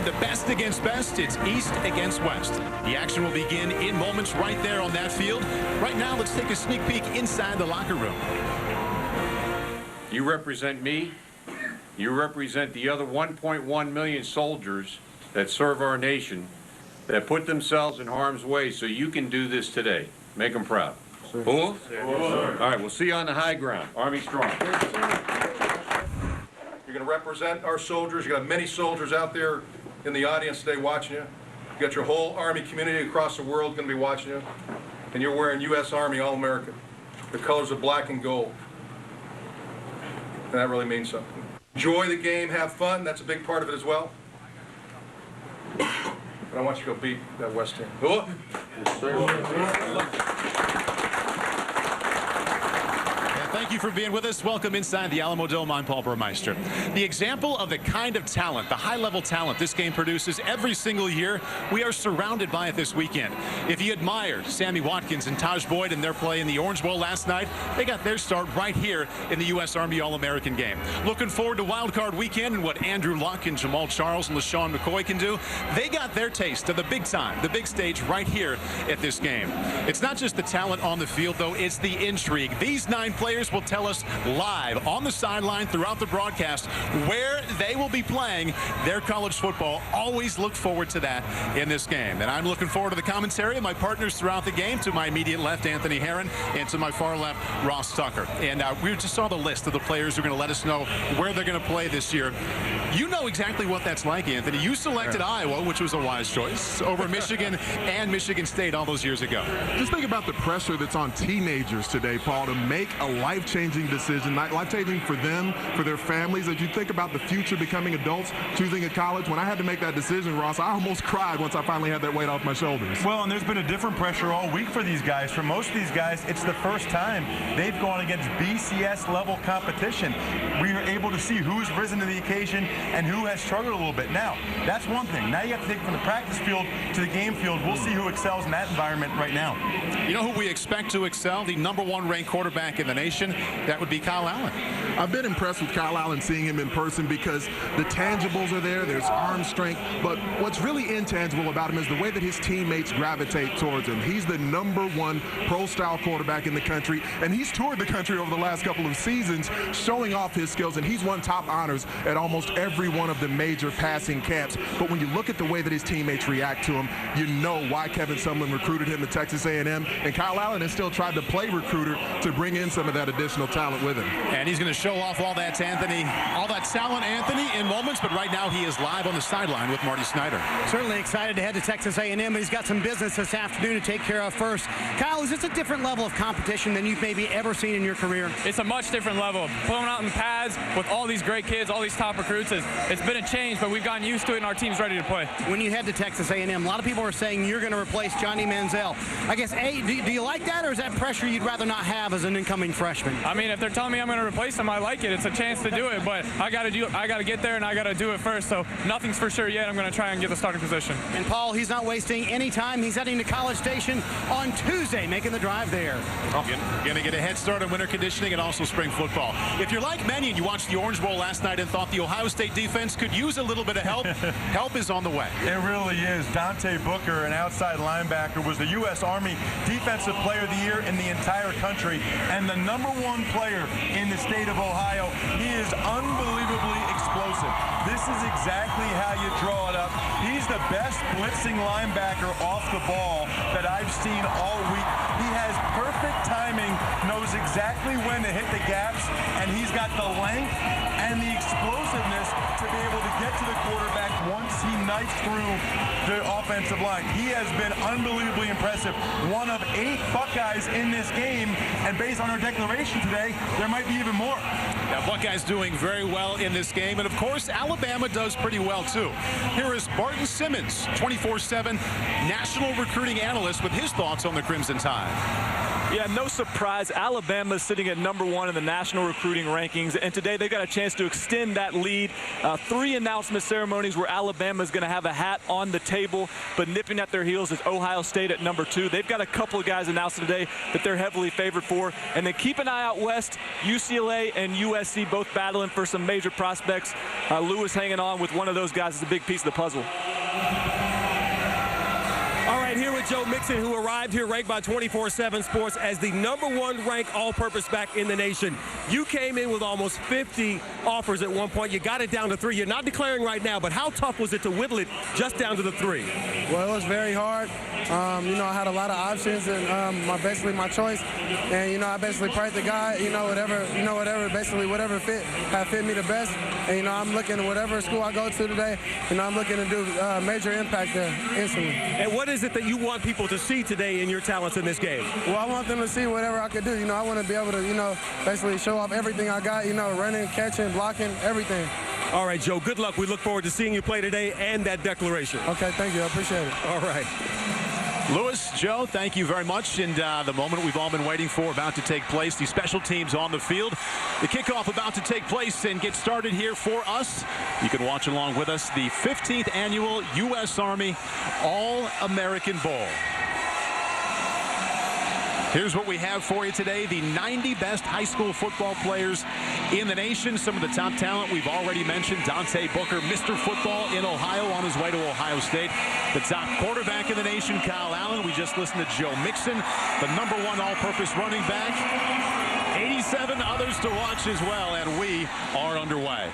game, the best against best. It's East against West. The action will begin in moments right there on that field. Right now, let's take a sneak peek inside the locker room. You represent me. You represent the other 1.1 million soldiers that serve our nation, that put themselves in harm's way so you can do this today. Make them proud. Cool? Yes, all right, we'll see you on the high ground. Army strong. You're going to represent our soldiers. You've got many soldiers out there in the audience today watching you. You've got your whole Army community across the world going to be watching you. And you're wearing U.S. Army All-American, the colors of black and gold. And that really means something. Enjoy the game, have fun. That's a big part of it as well. But I want you to go beat that West team. Oh. Yes, sir. Thank you for being with us. Welcome inside the Alamo Dome. I'm Paul Burmeister. The example of the kind of talent, the high-level talent this game produces every single year, we are surrounded by it this weekend. If you admired Sammy Watkins and Taj Boyd in their play in the Orange Bowl last night, they got their start right here in the U.S. Army All-American game. Looking forward to Wild Card Weekend and what Andrew Luck and Jamal Charles and LaShawn McCoy can do. They got their taste of the big time, the big stage right here at this game. It's not just the talent on the field, though. It's the intrigue. These 9 players will tell us live on the sideline throughout the broadcast where they will be playing their college football. Always look forward to that in this game. And I'm looking forward to the commentary of my partners throughout the game. To my immediate left, Anthony Herron, and to my far left, Ross Tucker. And we just saw the list of the players who are going to let us know where they're going to play this year. You know exactly what that's like, Anthony. You selected Iowa, which was a wise choice, over Michigan and Michigan State all those years ago. Just think about the pressure that's on teenagers today, Paul, to make a life-changing decision, life-changing for them, for their families. As you think about the future, becoming adults, choosing a college, when I had to make that decision, Ross, I almost cried once I finally had that weight off my shoulders. Well, and there's been a different pressure all week for these guys. For most of these guys, it's the first time they've gone against BCS-level competition. We are able to see who's risen to the occasion and who has struggled a little bit. Now, that's one thing. Now you have to take it from the practice field to the game field. We'll see who excels in that environment right now. You know who we expect to excel? The #1 ranked quarterback in the nation. That would be Kyle Allen. I've been impressed with Kyle Allen, seeing him in person, because the tangibles are there. There's arm strength. But what's really intangible about him is the way that his teammates gravitate towards him. He's the #1 pro-style quarterback in the country, and he's toured the country over the last couple of seasons showing off his skills, and he's won top honors at almost every one of the major passing camps. But when you look at the way that his teammates react to him, you know why Kevin Sumlin recruited him to Texas A&M, and Kyle Allen has still tried to play recruiter to bring in some of that additional talent with him. And he's going to show off all that talent, Anthony, in moments, but right now he is live on the sideline with Marty Snyder. Certainly excited to head to Texas A&M, but he's got some business this afternoon to take care of first. Kyle, is this a different level of competition than you've maybe ever seen in your career? It's a much different level. Pulling out in the pads with all these great kids, all these top recruits, it's been a change, but we've gotten used to it, and our team's ready to play. When you head to Texas A&M, a lot of people are saying you're going to replace Johnny Manziel. I guess, A, do you like that, or is that pressure you'd rather not have as an incoming freshman? I mean, if they're telling me I'm going to replace him, I like it. It's a chance to do it, but I got to get there, and I got to do it first. So nothing's for sure yet. I'm going to try and get the starting position. And Paul, he's not wasting any time. He's heading to College Station on Tuesday, making the drive there. Going to get a head start on winter conditioning and also spring football. If you're like many and you watched the Orange Bowl last night and thought the Ohio State defense could use a little bit of help, help is on the way. It really is. Dante Booker, an outside linebacker, was the U.S. Army Defensive Player of the Year in the entire country and the #1 player in the state of Ohio. He is unbelievably explosive. This is exactly how you draw it up. He's the best blitzing linebacker off the ball that I've seen all week. He has perfect timing, knows exactly when to hit the gaps, and he's got the length and the explosiveness to be able to get to the quarterback once he knifes through the offensive line. He has been unbelievably impressive. One of 8 Buckeyes in this game, and based on our declaration today, there might be even more. Now, Buckeyes doing very well in this game, and of course, Alabama does pretty well too. Here is Barton Simmons, 24/7 national recruiting analyst, with his thoughts on the Crimson Tide. Yeah, no surprise. Alabama is sitting at #1 in the national recruiting rankings, and today they got a chance to extend that lead. 3 announcement ceremonies where Alabama is going to have a hat on the table, but nipping at their heels is Ohio State at #2. They've got a couple of guys announced today that they're heavily favored for. And then keep an eye out west. UCLA and USC both battling for some major prospects. Lewis hanging on with one of those guys is a big piece of the puzzle. All right, here with Joe Mixon, who arrived here ranked by 24/7 Sports as the #1 ranked all-purpose back in the nation. You came in with almost 50 offers at one point. You got it down to 3. You're not declaring right now, but how tough was it to whittle it just down to the 3? Well, it was very hard. I had a lot of options, and basically my choice. And I basically prayed to God, whatever fit me the best. And I'm looking at whatever school I go to today. I'm looking to do major impact there instantly. And what is it that you want people to see today in your talents in this game? Well, I want them to see whatever I could do. I want to be able to, basically show off everything I got. Running, catching, blocking, everything. All right, Joe. Good luck. We look forward to seeing you play today and that declaration. Okay, thank you. I appreciate it. All right. Lewis, Joe, thank you very much. And the moment we've all been waiting for about to take place, the special teams on the field. The kickoff about to take place and get started here for us. You can watch along with us the 15th annual U.S. Army All-American Bowl. Here's what we have for you today. The 90 best high school football players in the nation. Some of the top talent we've already mentioned. Dante Booker, Mr. Football in Ohio, on his way to Ohio State. The top quarterback in the nation, Kyle Allen. We just listened to Joe Mixon, the #1 all-purpose running back. 87 others to watch as well, and we are underway.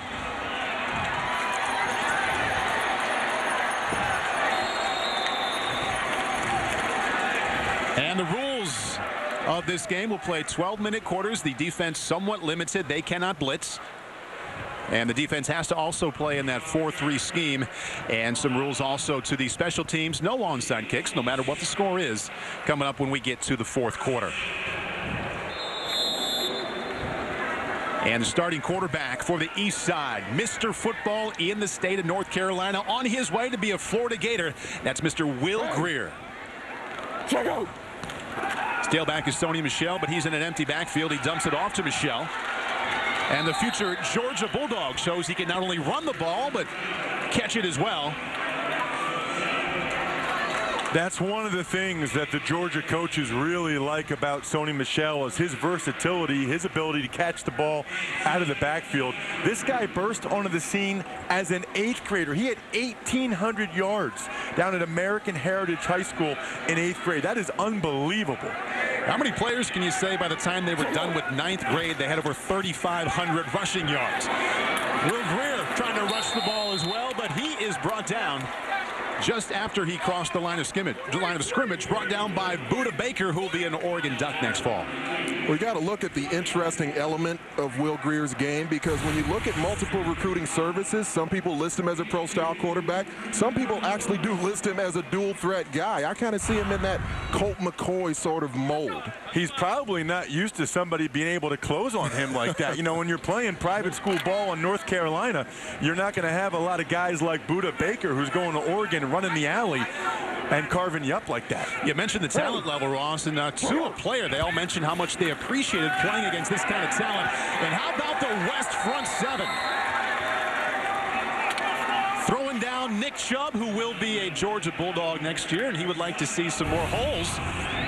And the rules of this game will play 12-minute quarters. The defense somewhat limited. They cannot blitz. And the defense has to also play in that 4-3 scheme. And some rules also to the special teams. No onside kicks, no matter what the score is, coming up when we get to the 4th quarter. And the starting quarterback for the East Side, Mr. Football in the state of North Carolina, on his way to be a Florida Gator. That's Mr. Will Greer. Check out. Tailback is Sony Michel, but he's in an empty backfield. He dumps it off to Michel. And the future Georgia Bulldog shows he can not only run the ball, but catch it as well. That's one of the things that the Georgia coaches really like about Sony Michel is his versatility, his ability to catch the ball out of the backfield. This guy burst onto the scene as an 8th grader. He had 1,800 yards down at American Heritage High School in 8th grade. That is unbelievable. How many players can you say by the time they were done with 9th grade, they had over 3,500 rushing yards? Will Greer trying to rush the ball as well, but he is brought down just after he crossed the line of scrimmage, brought down by Buda Baker, who will be an Oregon Duck next fall. We got to look at the interesting element of Will Greer's game, because when you look at multiple recruiting services, some people list him as a pro-style quarterback. Some people actually do list him as a dual-threat guy. I kind of see him in that Colt McCoy sort of mold. He's probably not used to somebody being able to close on him like that. When you're playing private school ball in North Carolina, you're not going to have a lot of guys like Buda Baker, who's going to Oregon and running the alley and carving you up like that. You mentioned the talent level, Ross, and to a player, they all mentioned how much they appreciated playing against this kind of talent. And how about the West front 7? Throwing down Nick Chubb, who will be a Georgia Bulldog next year, and he would like to see some more holes.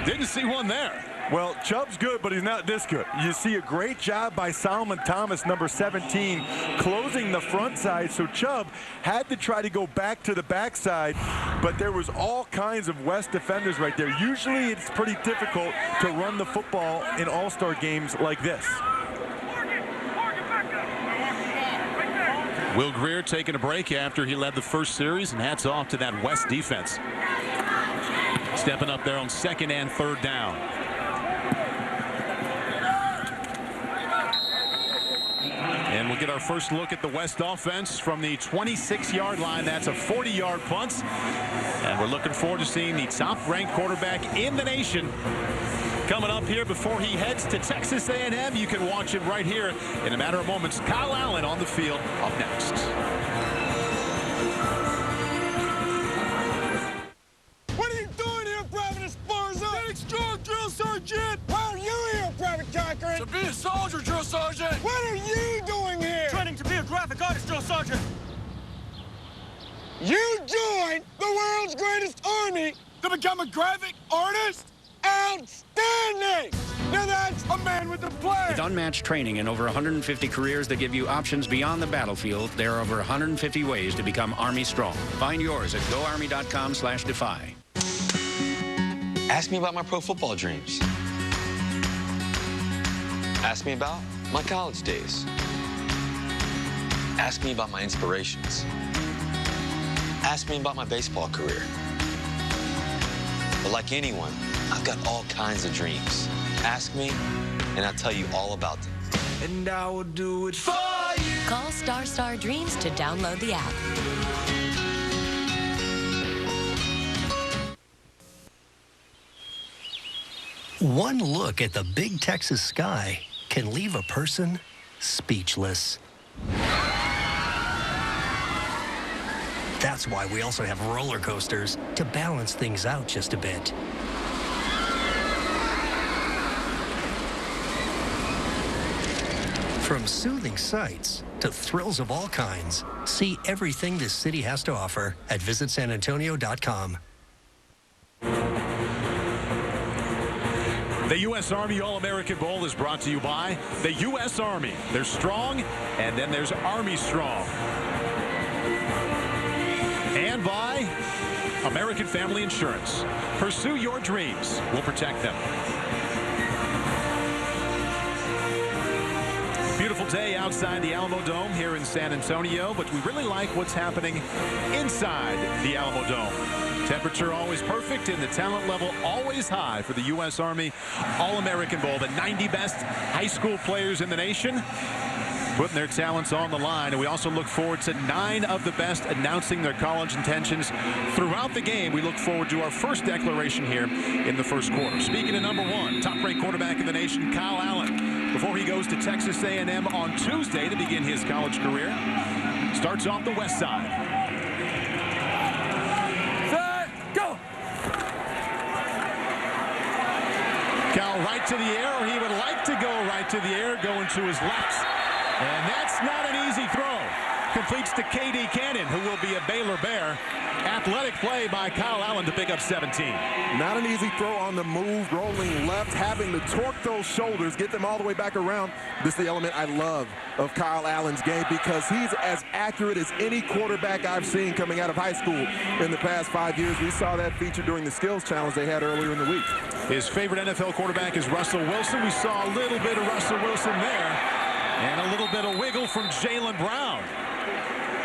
Didn't see one there. Well, Chubb's good, but he's not this good. You see a great job by Solomon Thomas, number 17, closing the front side. So Chubb had to try to go back to the backside, but there was all kinds of West defenders right there. Usually it's pretty difficult to run the football in all-star games like this. Will Greer taking a break after he led the first series, and hats off to that West defense. Stepping up there on 2nd and 3rd down. And we'll get our first look at the West offense from the 26-yard line. That's a 40-yard punt. And we're looking forward to seeing the top-ranked quarterback in the nation coming up here before he heads to Texas A&M. You can watch it right here in a matter of moments. Kyle Allen on the field up next. What are you doing here, Private Esparza? Getting strong, drill sergeant! You joined the world's greatest army to become a graphic artist? Outstanding! Now that's a man with a plan. With unmatched training and over 150 careers that give you options beyond the battlefield, there are over 150 ways to become Army strong. Find yours at goarmy.com/defy. Ask me about my pro football dreams. Ask me about my college days. Ask me about my inspirations. Ask me about my baseball career. But like anyone, I've got all kinds of dreams. Ask me, and I'll tell you all about them. And I will do it for you. Call Star Dreams to download the app. One look at the big Texas sky can leave a person speechless. That's why we also have roller coasters to balance things out just a bit. From soothing sights to thrills of all kinds, see everything this city has to offer at visitsanantonio.com. The U.S. Army All-American Bowl is brought to you by the U.S. Army. There's strong, and then there's Army strong. And by American Family Insurance. Pursue your dreams. We'll protect them. Beautiful day outside the Alamo Dome here in San Antonio, but we really like what's happening inside the Alamo Dome. Temperature always perfect and the talent level always high for the U.S. Army All-American Bowl. The 90 best high school players in the nation putting their talents on the line. And we also look forward to 9 of the best announcing their college intentions throughout the game. We look forward to our first declaration here in the first quarter. Speaking of number 1, top-ranked quarterback in the nation, Kyle Allen, before he goes to Texas A&M on Tuesday to begin his college career, starts off the west side. Go! Cal right to the air, or he would like to go right to the air, going to his left. And that's not an easy throw. Completes to K.D. Cannon, who will be a Baylor Bear. Athletic play by Kyle Allen to pick up 17. Not an easy throw on the move, rolling left, having to torque those shoulders, get them all the way back around. This is the element I love of Kyle Allen's game because he's as accurate as any quarterback I've seen coming out of high school in the past 5 years. We saw that feature during the skills challenge they had earlier in the week. His favorite NFL quarterback is Russell Wilson. We saw a little bit of Russell Wilson there. And a little bit of wiggle from Jaylen Brown.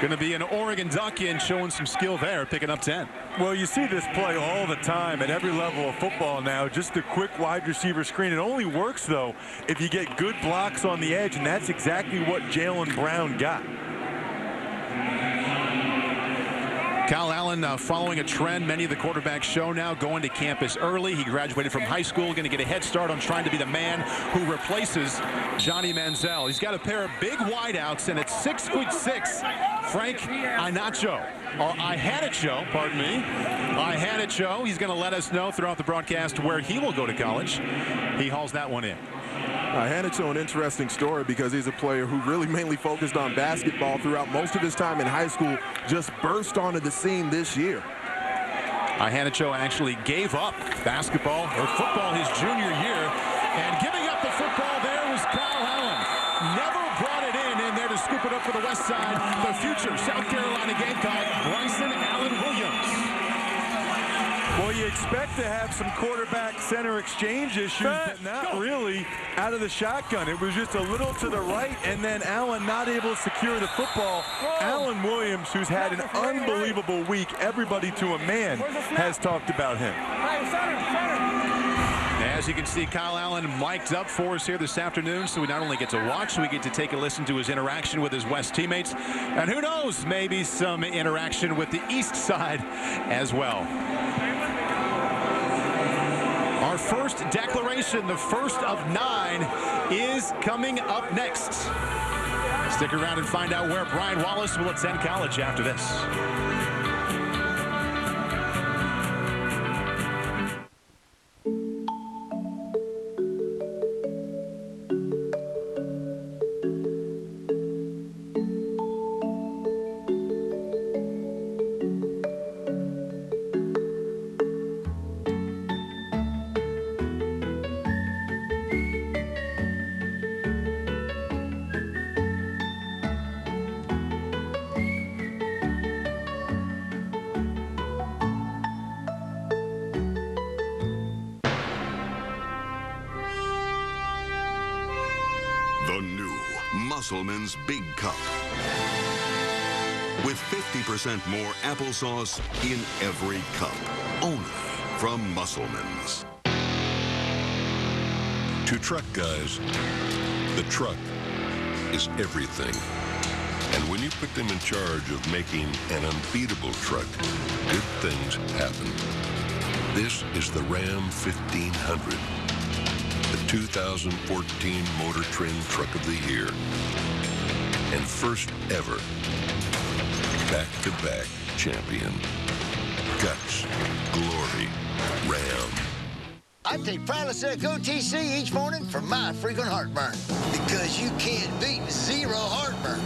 Going to be an Oregon Duckian showing some skill there, picking up 10. Well, you see this play all the time at every level of football now, just a quick wide receiver screen. It only works, though, if you get good blocks on the edge, and that's exactly what Jaylen Brown got. Kyle Allen following a trend many of the quarterbacks show now, going to campus early. He graduated from high school, going to get a head start on trying to be the man who replaces Johnny Manziel. He's got a pair of big wideouts, and at 6'6", Frank Iheanacho, pardon me. Iheanacho, he's going to let us know throughout the broadcast where he will go to college. He hauls that one in. Iheanacho, an interesting story because he's a player who really mainly focused on basketball throughout most of his time in high school, just burst onto the scene this year. Iheanacho actually gave up basketball or football his junior year, and giving up the football there was Kyle Allen. Never brought it in there to scoop it up for the west side. The future South Carolina Gamecock, Bryson Allen Williams. Well, you expect to have some quarterback-center exchange issues, but not really out of the shotgun. It was just a little to the right, and then Allen not able to secure the football. Allen Williams, who's had an unbelievable week, everybody to a man has talked about him. As you can see, Kyle Allen mic'd up for us here this afternoon, so we not only get to watch, we get to take a listen to his interaction with his West teammates, and who knows, maybe some interaction with the East side as well. Our first declaration, the first of 9, is coming up next. Stick around and find out where Brian Wallace will attend college after this. Musselman's Big Cup. With 50% more applesauce in every cup. Only from Musselman's. To truck guys, the truck is everything. And when you put them in charge of making an unbeatable truck, good things happen. This is the Ram 1500, the 2014 Motor Trend Truck of the Year. And first ever, back-to-back champion. Guts, glory, Ram. I take Prilosec OTC each morning for my frequent heartburn. Because you can't beat zero heartburn.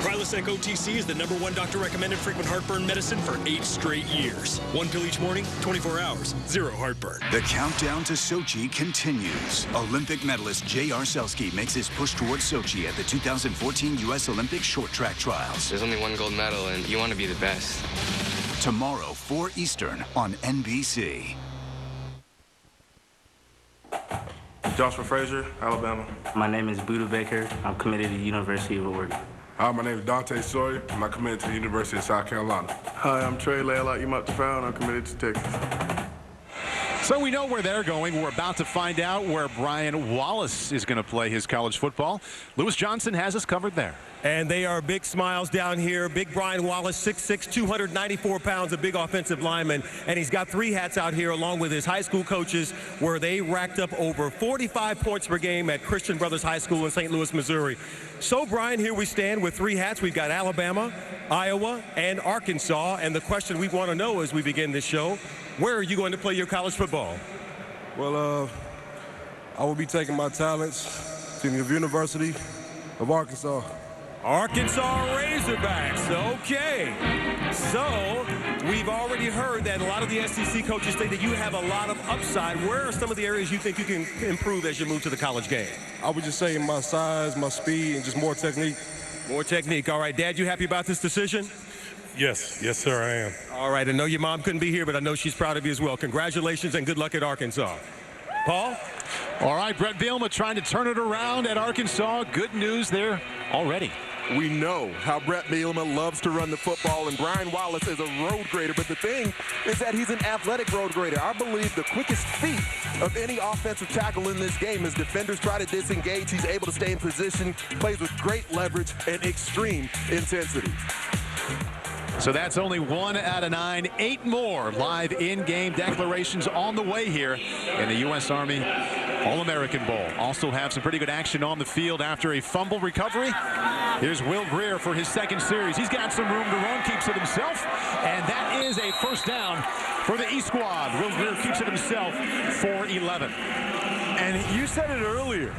Prilosec OTC is the #1 doctor-recommended frequent heartburn medicine for 8 straight years. 1 pill each morning, 24 hours, zero heartburn. The countdown to Sochi continues. Olympic medalist Jay Arselski makes his push towards Sochi at the 2014 U.S. Olympic short track trials. There's only 1 gold medal, and you want to be the best. Tomorrow, 4 Eastern on NBC. Joshua Frazier, Alabama. My name is Buda Baker. I'm committed to the University of Oregon. Hi, my name is Dante Sawyer, and I'm committed to the University of South Carolina. Hi, I'm Trey Layla Umatafao, and I'm committed to Texas. So we know where they're going. We're about to find out where Brian Wallace is going to play his college football. Lewis Johnson has us covered there. And they are big smiles down here. Big Brian Wallace, 6'6", 294 pounds, a big offensive lineman. And he's got 3 hats out here along with his high school coaches where they racked up over 45 points per game at Christian Brothers High School in St. Louis, Missouri. So, Brian, here we stand with 3 hats. We've got Alabama, Iowa, and Arkansas. And the question we want to know as we begin this show, where are you going to play your college football? Well, I will be taking my talents to the University of Arkansas. Arkansas Razorbacks, okay. So, we've already heard that a lot of the SEC coaches think that you have a lot of upside. Where are some of the areas you think you can improve as you move to the college game? I would just say my size, my speed, and just more technique. More technique. All right, Dad, you happy about this decision? Yes, sir, I am. All right, I know your mom couldn't be here, but I know she's proud of you as well. Congratulations and good luck at Arkansas. Paul? All right, Brett Bielema trying to turn it around at Arkansas. Good news there already. We know how Brett Bielema loves to run the football, and Brian Wallace is a road grader. But the thing is that he's an athletic road grader. I believe the quickest feat of any offensive tackle in this game is defenders try to disengage. He's able to stay in position, plays with great leverage and extreme intensity. So that's only 1 out of 9. 8 more live in-game declarations on the way here in the U.S. Army All-American Bowl. Also have some pretty good action on the field after a fumble recovery. Here's Will Greer for his 2nd series. He's got some room to run, keeps it himself, and that is a first down for the E squad. Will Greer keeps it himself for 11. And you said it earlier,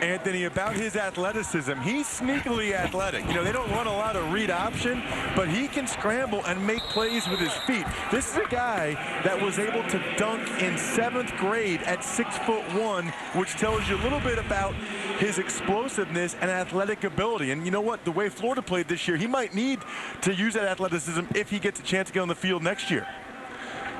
Anthony, about his athleticism. He's sneakily athletic. You know, they don't run a lot of read option, but he can scramble and make plays with his feet. This is a guy that was able to dunk in 7th grade at 6'1", which tells you a little bit about his explosiveness and athletic ability. And you know what? The way Florida played this year, he might need to use that athleticism if he gets a chance to get on the field next year.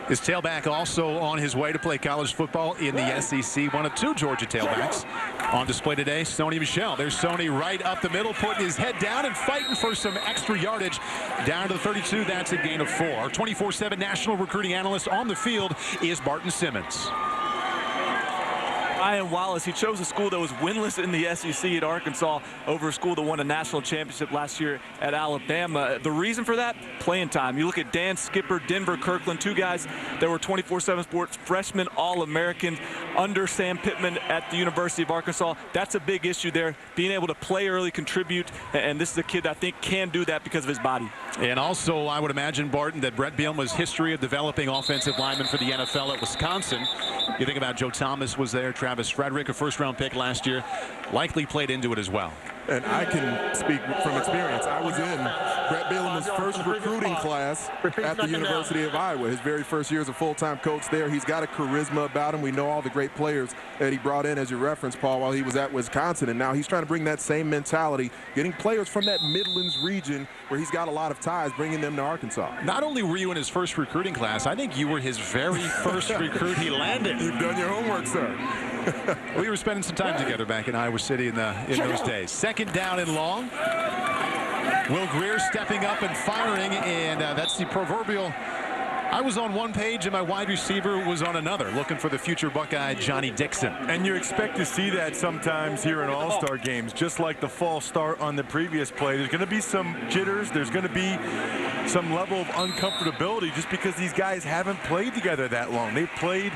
His tailback also on his way to play college football in the SEC. One of 2 Georgia tailbacks on display today, Sony Michel. There's Sony right up the middle, putting his head down and fighting for some extra yardage. Down to the 32, that's a gain of 4. Our 24/7 national recruiting analyst on the field is Barton Simmons. Brian Wallace, he chose a school that was winless in the SEC at Arkansas over a school that won a national championship last year at Alabama. The reason for that? Playing time. You look at Dan Skipper, Denver Kirkland, 2 guys that were 24/7 Sports freshmen All-Americans under Sam Pittman at the University of Arkansas. That's a big issue there, being able to play early, contribute, and this is a kid that I think can do that because of his body. And also, I would imagine, Barton, that Brett Bielema's history of developing offensive linemen for the NFL at Wisconsin. You think about Joe Thomas was there, Travis Frederick, a first-round pick last year, likely played into it as well. And I can speak from experience. I was in Brett Bielema's first recruiting class at the University of Iowa. His very first year as a full-time coach there. He's got a charisma about him. We know all the great players that he brought in, as you referenced, Paul, while he was at Wisconsin. And now he's trying to bring that same mentality, getting players from that Midlands region where he's got a lot of ties, bringing them to Arkansas. Not only were you in his first recruiting class, I think you were his very first recruit he landed. You've done your homework, sir. We were spending some time together back in Iowa City in those days. Second down and long. Will Greer stepping up and firing, and that's the proverbial. I was on one page and my wide receiver was on another, looking for the future Buckeye Johnny Dixon. And you expect to see that sometimes here in All-Star games, just like the false start on the previous play. There's going to be some jitters. There's going to be some level of uncomfortability just because these guys haven't played together that long. They've played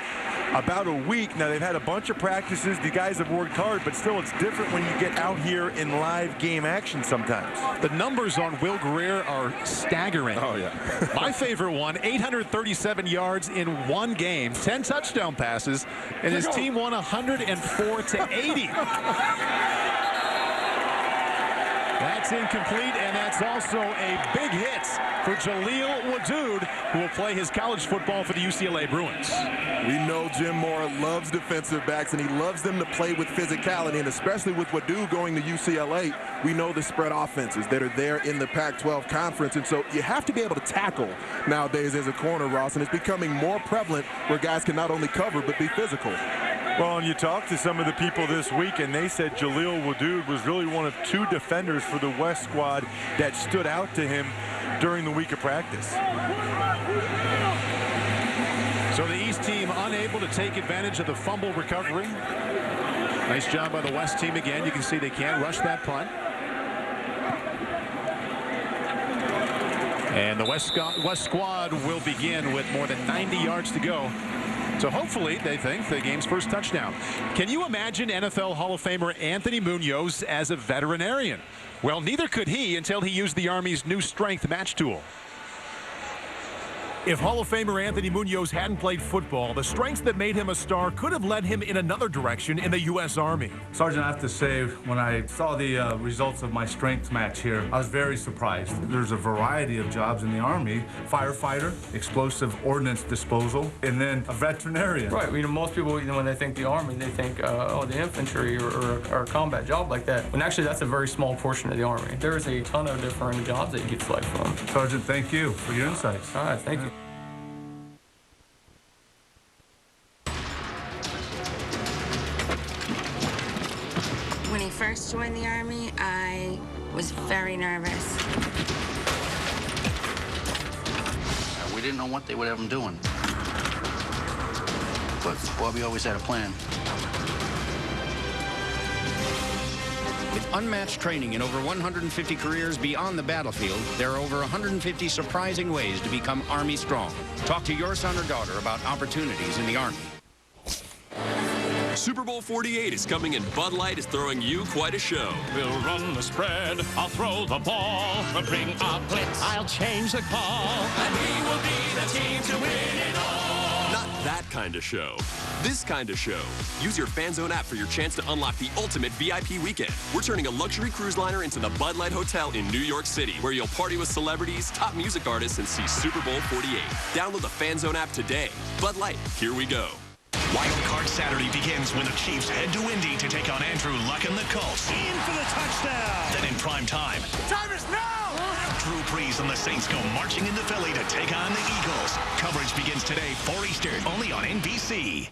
about a week. Now, they've had a bunch of practices. The guys have worked hard, but still it's different when you get out here in live game action sometimes. The numbers on Will Greer are staggering. Oh, yeah. My favorite one, 837 yards in one game, 10 touchdown passes, and his team won 104-80. That's incomplete, and that's also a big hit for Jaleel Wadood, who will play his college football for the UCLA Bruins. We know Jim Moore loves defensive backs, and he loves them to play with physicality, and especially with Wadood going to UCLA, we know the spread offenses that are there in the Pac-12 conference, and so you have to be able to tackle nowadays as a corner, Ross, and it's becoming more prevalent where guys can not only cover but be physical. Well, and you talked to some of the people this week, and they said Jaleel Wadood was really one of two defenders for the West squad that stood out to him during the week of practice. So the East team unable to take advantage of the fumble recovery. Nice job by the West team again. You can see they can't rush that punt. And the West squad will begin with more than 90 yards to go. So hopefully they think the game's first touchdown. Can you imagine NFL Hall of Famer Anthony Munoz as a veterinarian? Well, neither could he until he used the Army's new strength match tool. If Hall of Famer Anthony Munoz hadn't played football, the strengths that made him a star could have led him in another direction in the U.S. Army. Sergeant, I have to say, when I saw the results of my strength match here, I was very surprised. There's a variety of jobs in the Army: firefighter, explosive ordnance disposal, and then a veterinarian. Right. You know, most people, when they think the Army, they think, oh, the infantry or a combat job like that. When actually, that's a very small portion of the Army. There's a ton of different jobs that you get selected from. Sergeant, thank you for your insights. All right, thank you. When I first joined the Army, I was very nervous. We didn't know what they would have them doing. But Bobby always had a plan. With unmatched training in over 150 careers beyond the battlefield, there are over 150 surprising ways to become Army strong. Talk to your son or daughter about opportunities in the Army. Super Bowl 48 is coming, and Bud Light is throwing you quite a show. We'll run the spread, I'll throw the ball, we'll bring our blitz, I'll change the call, and we will be the team to win it all. Not that kind of show. This kind of show. Use your FanZone app for your chance to unlock the ultimate VIP weekend. We're turning a luxury cruise liner into the Bud Light Hotel in New York City, where you'll party with celebrities, top music artists, and see Super Bowl 48. Download the FanZone app today. Bud Light, here we go. Wild Card Saturday begins when the Chiefs head to Indy to take on Andrew Luck and the Colts. In for the touchdown. Then in prime time, Time is now. Drew Brees and the Saints go marching into Philly to take on the Eagles. Coverage begins today, 4 Eastern, only on NBC.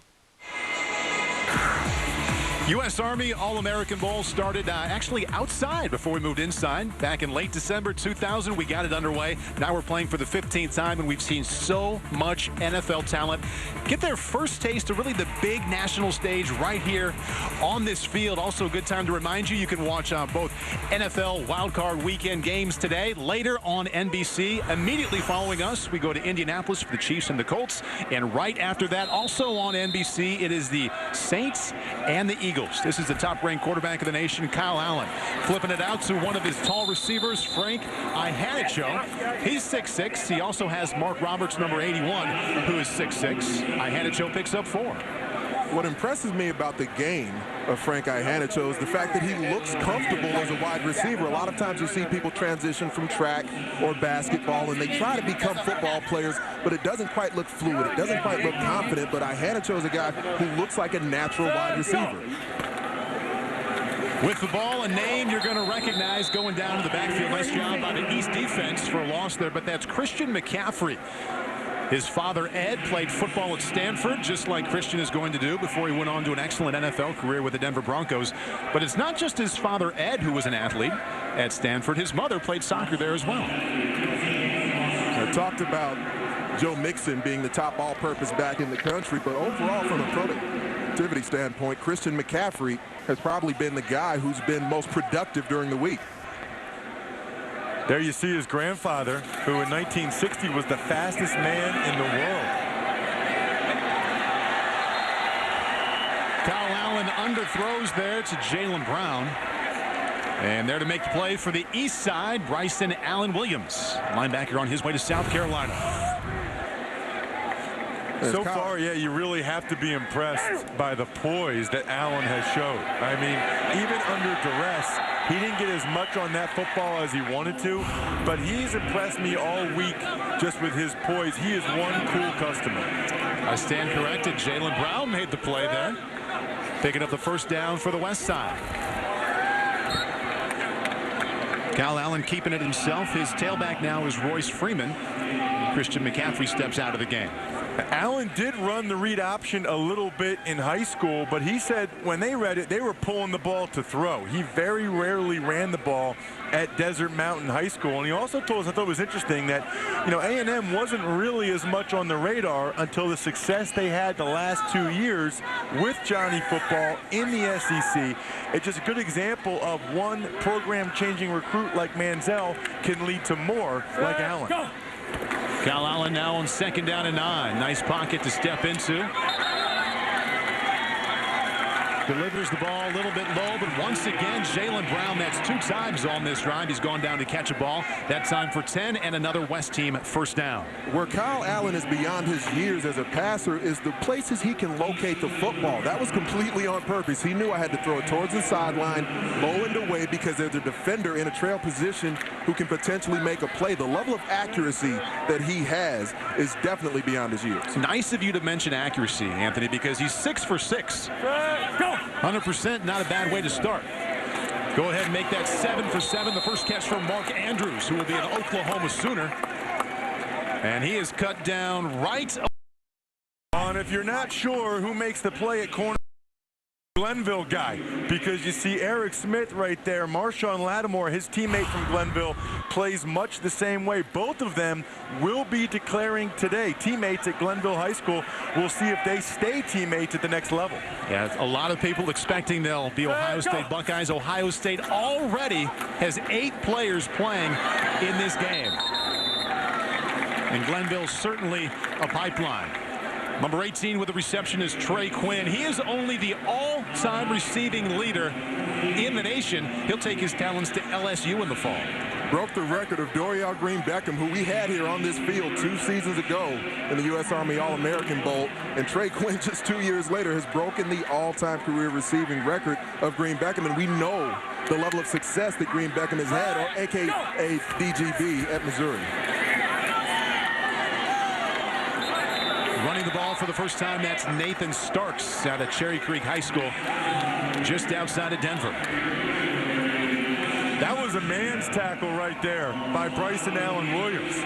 U.S. Army All-American Bowl started actually outside before we moved inside. Back in late December 2000, we got it underway. Now we're playing for the 15th time, and we've seen so much NFL talent get their first taste of really the big national stage right here on this field. Also a good time to remind you, you can watch both NFL wildcard weekend games today, later on NBC. Immediately following us, we go to Indianapolis for the Chiefs and the Colts. And right after that, also on NBC, it is the Saints and the Eagles. This is the top-ranked quarterback of the nation, Kyle Allen, flipping it out to one of his tall receivers, Frank Ihanacho. He's 6'6". He also has Mark Roberts, number 81, who is 6'6". Ihanacho picks up 4. What impresses me about the game of Frank Iheanacho is the fact that he looks comfortable as a wide receiver. A lot of times you see people transition from track or basketball, and they try to become football players, but it doesn't quite look fluid. It doesn't quite look confident, but Iheanacho is a guy who looks like a natural wide receiver. With the ball, a name you're going to recognize going down to the backfield. Nice job by the East defense for a loss there, but that's Christian McCaffrey. His father, Ed, played football at Stanford, just like Christian is going to do before he went on to an excellent NFL career with the Denver Broncos. But it's not just his father, Ed, who was an athlete at Stanford. His mother played soccer there as well. I talked about Joe Mixon being the top all-purpose back in the country, but overall, from a productivity standpoint, Christian McCaffrey has probably been the guy who's been most productive during the week. There you see his grandfather, who in 1960 was the fastest man in the world. Kyle Allen underthrows there to Jaylen Brown. And there to make the play for the east side, Bryson Allen Williams, linebacker on his way to South Carolina. So far, yeah, you really have to be impressed by the poise that Allen has showed. I mean, even under duress, he didn't get as much on that football as he wanted to, but he's impressed me all week just with his poise. He is one cool customer. I stand corrected. Jaylen Brown made the play there, picking up the first down for the west side. Kyle Allen keeping it himself. His tailback now is Royce Freeman. Christian McCaffrey steps out of the game. Allen did run the read option a little bit in high school, but he said when they read it, they were pulling the ball to throw. He very rarely ran the ball at Desert Mountain High School. And he also told us, I thought it was interesting, that, you know, A&M wasn't really as much on the radar until the success they had the last 2 years with Johnny football in the SEC. It's just a good example of one program-changing recruit like Manziel can lead to more like Allen. Go. Kyle Allen now on 2nd down and 9. Nice pocket to step into. Delivers the ball a little bit low, but once again, Jaylen Brown, that's 2 times on this drive. He's gone down to catch a ball. That time for 10 and another West team first down. Where Kyle Allen is beyond his years as a passer is the places he can locate the football. That was completely on purpose. He knew I had to throw it towards the sideline, low and away, because there's a defender in a trail position who can potentially make a play. The level of accuracy that he has is definitely beyond his years. It's nice of you to mention accuracy, Anthony, because he's 6 for 6. Go! 100%, not a bad way to start. Go ahead and make that 7 for 7. The first catch from Mark Andrews, who will be an Oklahoma Sooner. And he is cut down right. And if you're not sure who makes the play at corner, Glenville guy, because you see Eric Smith right there. Marshawn Lattimore, his teammate from Glenville, plays much the same way. Both of them will be declaring today teammates at Glenville High School. We'll see if they stay teammates at the next level. Yeah, a lot of people expecting they'll be Ohio State Buckeyes. Ohio State already has 8 players playing in this game. And Glenville's certainly a pipeline. Number 18 with the reception is Trey Quinn. He is only the all-time receiving leader in the nation. He'll take his talents to LSU in the fall. Broke the record of Dorial Green Beckham, who we had here on this field 2 seasons ago in the U.S. Army All-American Bowl. And Trey Quinn, just 2 years later, has broken the all-time career receiving record of Green Beckham. And we know the level of success that Green Beckham has had, or a.k.a. DGB at Missouri. Running the ball for the first time, that's Nathan Starks out of Cherry Creek High School, just outside of Denver. That was a man's tackle right there by Bryson Allen Williams.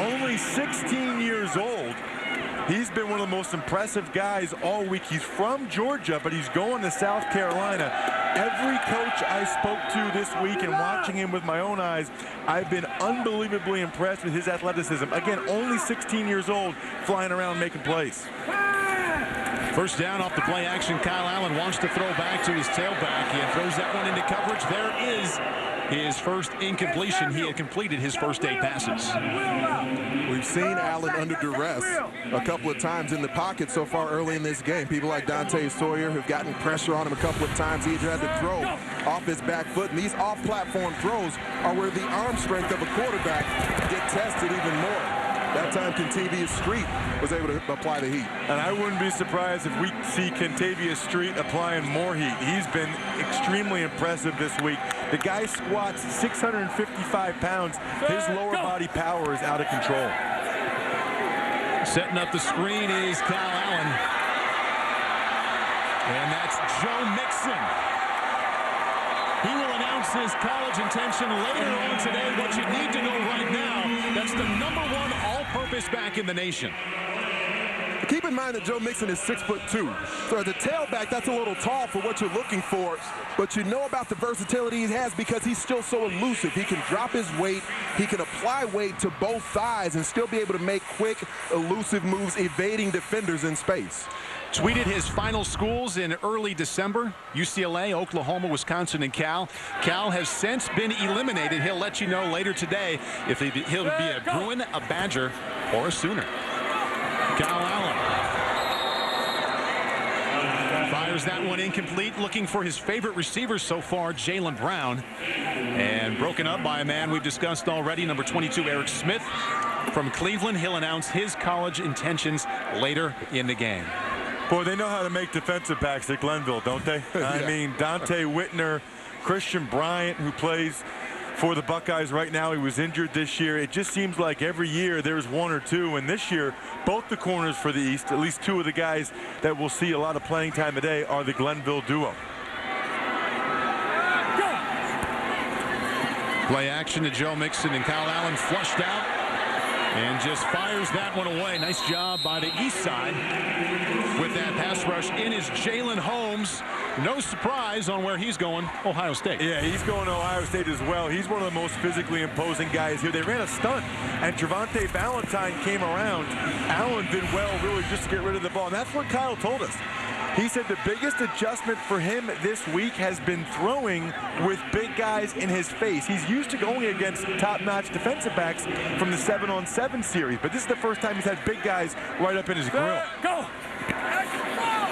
Only 16 years old. He's been one of the most impressive guys all week. He's from Georgia, but he's going to South Carolina. Every coach I spoke to this week and watching him with my own eyes, I've been unbelievably impressed with his athleticism. Again, only 16 years old, flying around making plays. First down off the play action. Kyle Allen wants to throw back to his tailback. He throws that one into coverage. There is his first incompletion. He had completed his first 8 passes. We've seen Allen under duress a couple of times in the pocket so far early in this game. People like Dante Sawyer have gotten pressure on him a couple of times. He had to throw off his back foot. And these off-platform throws are where the arm strength of a quarterback get tested even more. That time Kentavious Street was able to apply the heat. And I wouldn't be surprised if we see Kentavious Street applying more heat. He's been extremely impressive this week. The guy squats 655 pounds. His lower body power is out of control. Setting up the screen is Kyle Allen. And that's Joe Mixon. He will announce his college intention later on today. What you need to know right now, that's the #1 all-purpose back in the nation. Keep in mind that Joe Mixon is 6'2". So as a tailback, that's a little tall for what you're looking for. But you know about the versatility he has because he's still so elusive. He can drop his weight. He can apply weight to both thighs and still be able to make quick, elusive moves, evading defenders in space. Tweeted his final schools in early December: UCLA, Oklahoma, Wisconsin, and Cal. Cal has since been eliminated. He'll let you know later today if he'll be a Bruin, a Badger, or a Sooner. Kyle Allen fires that one incomplete, looking for his favorite receiver so far, Jaylen Brown. And broken up by a man we've discussed already, number 22, Eric Smith from Cleveland. He'll announce his college intentions later in the game. Boy, they know how to make defensive backs at Glenville, don't they? I mean, Dante Whitner, Christian Bryant, who plays for the Buckeyes right now. He was injured this year. It just seems like every year there's one or two, and this year both the corners for the East, at least two of the guys that we'll see a lot of playing time today, are the Glenville duo. Play action to Joe Mixon, and Kyle Allen flushed out and just fires that one away. Nice job by the east side with that pass rush. In is Jalen Holmes. No surprise on where he's going, Ohio State. Yeah, he's going to Ohio State as well. He's one of the most physically imposing guys here. They ran a stunt, and Trevante Valentine came around. Allen did well really just to get rid of the ball, and that's what Kyle told us. He said the biggest adjustment for him this week has been throwing with big guys in his face. He's used to going against top-notch defensive backs from the 7-on-7 series, but this is the first time he's had big guys right up in his grill. Go!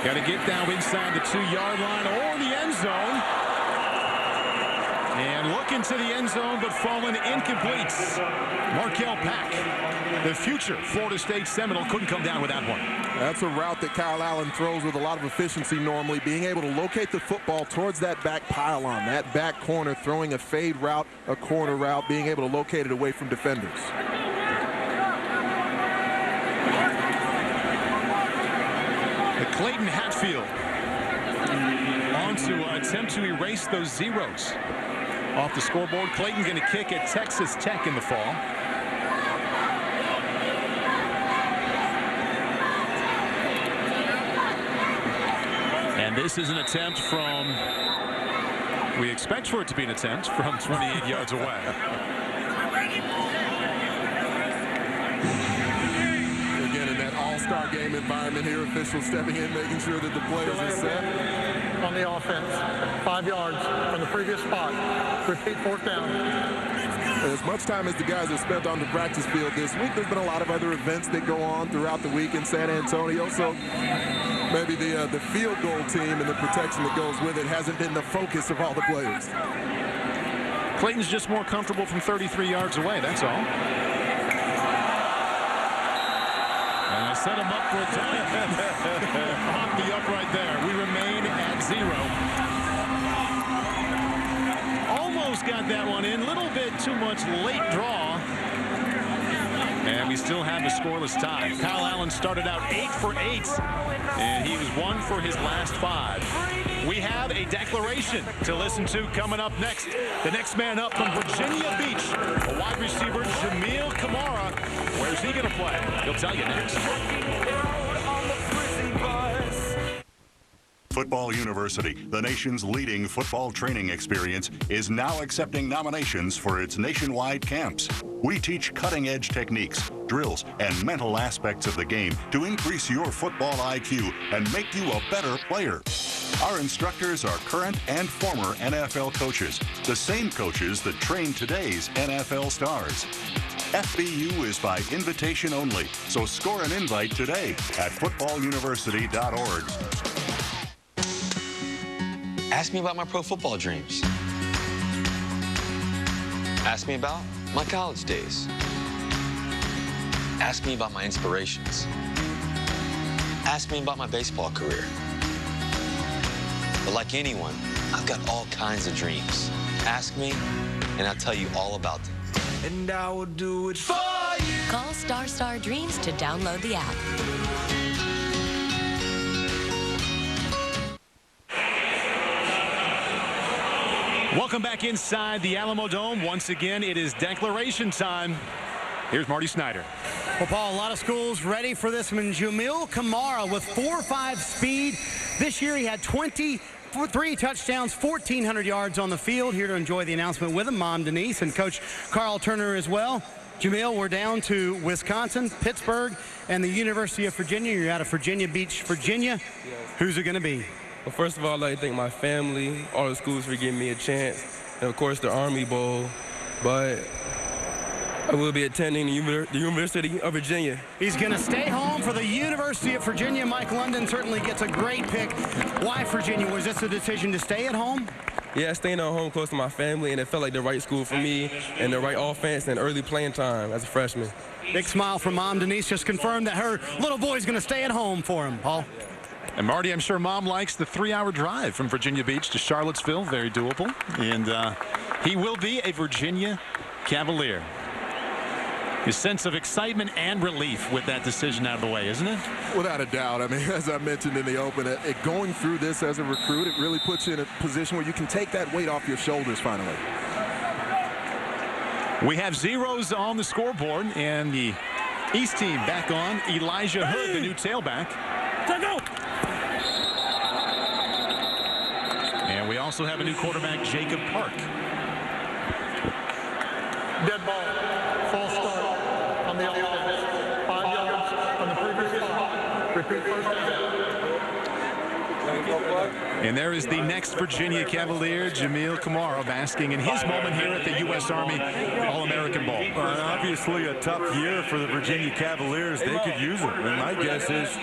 Got to get down inside the 2-yard line or the end zone. And looking to the end zone, but falling incomplete. Markel Pack, the future Florida State Seminole, couldn't come down with that one. That's a route that Kyle Allen throws with a lot of efficiency normally, being able to locate the football towards that back pylon, that back corner, throwing a fade route, a corner route, being able to locate it away from defenders. Clayton Hatfield on to attempt to erase those zeros off the scoreboard. Clayton going to kick at Texas Tech in the fall. And this is an attempt from, we expect for it to be an attempt from 28 yards away. All-star game environment here, officials stepping in, making sure that the players are set. On the offense, 5 yards from the previous spot. Repeat, 4th down. As much time as the guys have spent on the practice field this week, there's been a lot of other events that go on throughout the week in San Antonio. So maybe the field goal team and the protection that goes with it hasn't been the focus of all the players. Clayton's just more comfortable from 33 yards away, that's all. And I set him up for a time. Off the upright there. We remain at 0. Almost got that one in. Little bit too much late draw. And we still have a scoreless tie. Kyle Allen started out 8 for 8. And he was 1 for his last 5. We have a declaration to listen to coming up next. The next man up from Virginia Beach, a wide receiver, Jamil Kamara. Where's he going to play? He'll tell you next. Football University, the nation's leading football training experience, is now accepting nominations for its nationwide camps. We teach cutting-edge techniques, drills, and mental aspects of the game to increase your football IQ and make you a better player. Our instructors are current and former NFL coaches, the same coaches that train today's NFL stars. FBU is by invitation only, so score an invite today at footballuniversity.org. Ask me about my pro football dreams. Ask me about my college days. Ask me about my inspirations. Ask me about my baseball career. But like anyone, I've got all kinds of dreams. Ask me, and I'll tell you all about them. And I will do it for you. Call Star Dreams to download the app. Welcome back inside the Alamo Dome. Once again, it is declaration time. Here's Marty Snyder. Well, Paul, a lot of schools ready for this one. Jamil Kamara with 4.5 speed. This year he had 23 touchdowns, 1,400 yards on the field. Here to enjoy the announcement with him, Mom Denise and Coach Carl Turner as well. Jamil, we're down to Wisconsin, Pittsburgh, and the University of Virginia. You're out of Virginia Beach, Virginia. Yes. Who's it going to be? Well, first of all, I'd like to thank my family, all the schools for giving me a chance, and of course the Army Bowl. But I will be attending the University of Virginia. He's going to stay home for the University of Virginia. Mike London certainly gets a great pick. Why Virginia? Was this a decision to stay at home? Yeah, staying at home close to my family, and it felt like the right school for me and the right offense and early playing time as a freshman. Big smile from Mom Denise. Just confirmed that her little boy's going to stay at home for him, Paul. And Marty, I'm sure Mom likes the 3-hour drive from Virginia Beach to Charlottesville. Very doable. And he will be a Virginia Cavalier. A sense of excitement and relief with that decision out of the way, isn't it? Without a doubt. I mean, as I mentioned in the open, going through this as a recruit, it really puts you in a position where you can take that weight off your shoulders finally. We have zeros on the scoreboard, and the East team back on. Elijah Hood, the new tailback. And we also have a new quarterback, Jacob Park. Dead ball. False start on the offense. 5 yards on the previous spot. Repeat first down. And there is the next Virginia Cavalier, Jamil Kamara, basking in his moment here at the U.S. Army All-American Bowl. Obviously a tough year for the Virginia Cavaliers. They could use him. And my guess is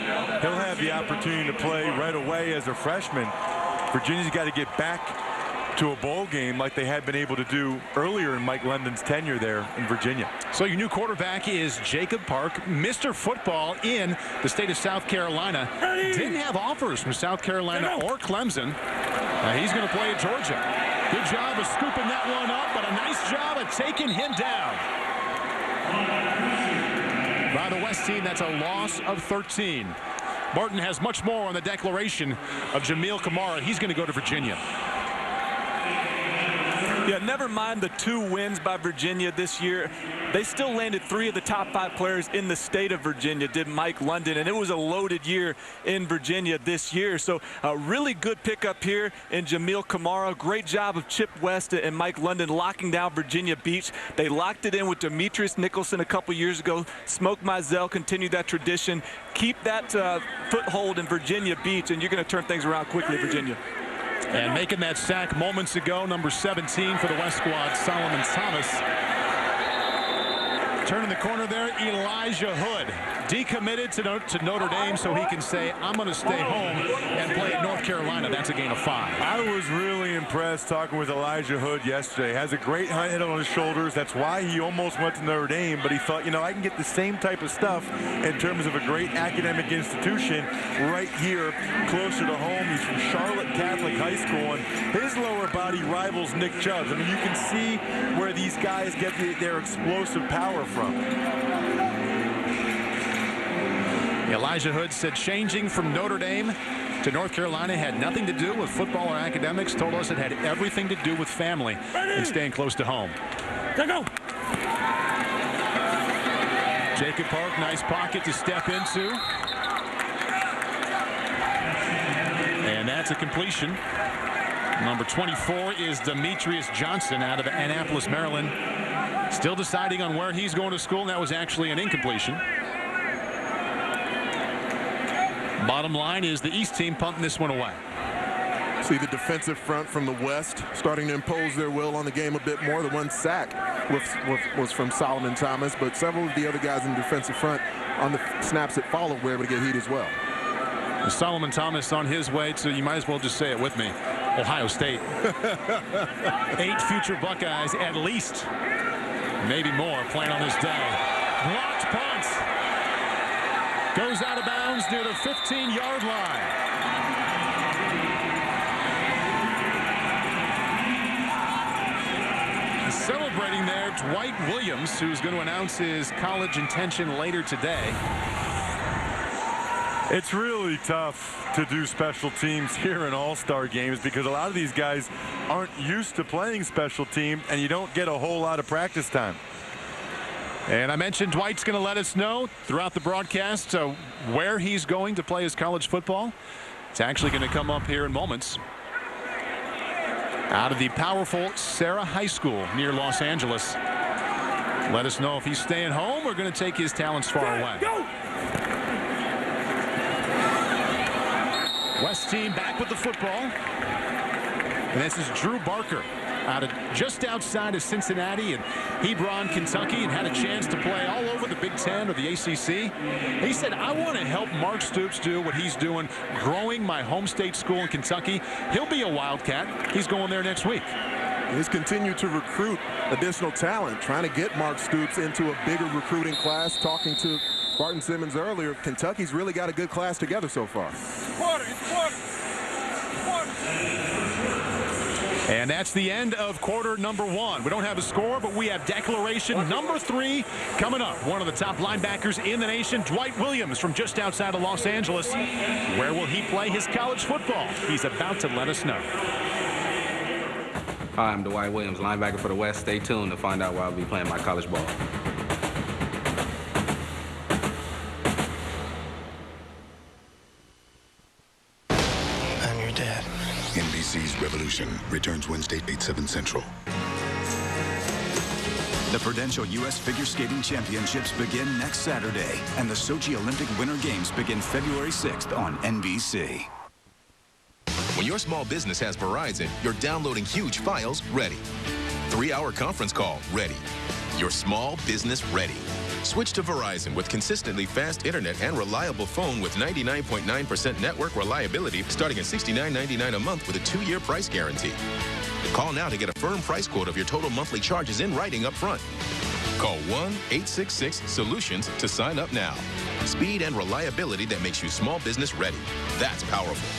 he'll have the opportunity to play right away as a freshman. Virginia's got to get back to a bowl game like they had been able to do earlier in Mike London's tenure there in Virginia. So your new quarterback is Jacob Park, Mr. Football in the state of South Carolina. Didn't have offers from South Carolina or Clemson. He's going to play at Georgia. Good job of scooping that one up, but a nice job of taking him down. By the West team, that's a loss of 13. Barton has much more on the declaration of Jamil Kamara. He's going to go to Virginia. Yeah, never mind the 2 wins by Virginia this year. They still landed 3 of the top 5 players in the state of Virginia, did Mike London, and it was a loaded year in Virginia this year. So a really good pickup here in Jamil Kamara. Great job of Chip West and Mike London locking down Virginia Beach. They locked it in with Demetrius Nicholson a couple years ago. Smoke Mizell continued that tradition. Keep that foothold in Virginia Beach, and you're going to turn things around quickly, Virginia. And making that sack moments ago, number 17 for the West squad, Solomon Thomas. Turning the corner there, Elijah Hood. Decommitted to Notre Dame so he can say, I'm going to stay home and play at North Carolina. That's a gain of 5. I was really impressed talking with Elijah Hood yesterday. Has a great head on his shoulders. That's why he almost went to Notre Dame, but he thought, you know, I can get the same type of stuff in terms of a great academic institution right here closer to home. He's from Charlotte Catholic High School, and his lower body rivals Nick Chubb's. I mean, you can see where these guys get their explosive power from. Elijah Hood said changing from Notre Dame to North Carolina had nothing to do with football or academics. Told us it had everything to do with family and staying close to home. Go. Jacob Park, nice pocket to step into. And that's a completion. Number 24 is Demetrius Johnson out of Annapolis, Maryland. Still deciding on where he's going to school, and that was actually an incompletion. Bottom line is the East team pumping this one away. See the defensive front from the West starting to impose their will on the game a bit more. The one sack was from Solomon Thomas, but several of the other guys in the defensive front on the snaps that followed were able to get heat as well. Solomon Thomas on his way to, you might as well just say it with me, Ohio State. 8 future Buckeyes at least, maybe more, playing on this day. Blocked punt. Goes out of bounds near the 15-yard line. Celebrating there, Dwight Williams, who's going to announce his college intention later today. It's really tough to do special teams here in all-star games because a lot of these guys aren't used to playing special team, and you don't get a whole lot of practice time. And I mentioned Dwight's going to let us know throughout the broadcast where he's going to play his college football. It's actually going to come up here in moments. Out of the powerful Sarah High School near Los Angeles. Let us know if he's staying home or going to take his talents far away. Go! West team back with the football. And this is Drew Barker out of just outside of Cincinnati and Hebron, Kentucky, and had a chance to play all over the Big Ten or the ACC. He said, I want to help Mark Stoops do what he's doing, growing my home state school in Kentucky. He'll be a Wildcat. He's going there next week. He's continued to recruit additional talent, trying to get Mark Stoops into a bigger recruiting class. Talking to Barton Simmons earlier, Kentucky's really got a good class together so far. And that's the end of quarter number 1. We don't have a score, but we have declaration number 3 coming up. One of the top linebackers in the nation, Dwight Williams from just outside of Los Angeles. Where will he play his college football? He's about to let us know. Hi, I'm Dwight Williams, linebacker for the West. Stay tuned to find out where I'll be playing my college ball. I'm your dad. NBC's Revolution returns Wednesday, 8/7 Central. The Prudential U.S. Figure Skating Championships begin next Saturday, and the Sochi Olympic Winter Games begin February 6th on NBC. When your small business has Verizon, you're downloading huge files ready. 3-hour conference call ready. Your small business ready. Switch to Verizon with consistently fast internet and reliable phone with 99.9% network reliability starting at $69.99 a month with a 2-year price guarantee. Call now to get a firm price quote of your total monthly charges in writing up front. Call 1-866-SOLUTIONS to sign up now. Speed and reliability that makes you small business ready. That's powerful.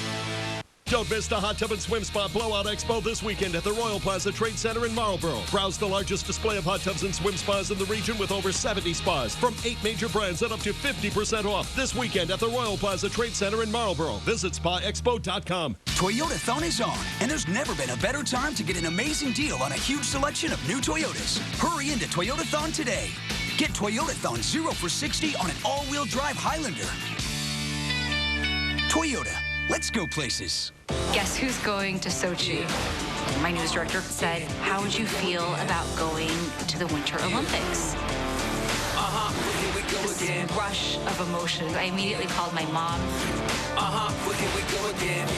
Don't miss the Hot Tub and Swim Spa Blowout Expo this weekend at the Royal Plaza Trade Center in Marlboro. Browse the largest display of hot tubs and swim spas in the region with over 70 spas from 8 major brands at up to 50% off this weekend at the Royal Plaza Trade Center in Marlboro. Visit spaexpo.com. Toyotathon is on, and there's never been a better time to get an amazing deal on a huge selection of new Toyotas. Hurry into Toyotathon today. Get Toyotathon 0 for 60 on an all-wheel drive Highlander. Toyota, let's go places. Guess who's going to Sochi? My news director said, how would you feel about going to the Winter Olympics? This rush of emotions. I immediately called my mom. Here we go again.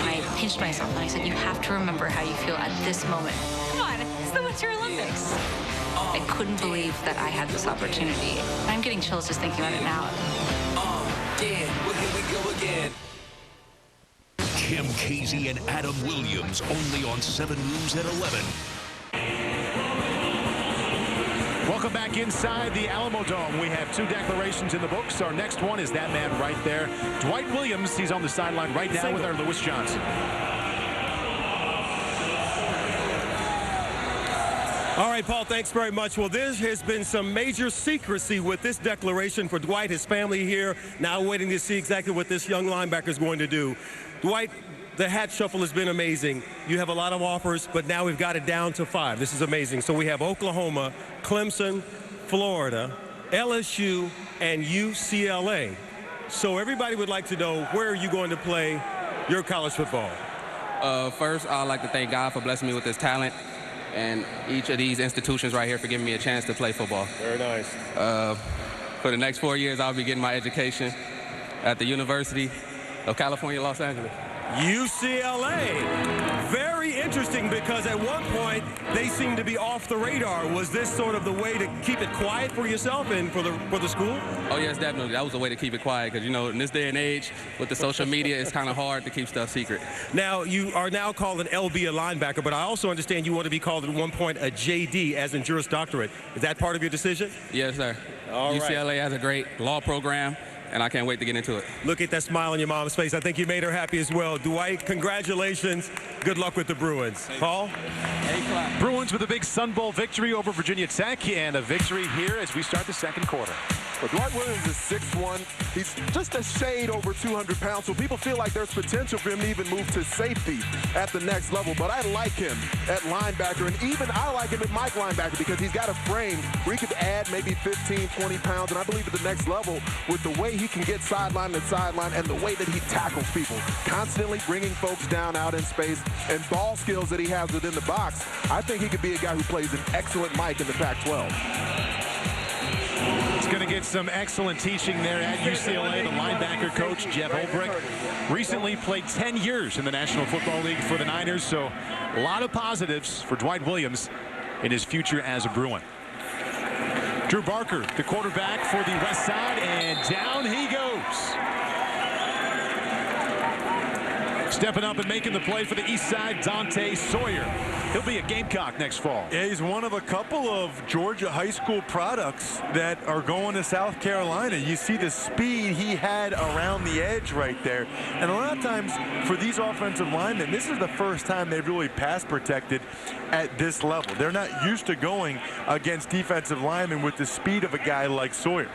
And I pinched myself and I said, you have to remember how you feel at this moment. Come on, it's the Winter Olympics. I couldn't believe that I had this opportunity. I'm getting chills just thinking about it now. Here we go again. Kim Casey and Adam Williams, only on 7 News at 11. Welcome back inside the Alamo Dome. We have 2 declarations in the books. Our next one is that man right there, Dwight Williams. He's on the sideline right now with our Lewis Johnson. All right, Paul, thanks very much. Well, there has been some major secrecy with this declaration for Dwight, his family here, now waiting to see exactly what this young linebacker is going to do. Dwight, the hat shuffle has been amazing. You have a lot of offers, but now we've got it down to 5. This is amazing. So we have Oklahoma, Clemson, Florida, LSU, and UCLA. So everybody would like to know, where are you going to play your college football? First, I'd like to thank God for blessing me with this talent, and each of these institutions right here for giving me a chance to play football. Very nice. For the next 4 years, I'll be getting my education at the University of California, Los Angeles. UCLA. Very interesting because at one point they seemed to be off the radar. Was this sort of the way to keep it quiet for yourself and for the school? Oh, yes, definitely. That was a way to keep it quiet because, you know, in this day and age with the social media, it's kind of hard to keep stuff secret. Now, you are now called an LB, a linebacker, but I also understand you want to be called at one point a JD, as in Juris Doctorate. Is that part of your decision? Yes, sir. All right. UCLA has a great law program, and I can't wait to get into it. Look at that smile on your mom's face. I think you made her happy as well. Dwight, congratulations. Good luck with the Bruins. Paul? Bruins with a big Sun Bowl victory over Virginia Tech, and a victory here as we start the second quarter. Well, Dwight Williams is 6'1". He's just a shade over 200 pounds, so people feel like there's potential for him to even move to safety at the next level. But I like him at linebacker, and even I like him at Mike linebacker because he's got a frame where he could add maybe 15, 20 pounds. And I believe at the next level, with the way he can get sideline to sideline and the way that he tackles people, constantly bringing folks down out in space, and ball skills that he has within the box, I think he could be a guy who plays an excellent Mike in the Pac-12. It's going to get some excellent teaching there at UCLA. The linebacker coach, Jeff Ulbrich, recently played 10 years in the National Football League for the Niners, so a lot of positives for Dwight Williams in his future as a Bruin. Drew Barker, the quarterback for the West Side, and down he goes. Stepping up and making the play for the East Side, Dante Sawyer. He'll be a Gamecock next fall. Yeah, he's one of a couple of Georgia high school products that are going to South Carolina. You see the speed he had around the edge right there. And a lot of times for these offensive linemen, this is the first time they've really pass protected at this level. They're not used to going against defensive linemen with the speed of a guy like Sawyer.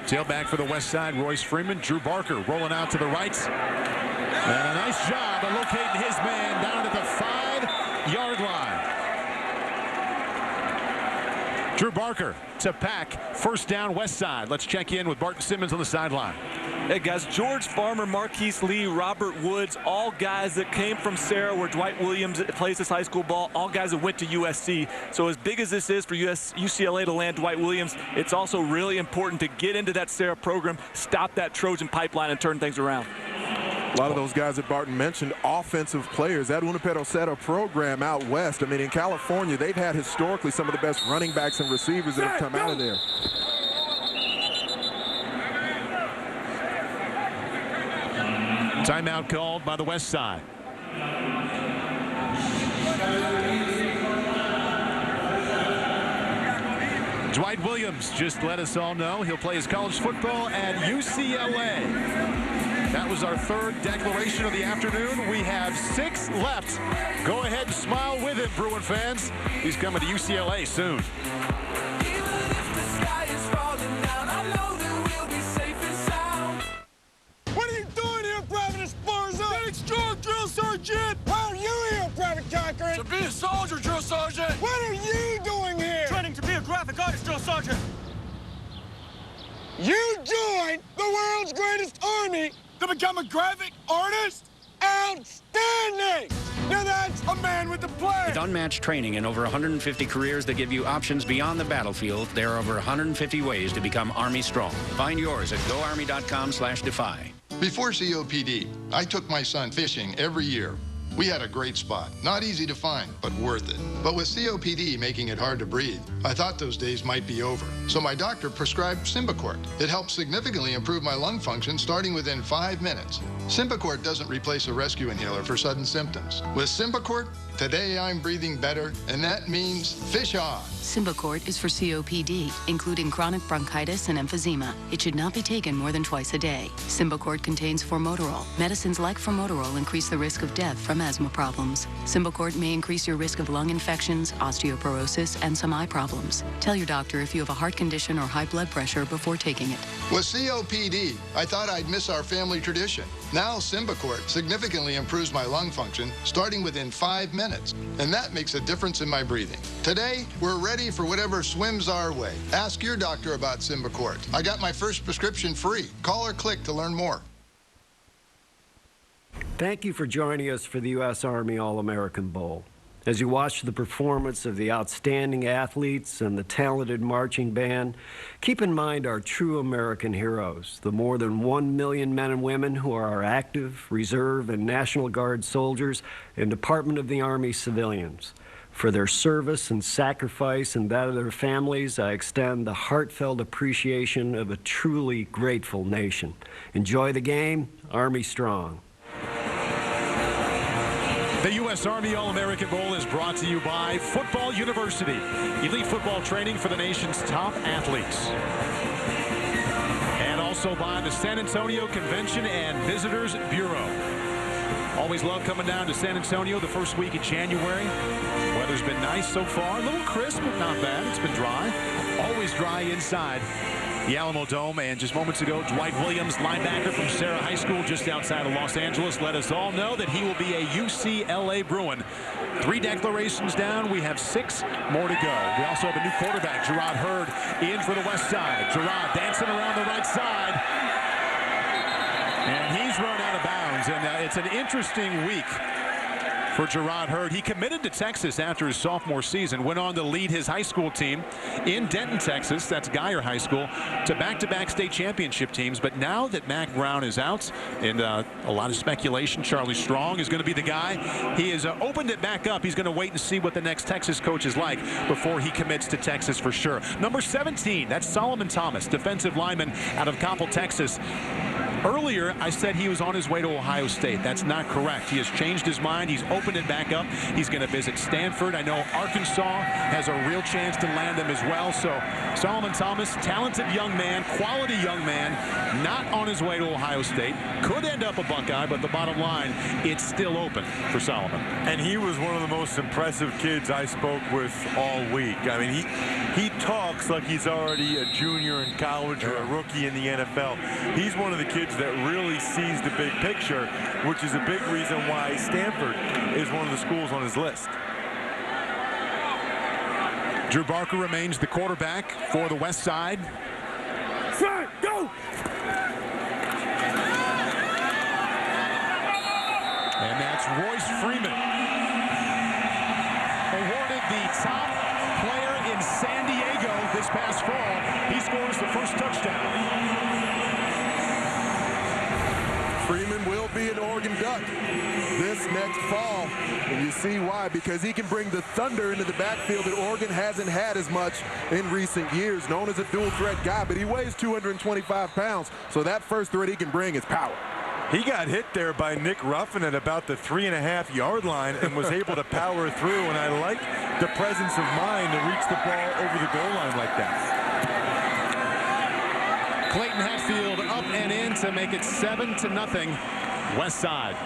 Tailback for the West Side, Royce Freeman. Drew Barker rolling out to the right. And a nice job of locating his man down at the 5-yard line. Drew Barker to pack. First down, West Side. Let's check in with Barton Simmons on the sideline. Hey, guys, George Farmer, Marquise Lee, Robert Woods, all guys that came from Sarah where Dwight Williams plays his high school ball, all guys that went to USC. So as big as this is for UCLA to land Dwight Williams, it's also really important to get into that Sarah program, stop that Trojan pipeline, and turn things around. A lot of those guys that Barton mentioned, offensive players. That Winnipeg Setter program out west, I mean, in California, they've had historically some of the best running backs and receivers that have come out of there. Timeout called by the West Side. Dwight Williams just let us all know he'll play his college football at UCLA. That was our third declaration of the afternoon. We have 6 left. Go ahead and smile with him, Bruin fans. He's coming to UCLA soon. What are you doing here, Private Esparza? Next door, Drill Sergeant! Why are you here, Private Cochran? To be a soldier, Drill Sergeant! What are you doing here? Training to be a graphic artist, Drill Sergeant! You joined the world's greatest army to become a graphic artist? Outstanding! Now that's a man with a plan! With unmatched training and over 150 careers that give you options beyond the battlefield, there are over 150 ways to become Army strong. Find yours at goarmy.com/defy. Before COPD, I took my son fishing every year. We had a great spot. Not easy to find, but worth it. But with COPD making it hard to breathe, I thought those days might be over. So my doctor prescribed Symbicort. It helped significantly improve my lung function starting within 5 minutes. Symbicort doesn't replace a rescue inhaler for sudden symptoms. With Symbicort, today I'm breathing better, and that means fish on. Symbicort is for COPD, including chronic bronchitis and emphysema. It should not be taken more than twice a day. Symbicort contains formoterol. Medicines like formoterol increase the risk of death from asthma problems. Symbicort may increase your risk of lung infections, osteoporosis, and some eye problems. Tell your doctor if you have a heart condition or high blood pressure before taking it. With COPD, I thought I'd miss our family tradition. Now Symbicort significantly improves my lung function starting within 5 minutes, and that makes a difference in my breathing. Today, we're ready for whatever swims our way. Ask your doctor about Symbicort. I got my first prescription free. Call or click to learn more. Thank you for joining us for the U.S. Army All-American Bowl. As you watch the performance of the outstanding athletes and the talented marching band, keep in mind our true American heroes, the more than 1 million men and women who are our active, reserve, and National Guard soldiers and Department of the Army civilians. For their service and sacrifice and that of their families, I extend the heartfelt appreciation of a truly grateful nation. Enjoy the game. Army strong. The U.S. Army All-American Bowl is brought to you by Football University, elite football training for the nation's top athletes. And also by the San Antonio Convention and Visitors Bureau. Always love coming down to San Antonio the first week of January. Weather's been nice so far. A little crisp, but not bad. It's been dry. Always dry inside the Alamo Dome. And just moments ago, Dwight Williams, linebacker from Sarah High School just outside of Los Angeles, let us all know that he will be a UCLA Bruin. 3 declarations down. We have 6 more to go. We also have a new quarterback, Gerard Hurd, in for the West Side. Gerard dancing around the right side. And he's run out of bounds. And it's an interesting week for Gerard Hurd. He committed to Texas after his sophomore season, went on to lead his high school team in Denton, Texas, that's Geyer High School, to back-to-back state championship teams. But now that Mack Brown is out, and a lot of speculation, Charlie Strong is going to be the guy. He has opened it back up. He's going to wait and see what the next Texas coach is like before he commits to Texas for sure. Number 17, that's Solomon Thomas, defensive lineman out of Coppell, Texas. Earlier, I said he was on his way to Ohio State. That's not correct. He has changed his mind. He's opened it back up. He's going to visit Stanford. I know Arkansas has a real chance to land him as well. So Solomon Thomas, talented young man, quality young man, not on his way to Ohio State. Could end up a Buckeye, but the bottom line, it's still open for Solomon. And he was one of the most impressive kids I spoke with all week. I mean, he talks like he's already a junior in college or a rookie in the NFL. He's one of the kids that really sees the big picture, which is a big reason why Stanford is one of the schools on his list. Drew Barker remains the quarterback for the West Side. Set, go! And that's Royce Freeman, awarded the top player in San Diego this past fall. He scores the first touchdown. Freeman will be an Oregon Duck this next fall. And you see why, because he can bring the thunder into the backfield that Oregon hasn't had as much in recent years. Known as a dual threat guy, but he weighs 225 pounds. So that first threat he can bring is power. He got hit there by Nick Ruffin at about the 3.5-yard line and was able to power through. And I like the presence of mind to reach the ball over the goal line like that. Clayton Hatfield up and in to make it 7-0 West Side.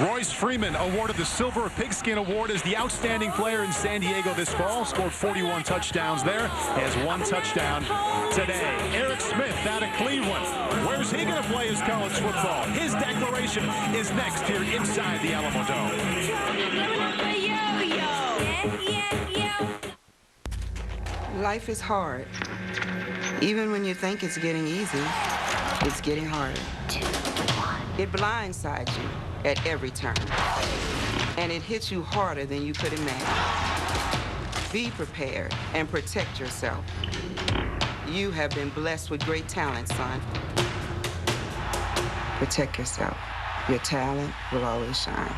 Royce Freeman awarded the Silver Pigskin Award as the outstanding player in San Diego this fall. Scored 41 touchdowns there. Has 1 touchdown today. Eric Smith out of Cleveland. Where's he going to play his college football? His declaration is next here inside the Alamo Dome. Life is hard. Even when you think it's getting easy, it's getting harder. It blindsides you at every turn, and it hits you harder than you could imagine. Be prepared and protect yourself. You have been blessed with great talent, son. Protect yourself. Your talent will always shine.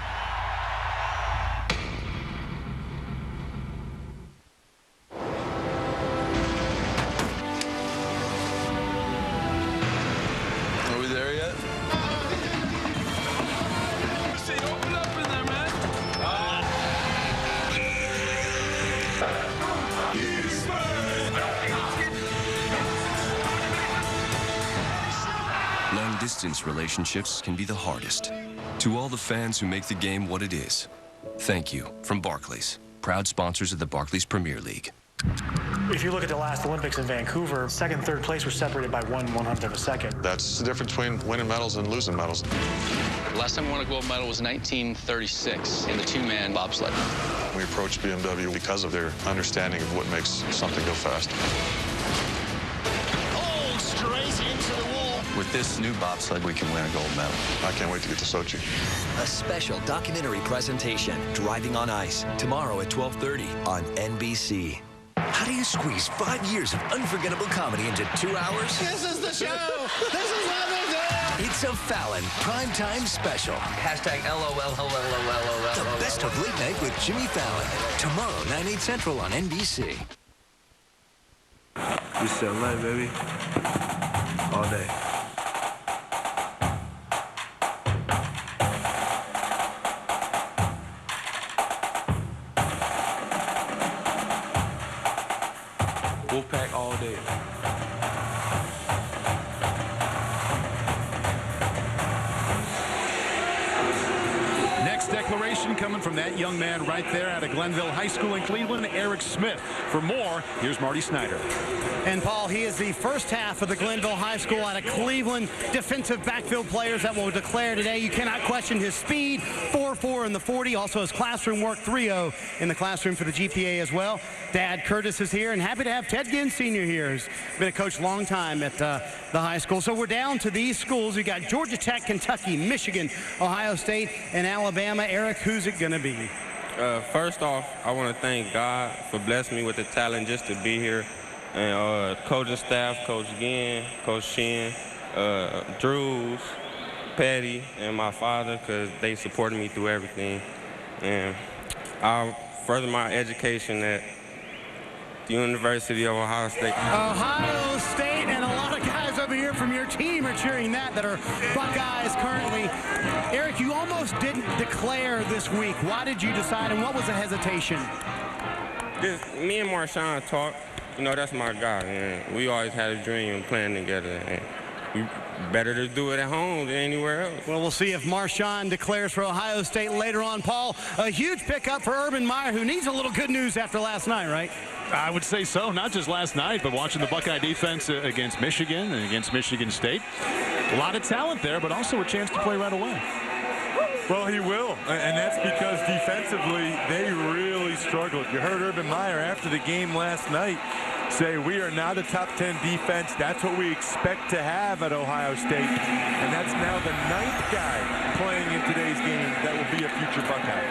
Long-distance relationships can be the hardest. To all the fans who make the game what it is, thank you from Barclays, proud sponsors of the Barclays Premier League. If you look at the last Olympics in Vancouver, second and third place were separated by 1/100th of a second. That's the difference between winning medals and losing medals. Last time we won a gold medal was 1936 in the two-man bobsled. We approached BMW because of their understanding of what makes something go fast. Straight into the wall. With With this new bobsled, we can win a gold medal. I can't wait to get to Sochi. A special documentary presentation, Driving on Ice, tomorrow at 12:30 on NBC. How do you squeeze 5 years of unforgettable comedy into 2 hours? This is the show. This is what they do. It's a Fallon primetime special. Hashtag LOL. The best of late night with Jimmy Fallon. Tomorrow, 9/8 Central on NBC. We sell life, baby. All day. Wolfpack all day. Next declaration coming from that young man right there out of Glenville High School in Cleveland, Eric Smith. For more, here's Marty Snyder. And Paul, he is the first half of the Glenville High School out of Cleveland defensive backfield players that will declare today. You cannot question his speed, 4.4 in the 40, also his classroom work, 3.0 in the classroom for the GPA as well. Dad Curtis is here, and happy to have Ted Ginn Sr. here. He's been a coach a long time at the high school. So we're down to these schools. We got Georgia Tech, Kentucky, Michigan, Ohio State, and Alabama. Eric, who's it going to be? First off, I want to thank God for blessing me with the talent just to be here. And coaching staff, Coach Ginn, Coach Shin, Drews, Patty, and my father, because they supported me through everything. And I'll further my education at the University of Ohio State. Ohio State, and a lot of guys over here from your team are cheering that are Buckeyes currently. Eric, you almost didn't declare this week. Why did you decide, and what was the hesitation? Me and Marshawn talked. You know, that's my guy, and we always had a dream of playing together. And better to do it at home than anywhere else. Well, we'll see if Marshawn declares for Ohio State later on. Paul, a huge pickup for Urban Meyer, who needs a little good news after last night, right? I would say so. Not just last night, but watching the Buckeye defense against Michigan and against Michigan State. A lot of talent there, but also a chance to play right away. Well, he will, and that's because defensively they really struggled. You heard Urban Meyer after the game last night say, we are not a top 10 defense. That's what we expect to have at Ohio State. And that's now the 9th guy playing in today's game that will be a future Buckeye.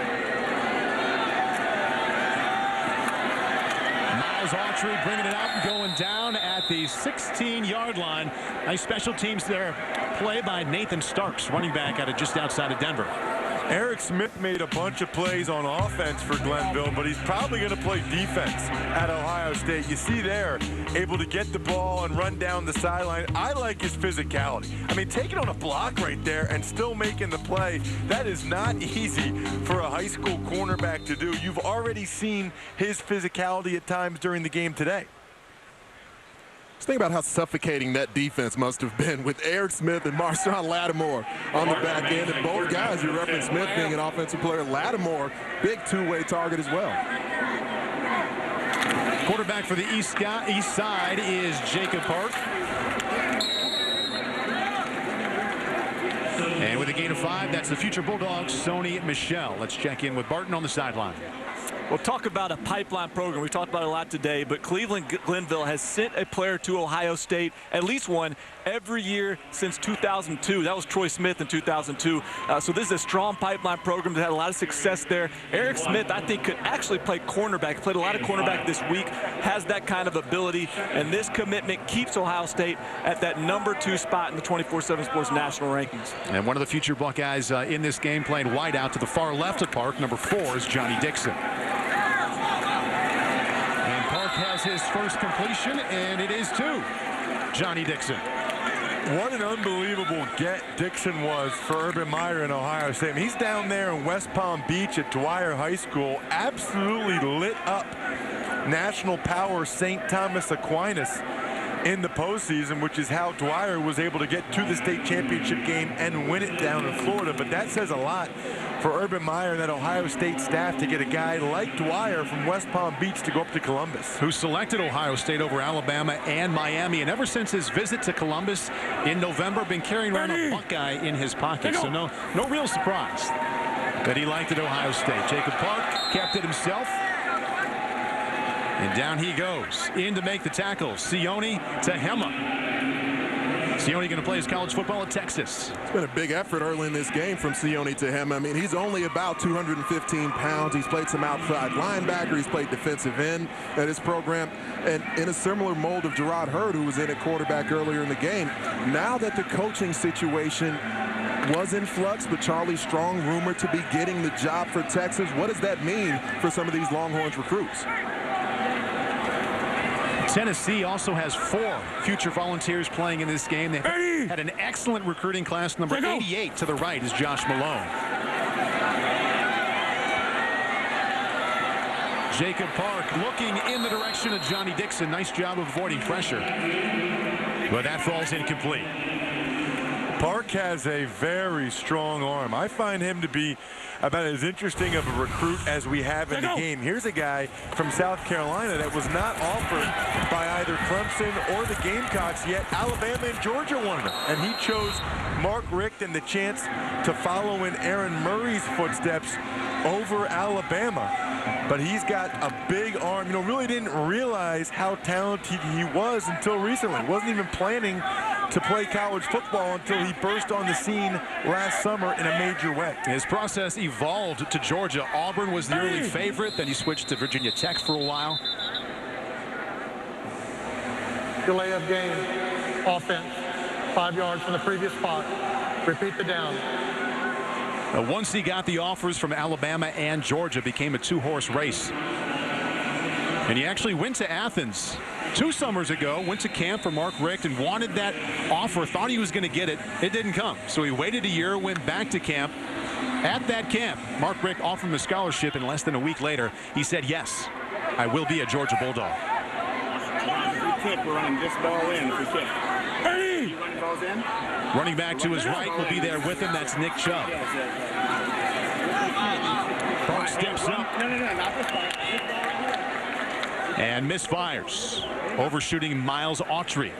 Miles Autry bringing it out and going down at the 16-yard line. Nice special teams there. Play by Nathan Starks, running back out of just outside of Denver. Eric Smith made a bunch of plays on offense for Glenville, but he's probably going to play defense at Ohio State. You see there, able to get the ball and run down the sideline. I like his physicality. I mean, taking on a block right there and still making the play, that is not easy for a high school cornerback to do. You've already seen his physicality at times during the game today. Just think about how suffocating that defense must have been with Eric Smith and Marshawn Lattimore on the back end. And both guys, you referenced Smith being an offensive player, Lattimore, big two-way target as well. Quarterback for the East Side is Jacob Park. And with a gain of 5, that's the future Bulldogs, Sony Michel. Let's check in with Barton on the sideline. Well, talk about a pipeline program. We talked about it a lot today, but Glenville has sent a player to Ohio State, at least one, every year since 2002. That was Troy Smith in 2002. So this is a strong pipeline program that had a lot of success there. Eric Smith, I think, could actually play cornerback. Played a lot of cornerback this week, has that kind of ability, and this commitment keeps Ohio State at that #2 spot in the 24/7 Sports national rankings. And one of the future Buckeyes in this game playing wide out to the far left of Park. Number 4 is Johnny Dixon. Has his first completion, and it is to Johnny Dixon. What an unbelievable get Dixon was for Urban Meyer in Ohio State. I mean, he's down there in West Palm Beach at Dwyer High School, absolutely lit up national power St. Thomas Aquinas in the postseason, which is how Dwyer was able to get to the state championship game and win it down in Florida. But that says a lot for Urban Meyer and that Ohio State staff to get a guy like Dwyer from West Palm Beach to go up to Columbus. Who selected Ohio State over Alabama and Miami, and ever since his visit to Columbus in November, been carrying around a Buckeye in his pocket. So no real surprise that he liked it Ohio State. Jacob Park kept it himself. And down he goes. In to make the tackle. Sione to Hema. Sione going to play his college football at Texas. It's been a big effort early in this game from Sione to him. I mean, he's only about 215 pounds. He's played some outside linebacker. He's played defensive end at his program. And in a similar mold of Gerard Hurd, who was in at quarterback earlier in the game. Now that the coaching situation was in flux, but Charlie Strong rumored to be getting the job for Texas, what does that mean for some of these Longhorns recruits? Tennessee also has 4 future Volunteers playing in this game. They had an excellent recruiting class. Number 88 to the right is Josh Malone. Jacob Park looking in the direction of Johnny Dixon. Nice job of avoiding pressure. But that falls incomplete. Park has a very strong arm. I find him to be about as interesting of a recruit as we have in the game. Here's a guy from South Carolina that was not offered by either Clemson or the Gamecocks, yet Alabama and Georgia wanted him. And he chose Mark Richt and the chance to follow in Aaron Murray's footsteps over Alabama. But he's got a big arm. You know, really didn't realize how talented he was until recently. Wasn't even planning to play college football until he burst on the scene last summer in a major way. His process evolved to Georgia. Auburn was the early favorite. Then he switched to Virginia Tech for a while. Delay of game, offense, 5 yards from the previous spot. Repeat the down. Once he got the offers from Alabama and Georgia, became a 2-horse race. And he actually went to Athens 2 summers ago, went to camp for Mark Richt and wanted that offer, thought he was going to get it. It didn't come. So he waited a year, went back to camp. At that camp, Mark Richt offered him a scholarship, and less than a week later, he said, yes, I will be a Georgia Bulldog. We're running this ball in if we can. Hey! Running balls in? Running back to his right will be there with him. That's Nick Chubb. Park steps up. No, not this part. And misfires. Overshooting Miles Autry.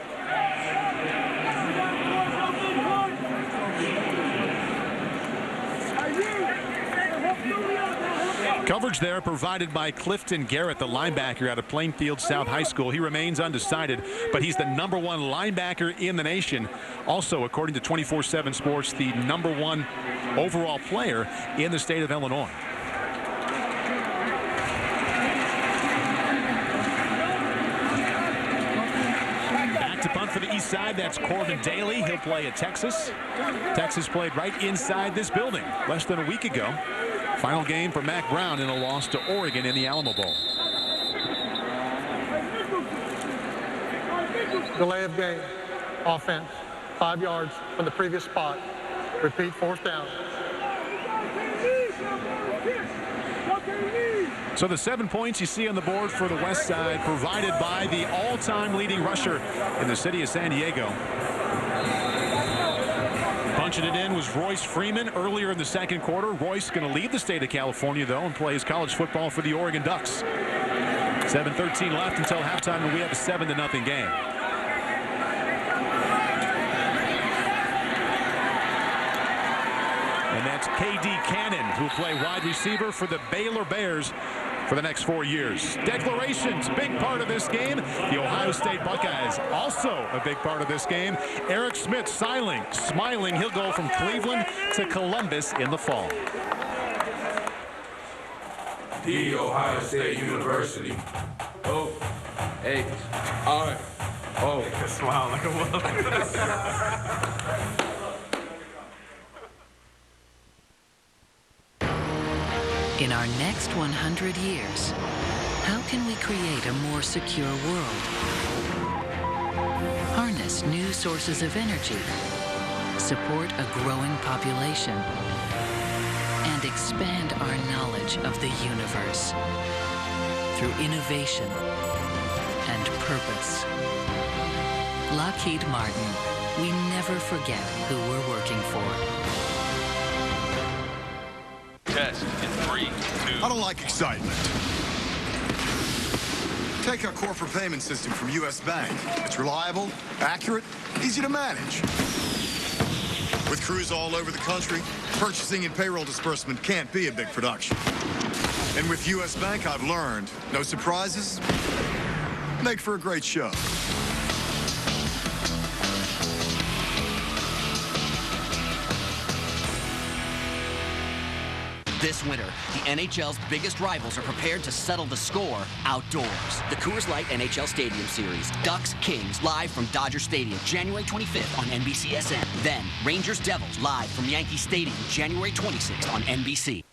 Coverage there provided by Clifton Garrett, the linebacker out of Plainfield South High School. He remains undecided, but he's the #1 linebacker in the nation. Also, according to 24/7 Sports, the #1 overall player in the state of Illinois. Back to punt for the east side. That's Corbin Daly. He'll play at Texas. Texas played right inside this building less than a week ago. Final game for Mack Brown in a loss to Oregon in the Alamo Bowl. Delay of game, offense, 5 yards from the previous spot. Repeat, 4th down. So the 7 points you see on the board for the West Side provided by the all-time leading rusher in the city of San Diego. Punching it in was Royce Freeman earlier in the second quarter. Royce going to leave the state of California, though, and play his college football for the Oregon Ducks. 7:13 left until halftime, and we have a 7-0 game. And that's K.D. Cannon, who will play wide receiver for the Baylor Bears for the next 4 years. Declarations, big part of this game. The Ohio State Buckeyes, also a big part of this game. Eric Smith smiling. He'll go from Cleveland to Columbus in the fall. The Ohio State University. Oh, hey, all right. Oh, smile like a wolf. In our next 100 years, how can we create a more secure world? Harness new sources of energy, support a growing population, and expand our knowledge of the universe through innovation and purpose. Lockheed Martin, we never forget who we're working for. Test in 3, 2. I don't like excitement. Take our corporate payment system from U.S. Bank. It's reliable, accurate, easy to manage. With crews all over the country, purchasing and payroll disbursement can't be a big production. And with U.S. Bank, I've learned, no surprises make for a great show. This winter, the NHL's biggest rivals are prepared to settle the score outdoors. The Coors Light NHL Stadium Series. Ducks Kings live from Dodger Stadium, January 25th on NBCSN. Then Rangers Devils live from Yankee Stadium, January 26th on NBC.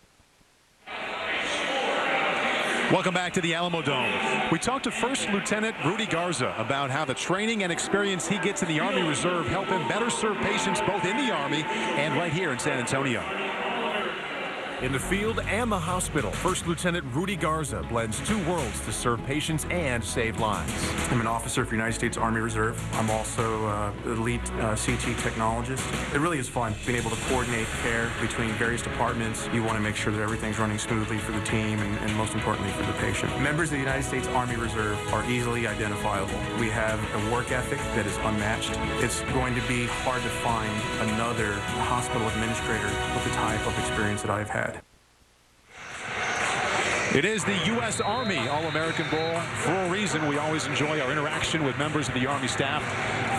Welcome back to the Alamo Dome. We talked to First Lieutenant Rudy Garza about how the training and experience he gets in the Army Reserve help him better serve patients both in the Army and right here in San Antonio. In the field and the hospital, First Lieutenant Rudy Garza blends two worlds to serve patients and save lives. I'm an officer for United States Army Reserve. I'm also the lead CT technologist. It really is fun being able to coordinate care between various departments. You want to make sure that everything's running smoothly for the team and most importantly for the patient. Members of the United States Army Reserve are easily identifiable. We have a work ethic that is unmatched. It's going to be hard to find another hospital administrator with the type of experience that I've had. It is the U.S. Army All-American Bowl. For a reason, we always enjoy our interaction with members of the Army staff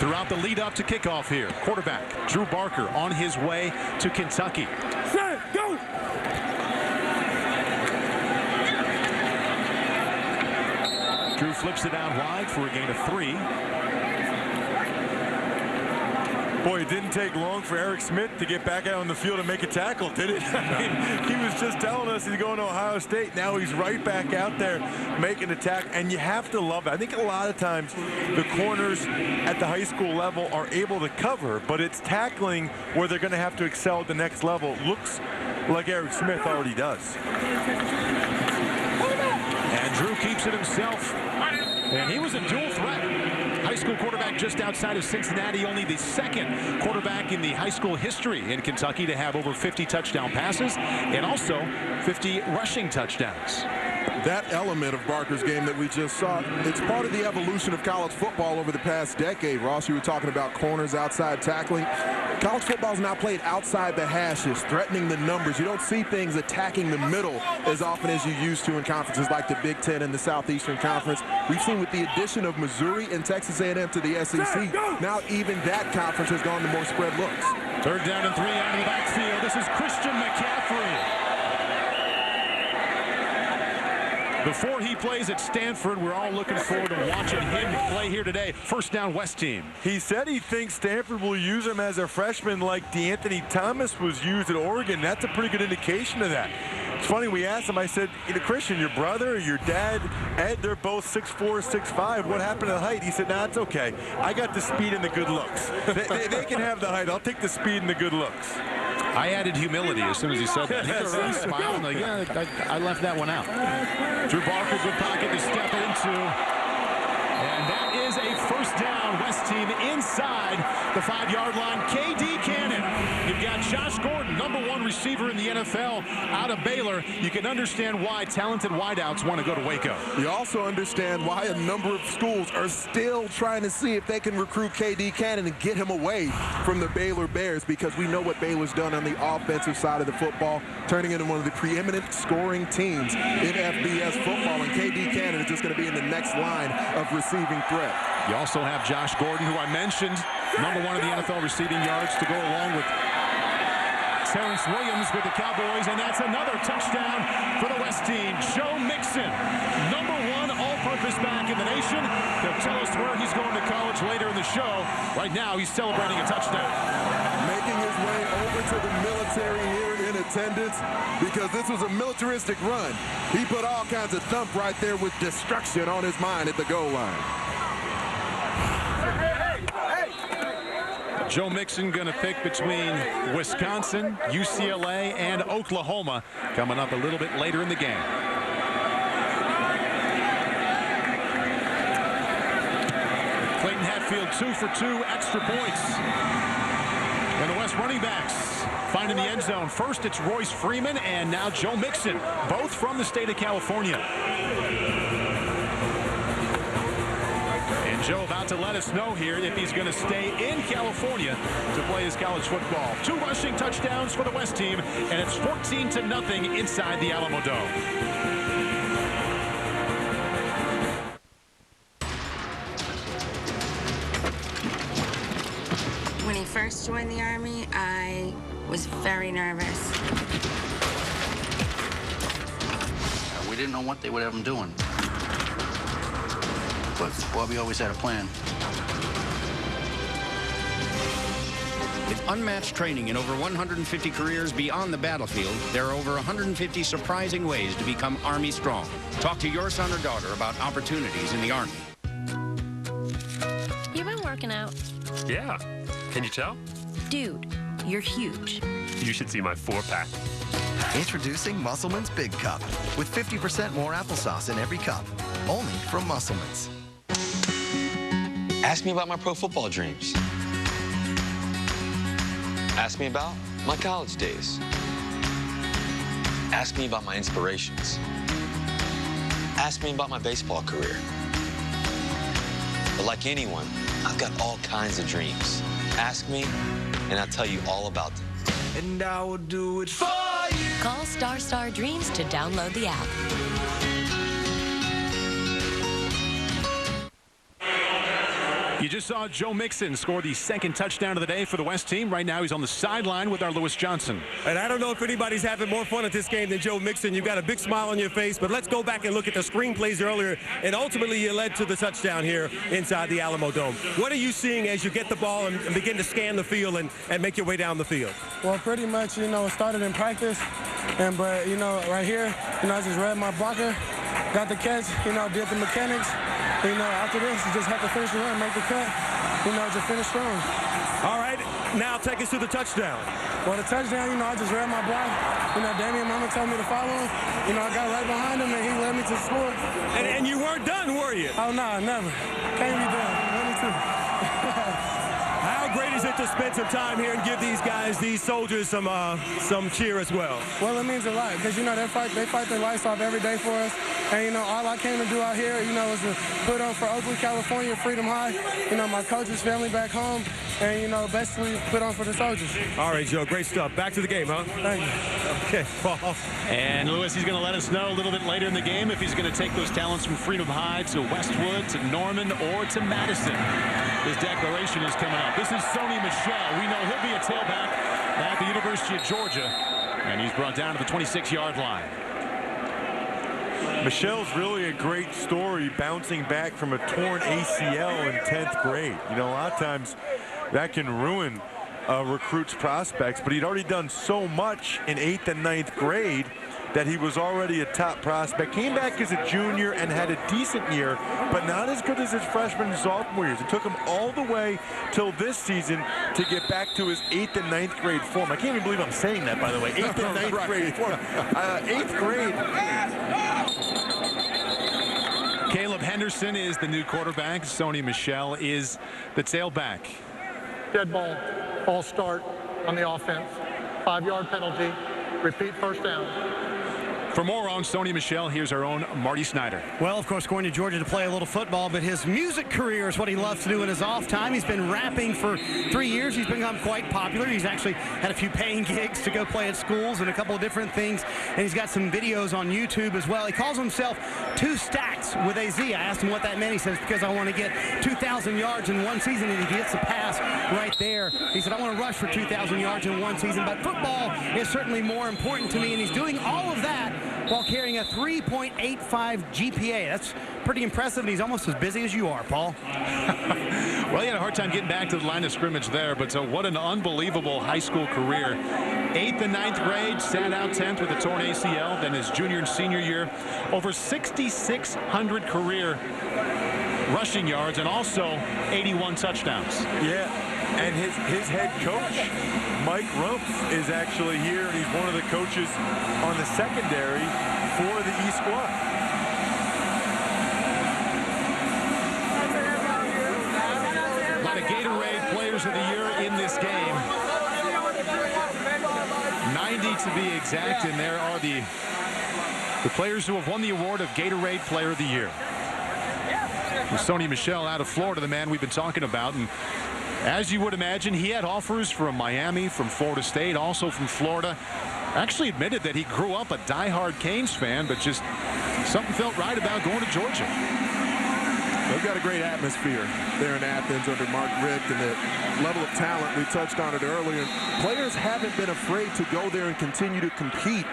throughout the lead up to kickoff here. Quarterback Drew Barker on his way to Kentucky. Set, go! Drew flips it out wide for a gain of 3. Boy, it didn't take long for Eric Smith to get back out on the field and make a tackle, did it? I mean, he was just telling us he's going to Ohio State. Now he's right back out there making a tackle, and you have to love it. I think a lot of times the corners at the high school level are able to cover, but it's tackling where they're going to have to excel at the next level. Looks like Eric Smith already does. And Drew keeps it himself, and he was a dual threat. High school quarterback just outside of Cincinnati, only the second quarterback in the high school history in Kentucky to have over 50 touchdown passes and also 50 rushing touchdowns. That element of Barker's game that we just saw, it's part of the evolution of college football over the past decade. Ross, you were talking about corners, outside tackling. College football is now played outside the hashes, threatening the numbers. You don't see things attacking the middle as often as you used to in conferences like the Big Ten and the Southeastern Conference. We've seen with the addition of Missouri and Texas A&M to the SEC, now even that conference has gone to more spread looks. Third down and 3 out of the backfield. This is Christian McCaffrey. Before he plays at Stanford, we're all looking forward to watching him play here today. First down, West team. He said he thinks Stanford will use him as a freshman like DeAnthony Thomas was used at Oregon. That's a pretty good indication of that. It's funny, we asked him, I said, Christian, your brother or your dad, Ed, they're both 6'4", 6'5". What happened to the height? He said, nah, it's okay. I got the speed and the good looks. They can have the height. I'll take the speed and the good looks. I added humility as soon as he said that. He was really smiling like, yeah, I left that one out. Drew Barker, good pocket to step into. And that is a first down. West team inside the 5-yard line. KD Cannon. You've got Josh Gordon, #1 receiver in the NFL out of Baylor. You can understand why talented wideouts want to go to Waco. You also understand why a number of schools are still trying to see if they can recruit KD Cannon and get him away from the Baylor Bears, because we know what Baylor's done on the offensive side of the football, turning into one of the preeminent scoring teams in FBS football. And KD Cannon is just going to be in the next line of receiving threat. You also have Josh Gordon, who I mentioned, #1 in the NFL receiving yards, to go along with Terrence Williams with the Cowboys, and that's another touchdown for the West team. Joe Mixon, #1 all-purpose back in the nation. He'll tell us where he's going to college later in the show. Right now, he's celebrating a touchdown. Making his way over to the military here in attendance, because this was a militaristic run. He put all kinds of thump right there with destruction on his mind at the goal line. Joe Mixon going to pick between Wisconsin, UCLA, and Oklahoma coming up a little bit later in the game. Clayton Hatfield 2 for 2 extra points. And the West running backs finding the end zone. First, it's Royce Freeman, and now Joe Mixon, both from the state of California. And Joe about to let us know here if he's going to stay in California to play his college football. 2 rushing touchdowns for the West team, and it's 14-0 inside the Alamo Dome. When he first joined the Army, I was very nervous. We didn't know what they would have them doing. But, well, we always had a plan. With unmatched training in over 150 careers beyond the battlefield, there are over 150 surprising ways to become Army strong. Talk to your son or daughter about opportunities in the Army. You've been working out. Yeah. Can you tell? Dude, you're huge. You should see my 4-pack. Introducing Muscleman's Big Cup with 50% more applesauce in every cup. Only from Muscleman's. Ask me about my pro football dreams. Ask me about my college days. Ask me about my inspirations. Ask me about my baseball career. But like anyone, I've got all kinds of dreams. Ask me, and I'll tell you all about them. And I will do it for you. Call Star Dreams to download the app. You just saw Joe Mixon score the second touchdown of the day for the West team. Right now he's on the sideline with our Lewis Johnson. And I don't know if anybody's having more fun at this game than Joe Mixon. You've got a big smile on your face, but let's go back and look at the screen plays earlier, and ultimately you led to the touchdown here inside the Alamo Dome. What are you seeing as you get the ball and begin to scan the field and make your way down the field? Well, pretty much, it started in practice, but, right here, I just read my blocker, got the catch, did the mechanics. After this, you just have to finish the run, make the cut, just finish strong. All right, now take us to the touchdown. Well, the touchdown, I just read my block. Damian Mama told me to follow him. I got right behind him, and he led me to score. And you weren't done, were you? Oh, no, never. Can't be done. 22. How great is it to spend some time here and give these guys, these soldiers, some cheer as well? Well, it means a lot because, they fight their lives off every day for us. And, all I came to do out here, was to put on for Oakland, California, Freedom High, my coach's family back home, and, basically put on for the soldiers. All right, Joe, great stuff. Back to the game, huh? Thank you. Okay, Paul. And Lewis, he's going to let us know a little bit later in the game if he's going to take those talents from Freedom High to Westwood, to Norman, or to Madison. His declaration is coming up. This is Sony Michel. We know he'll be a tailback at the University of Georgia, and he's brought down to the 26-yard line. Michelle's really a great story, bouncing back from a torn ACL in 10th grade. A lot of times that can ruin a recruit's prospects, but he'd already done so much in 8th and 9th grade that he was already a top prospect. Came back as a junior and had a decent year, but not as good as his freshman and sophomore years. It took him all the way till this season to get back to his 8th and 9th grade form. I can't even believe I'm saying that, by the way. 8th and 9th grade form. 8th grade. Caleb Henderson is the new quarterback. Sony Michel is the tailback. Dead ball, all start on the offense. 5-yard penalty, repeat first down. For more on Sony Michel, here's our own Marty Snyder. Well, of course, going to Georgia to play a little football, but his music career is what he loves to do in his off time. He's been rapping for 3 years. He's become quite popular. He's actually had a few paying gigs to go play at schools and a couple of different things, and he's got some videos on YouTube as well. He calls himself 2 Stacks with AZ. I asked him what that meant. He says, because I want to get 2,000 yards in one season, and he gets a pass right there. He said, I want to rush for 2,000 yards in one season, but football is certainly more important to me, and he's doing all of that while carrying a 3.85 GPA. That's pretty impressive, and he's almost as busy as you are, Paul. Well, he had a hard time getting back to the line of scrimmage there, but what an unbelievable high school career. 8th and 9th grade, sat out 10th with a torn ACL. Then his junior and senior year, over 6,600 career rushing yards and also 81 touchdowns. Yeah, and his head coach, Mike Rumps, is actually here, and he's one of the coaches on the secondary for the E squad. A lot of Gatorade Players of the Year in this game. 90 to be exact, and there are the players who have won the award of Gatorade Player of the Year. Sony Michel out of Florida, the man we've been talking about, and as you would imagine, he had offers from Miami, from Florida State, also from Florida. Actually admitted that he grew up a diehard Canes fan, but just something felt right about going to Georgia. They've got a great atmosphere there in Athens under Mark Richt, and the level of talent, we touched on it earlier. Players haven't been afraid to go there and continue to compete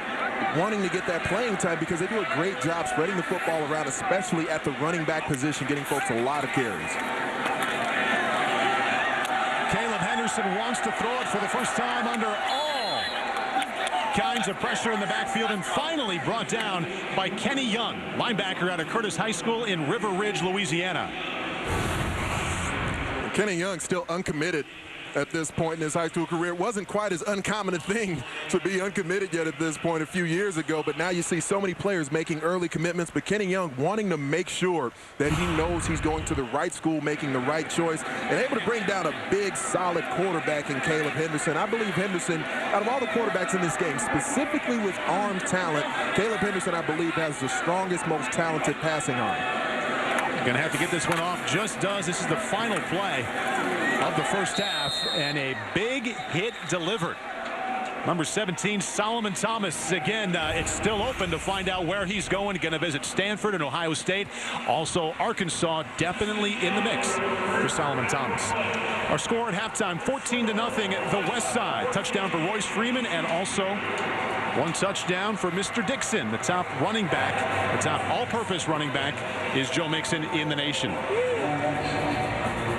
wanting to get that playing time because they do a great job spreading the football around, especially at the running back position, getting folks a lot of carries. Caleb Henderson wants to throw it for the first time under all kinds of pressure in the backfield and finally brought down by Kenny Young, linebacker out of Curtis High School in River Ridge, Louisiana. Kenny Young still uncommitted at this point in his high school career. It wasn't quite as uncommon a thing to be uncommitted yet at this point a few years ago, but now you see so many players making early commitments, but Kenny Young wanting to make sure that he knows he's going to the right school, making the right choice, and able to bring down a big, solid quarterback in Caleb Henderson. I believe Henderson, out of all the quarterbacks in this game, specifically with arm talent, Caleb Henderson, I believe, has the strongest, most talented passing arm. Going to have to get this one off. Just does. This is the final play of the first half, and a big hit delivered. Number 17, Solomon Thomas. Again, it's still open to find out where he's going. Going to visit Stanford and Ohio State. Also, Arkansas definitely in the mix for Solomon Thomas. Our score at halftime, 14-0, the West Side. Touchdown for Royce Freeman, and also one touchdown for Mr. Dixon. The top running back, the top all-purpose running back is Joe Mixon in the nation.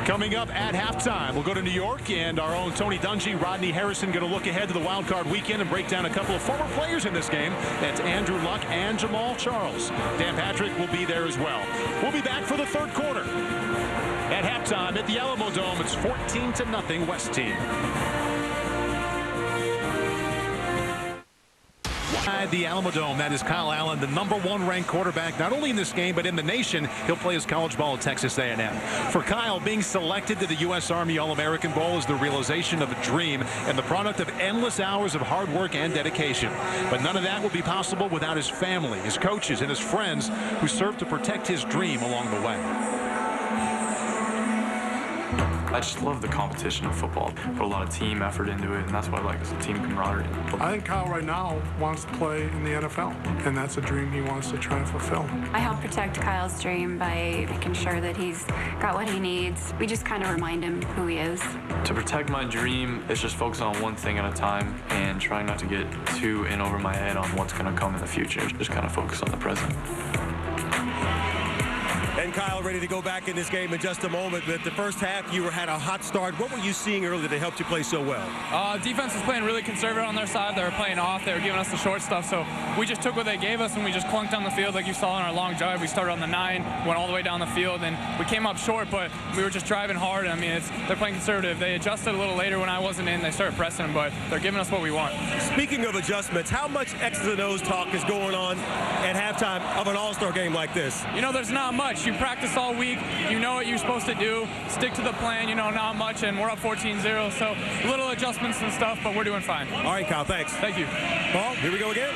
Coming up at halftime, we'll go to New York, and our own Tony Dungy, Rodney Harrison going to look ahead to the wild card weekend and break down a couple of former players in this game. That's Andrew Luck and Jamal Charles. Dan Patrick will be there as well. We'll be back for the third quarter. At halftime at the Alamo Dome, it's 14-0 West team. At the Alamo Dome, that is Kyle Allen, the #1 ranked quarterback, not only in this game, but in the nation. He'll play his college ball at Texas A&M. For Kyle, being selected to the U.S. Army All-American Bowl is the realization of a dream and the product of endless hours of hard work and dedication. But none of that will be possible without his family, his coaches, and his friends who served to protect his dream along the way. I just love the competition of football. Put a lot of team effort into it, and that's what I like, is the team camaraderie. I think Kyle right now wants to play in the NFL, and that's a dream he wants to try and fulfill. I help protect Kyle's dream by making sure that he's got what he needs. We just kind of remind him who he is. To protect my dream, it's just focusing on one thing at a time and trying not to get too in over my head on what's going to come in the future. Just kind of focus on the present. And Kyle ready to go back in this game in just a moment. But the first half, you had a hot start. What were you seeing early that helped you play so well? Defense was playing really conservative on their side. They were playing off. They were giving us the short stuff. So we just took what they gave us and we just clunked down the field like you saw in our long drive. We started on the 9, went all the way down the field, and we came up short, but we were just driving hard. I mean, they're playing conservative. They adjusted a little later when I wasn't in. They started pressing, but they're giving us what we want. Speaking of adjustments, how much X's and O's talk is going on at halftime of an all-star game like this? You know, there's not much. You practice all week. You know what you're supposed to do. Stick to the plan. You know, not much, and we're up 14-0, so little adjustments and stuff, but we're doing fine. All right, Kyle, thanks. Thank you. Paul, here we go again.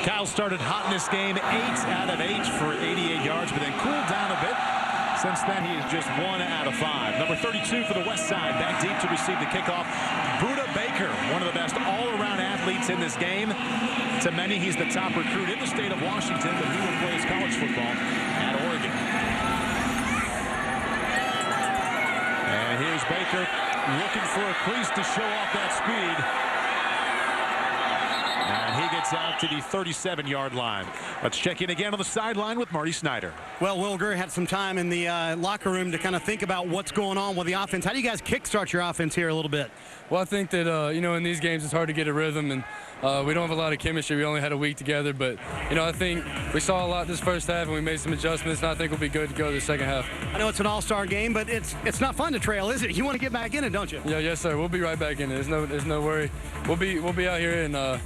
Kyle started hot in this game, 8 out of 8 for 88 yards, but then cooled down a bit. Since then, he is just 1 out of 5. Number 32 for the West Side, back deep to receive the kickoff. Buda Baker, one of the best all-around athletes in this game. To many, he's the top recruit in the state of Washington, but he will play his college football at Oregon. And here's Baker looking for a crease to show off that speed. And he gets out to the 37-yard line. Let's check in again on the sideline with Marty Snyder. Well, Will Greer had some time in the locker room to kind of think about what's going on with the offense. How do you guys kickstart your offense here a little bit? Well, I think that, you know, in these games it's hard to get a rhythm, and we don't have a lot of chemistry. We only had a week together, but, you know, I think we saw a lot this first half, and we made some adjustments, and I think we'll be good to go the second half. I know it's an all-star game, but it's not fun to trail, is it? You want to get back in it, don't you? Yeah, yes, sir. We'll be right back in it. There's no worry. We'll be out here, and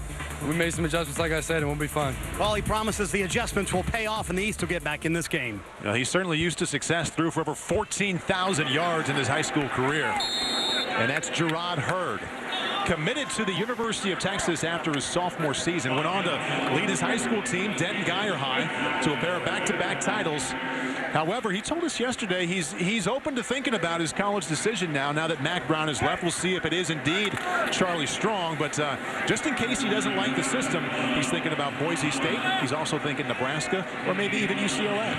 we made some adjustments, like I said, and we'll be fine. Well, he promises the adjustments will pay off, and the East will get back in this game. Well, he's certainly used to success, threw for over 14,000 yards in his high school career. And that's Gerard Hurd. Committed to the University of Texas after his sophomore season. Went on to lead his high school team, Denton Guyer High, to a pair of back-to-back titles. However, he told us yesterday he's open to thinking about his college decision now that Mack Brown has left. We'll see if it is indeed Charlie Strong. But just in case he doesn't like the system, he's thinking about Boise State. He's also thinking Nebraska or maybe even UCLA.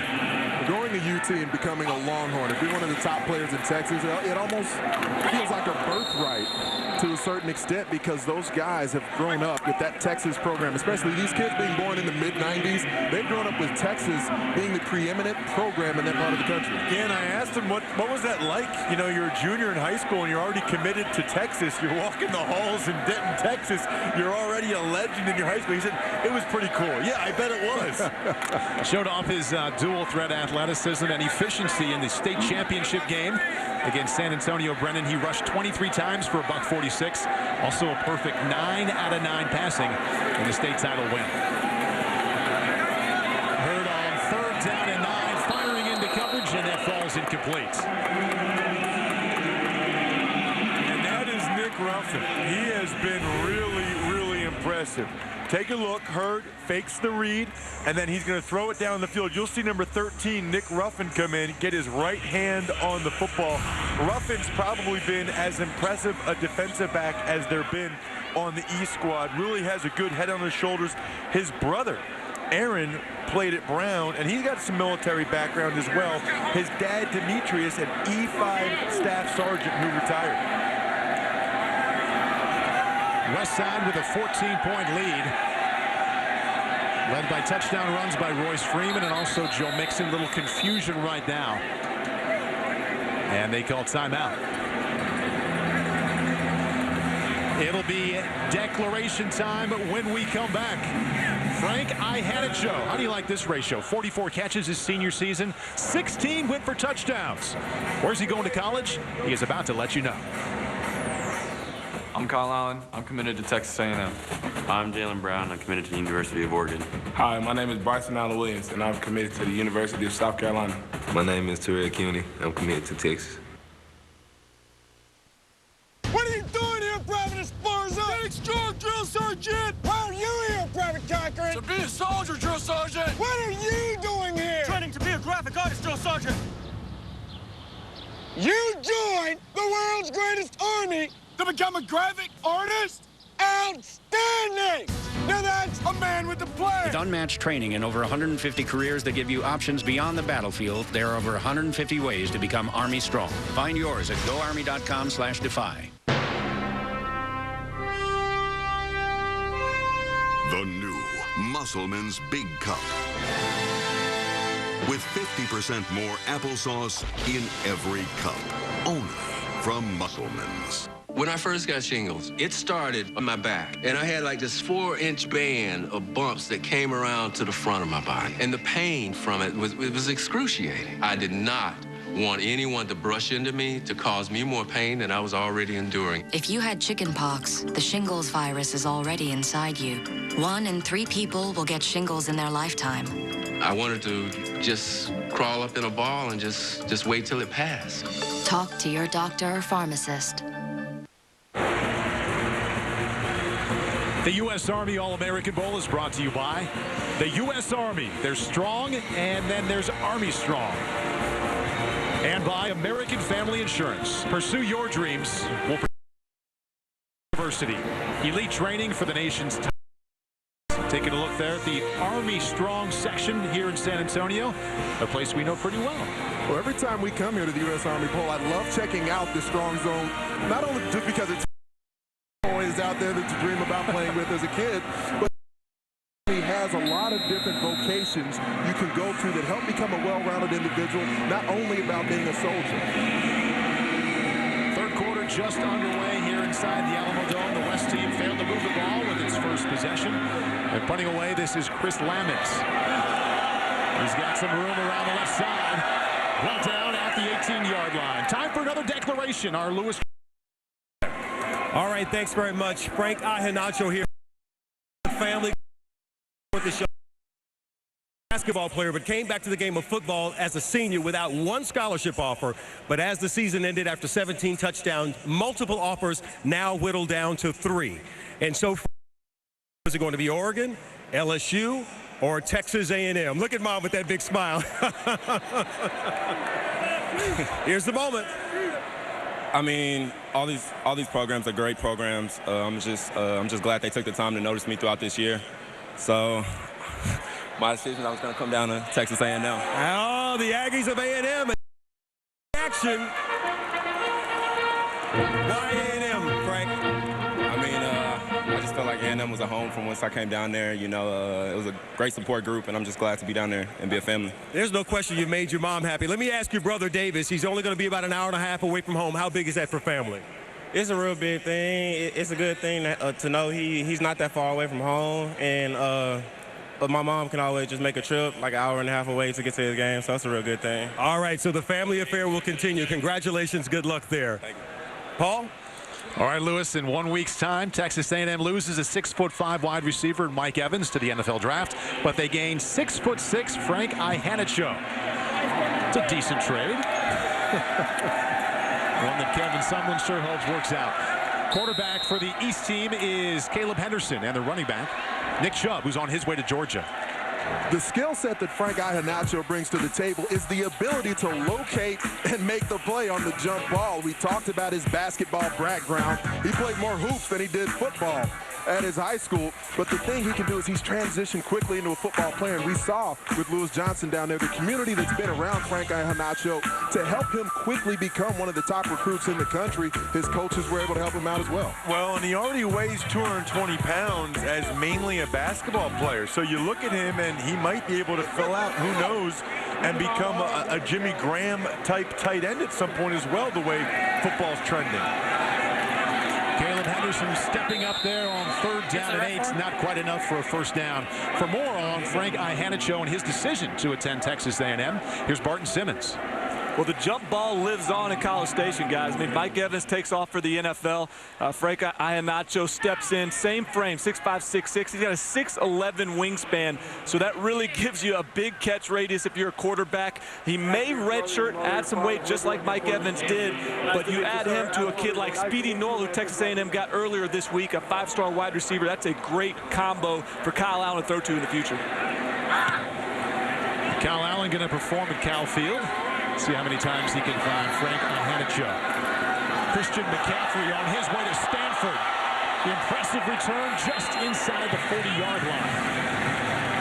Going to UT and becoming a Longhorn, if you're one of the top players in Texas, it almost feels like a birthright to a certain extent. extent because those guys have grown up with that Texas program, especially these kids being born in the mid-90s. They've grown up with Texas being the preeminent program in that part of the country. Yeah, and I asked him, what was that like? You know, you're a junior in high school and you're already committed to Texas. You're walking the halls in Denton, Texas. You're already a legend in your high school. He said, it was pretty cool. Yeah, I bet it was. Showed off his dual threat athleticism and efficiency in the state championship game against San Antonio Brennan. He rushed 23 times for a $146. Also a perfect 9 out of 9 passing in the state title win. Hurd on 3rd down and 9, firing into coverage, and that falls incomplete. And that is Nick Ruffin. He has been really, really impressive. Take a look. Hurd fakes the read, and then he's going to throw it down the field. You'll see number 13, Nick Ruffin, come in, get his right hand on the football. Ruffin's probably been as impressive a defensive back as there been on the East squad. Really has a good head on his shoulders. His brother, Aaron, played at Brown, and he's got some military background as well. His dad, Demetrius, an E5 staff sergeant who retired. West Side with a 14-point lead, led by touchdown runs by Royce Freeman and also Joe Mixon. Little confusion right now, and they call timeout. It'll be declaration time when we come back. Frank, I had it, Joe. How do you like this ratio? 44 catches his senior season, 16 went for touchdowns. Where's he going to college? He is about to let you know. I'm Kyle Allen. I'm committed to Texas A&M. I'm Jalen Brown. I'm committed to the University of Oregon. Hi, my name is Bryson Allen Williams, and I'm committed to the University of South Carolina. My name is Terrell Cuny. I'm committed to Texas. What are you doing here, Private Esparza? Getting strong, Drill Sergeant! Why are you here, Private Cochran? To be a soldier, Drill Sergeant! What are you doing here? Training to be a graphic artist, Drill Sergeant! You joined the world's greatest army to become a graphic artist? Outstanding! Now that's a man with a plan! With unmatched training and over 150 careers that give you options beyond the battlefield, there are over 150 ways to become Army strong. Find yours at goarmy.com/defy. The new Muscleman's Big Cup. With 50% more applesauce in every cup. Only from Muscleman's. When I first got shingles, it started on my back, and I had like this 4-inch band of bumps that came around to the front of my body, and the pain from it was excruciating. I did not want anyone to brush into me to cause me more pain than I was already enduring. If you had chickenpox, the shingles virus is already inside you. 1 in 3 people will get shingles in their lifetime. I wanted to just crawl up in a ball and just wait till it passed. Talk to your doctor or pharmacist. The U.S. Army All-American Bowl is brought to you by the U.S. Army. There's strong, and then there's Army strong. And by American Family Insurance. Pursue your dreams. We'll University. Elite training for the nation's top. Taking a look there at the Army Strong section here in San Antonio, a place we know pretty well. Well, every time we come here to the U.S. Army Bowl, I love checking out the Strong Zone, not only just because it's always out there that you dream about playing with as a kid, but he has a lot of different vocations you can go to that help become a well-rounded individual, not only about being a soldier. Third quarter just underway here inside the Alamo Dome. The West team failed to move the ball with its first possession. And punting away, this is Chris Lamons. He's got some room around the left side. Well down at the 18-yard line. Time for another declaration. Our Lewis. All right, thanks very much. Frank Ihenacho here. Family with the show. Basketball player, but came back to the game of football as a senior without 1 scholarship offer. But as the season ended after 17 touchdowns, multiple offers now whittled down to 3. And so is it going to be Oregon, LSU, or Texas A&M? Look at Mom with that big smile. Here's the moment. I mean, all these programs are great programs. I'm just glad they took the time to notice me throughout this year. So my decision, I was going to come down to Texas A&M. Oh, the Aggies of A&M. Action. Why A&M, Frank? I just felt like A&M was a home from once I came down there. You know, it was a great support group, and I'm just glad to be down there and be a family. There's no question you made your mom happy. Let me ask your brother Davis. He's only going to be about an hour and a half away from home. How big is that for family? It's a real big thing. It's a good thing to know he's not that far away from home, and but my mom can always just make a trip like an hour and a half away to get to his game, so that's a real good thing. All right, so the family affair will continue. Congratulations. Good luck there. Thank you. Paul? All right, Lewis, in 1 week's time, Texas A&M loses a 6'5" wide receiver, Mike Evans, to the NFL draft, but they gain 6'6" Frank Ihanacho. It's a decent trade. One that Kevin Sumlin sure hopes works out. Quarterback for the East team is Caleb Henderson, and the running back, Nick Chubb, who's on his way to Georgia. The skill set that Frank Ihanacho brings to the table is the ability to locate and make the play on the jump ball. We talked about his basketball background. He played more hoops than he did football at his high school, but the thing he can do is he's transitioned quickly into a football player, and we saw with Lewis Johnson down there the community that's been around Frank Ihanacho to help him quickly become one of the top recruits in the country. His coaches were able to help him out as well. Well, and he already weighs 220 pounds as mainly a basketball player, so you look at him and he might be able to fill out, who knows, and become a Jimmy Graham type tight end at some point as well, the way football's trending. Caleb Henderson stepping up there on 3rd down and 8. Not quite enough for a first down. For more on Frank Ihanacho and his decision to attend Texas A&M, here's Barton Simmons. Well, the jump ball lives on in College Station, guys. I mean, Mike Evans takes off for the NFL. Frank Ihanacho steps in, same frame, 6'5", 6'6". He's got a 6'11" wingspan, so that really gives you a big catch radius if you're a quarterback. He may redshirt, add some weight just like Mike Evans did, but you add him to a kid like Speedy Noel, who Texas A&M got earlier this week, a 5-star wide receiver. That's a great combo for Kyle Allen to throw to in the future. Kyle Allen going to perform at Cal Field. See how many times he can find Frank Ihanacho. Christian McCaffrey on his way to Stanford. The impressive return just inside the 40-yard line.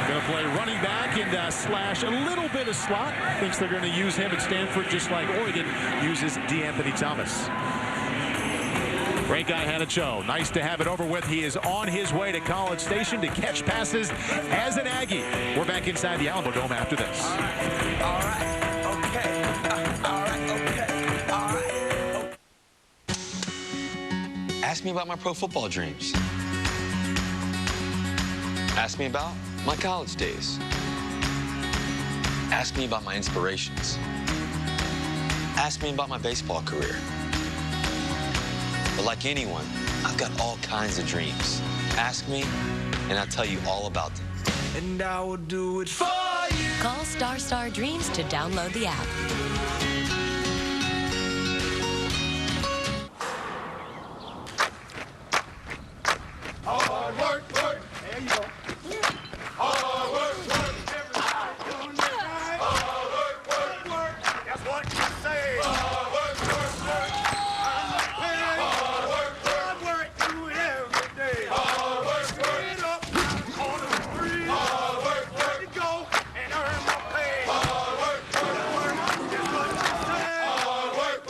Going to play running back and slash a little bit of slot. Thinks they're going to use him at Stanford just like Oregon uses DeAnthony Thomas. Frank Ihanacho, nice to have it over with. He is on his way to College Station to catch passes as an Aggie. We're back inside the Alamo Dome after this. All right. Okay. All right. Ask me about my pro football dreams. Ask me about my college days. Ask me about my inspirations. Ask me about my baseball career. But like anyone, I've got all kinds of dreams. Ask me, and I'll tell you all about them. And I will do it for you. Call Star Dreams to download the app. Hard work. There you go. Hard work. Everybody doing it right. Hard work. That's what you say. Hard work. Hard work. Do it every day. Hard work. Get up on the street. Hard work. To go and earn my pay. Hard work. That's what you say. Hard work.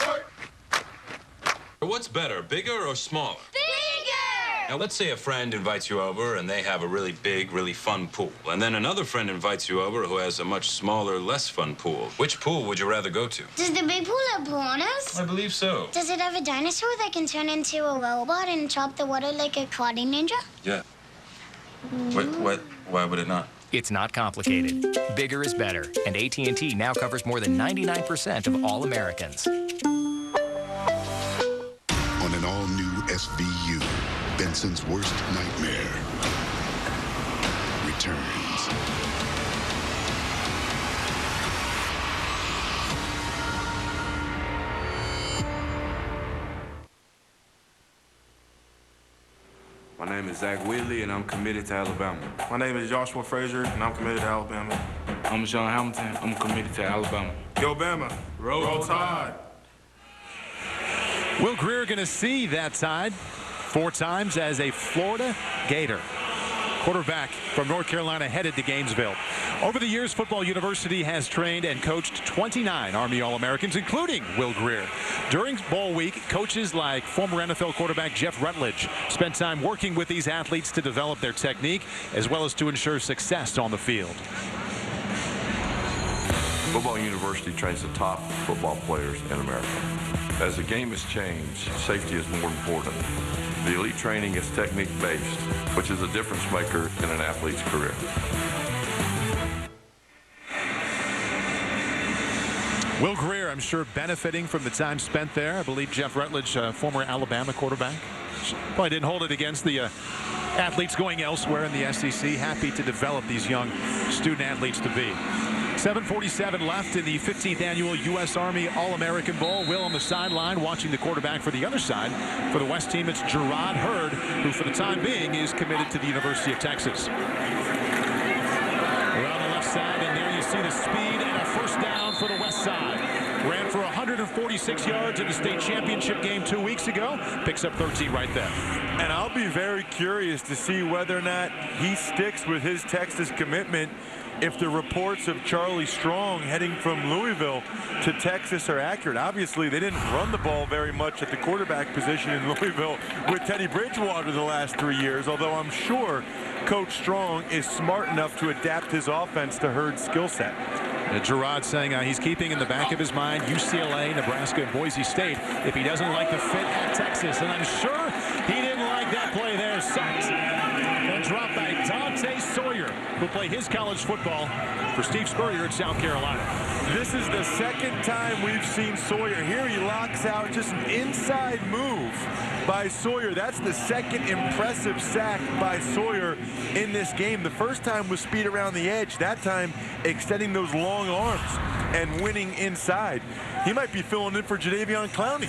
What's better, bigger or smaller? Now, let's say a friend invites you over and they have a really big, really fun pool. And then another friend invites you over who has a much smaller, less fun pool. Which pool would you rather go to? Does the big pool have piranhas? I believe so. Does it have a dinosaur that can turn into a robot and chop the water like a karate ninja? Yeah. Why would it not? It's not complicated. Bigger is better. And AT&T now covers more than 99% of all Americans. On an all-new SVU, Benson's worst nightmare returns. My name is Zach Whitley, and I'm committed to Alabama. My name is Joshua Frazier, and I'm committed to Alabama. I'm Sean Hamilton. I'm committed to Alabama. Go Bama. Roll Tide. Will Greer going to see that side 4 times as a Florida Gator. quarterback from North Carolina, headed to Gainesville. Over the years, Football University has trained and coached 29 Army All-Americans, including Will Grier. During bowl week, coaches like former NFL quarterback Jeff Rutledge spent time working with these athletes to develop their technique, as well as to ensure success on the field. Football University trains the top football players in America. As the game has changed, safety is more important. The elite training is technique-based, which is a difference maker in an athlete's career. Will Grier, I'm sure, benefiting from the time spent there. I believe Jeff Rutledge, former Alabama quarterback, probably didn't hold it against the athletes going elsewhere in the SEC. Happy to develop these young student athletes to be. 7:47 left in the 15th annual U.S. Army All-American Bowl. Will on the sideline watching the quarterback for the other side. For the West team, it's Gerard Hurd, who for the time being is committed to the University of Texas. Around the left side, and there you see the speed and a first down for the West side. Ran for 146 yards in the state championship game 2 weeks ago. Picks up 13 right there. And I'll be very curious to see whether or not he sticks with his Texas commitment if the reports of Charlie Strong heading from Louisville to Texas are accurate. Obviously, they didn't run the ball very much at the quarterback position in Louisville with Teddy Bridgewater the last 3 years, although I'm sure Coach Strong is smart enough to adapt his offense to Hurd's skill set. Gerard saying he's keeping in the back of his mind UCLA, Nebraska, and Boise State if he doesn't like the fit at Texas. And I'm sure he didn't like that play there. Sacked and dropped by Dante Sawyer, who played his college football for Steve Spurrier at South Carolina. This is the second time we've seen Sawyer. Here he locks out just an inside move by Sawyer. That's the second impressive sack by Sawyer in this game. The first time was speed around the edge. That time extending those long arms and winning inside. He might be filling in for Jadeveon Clowney.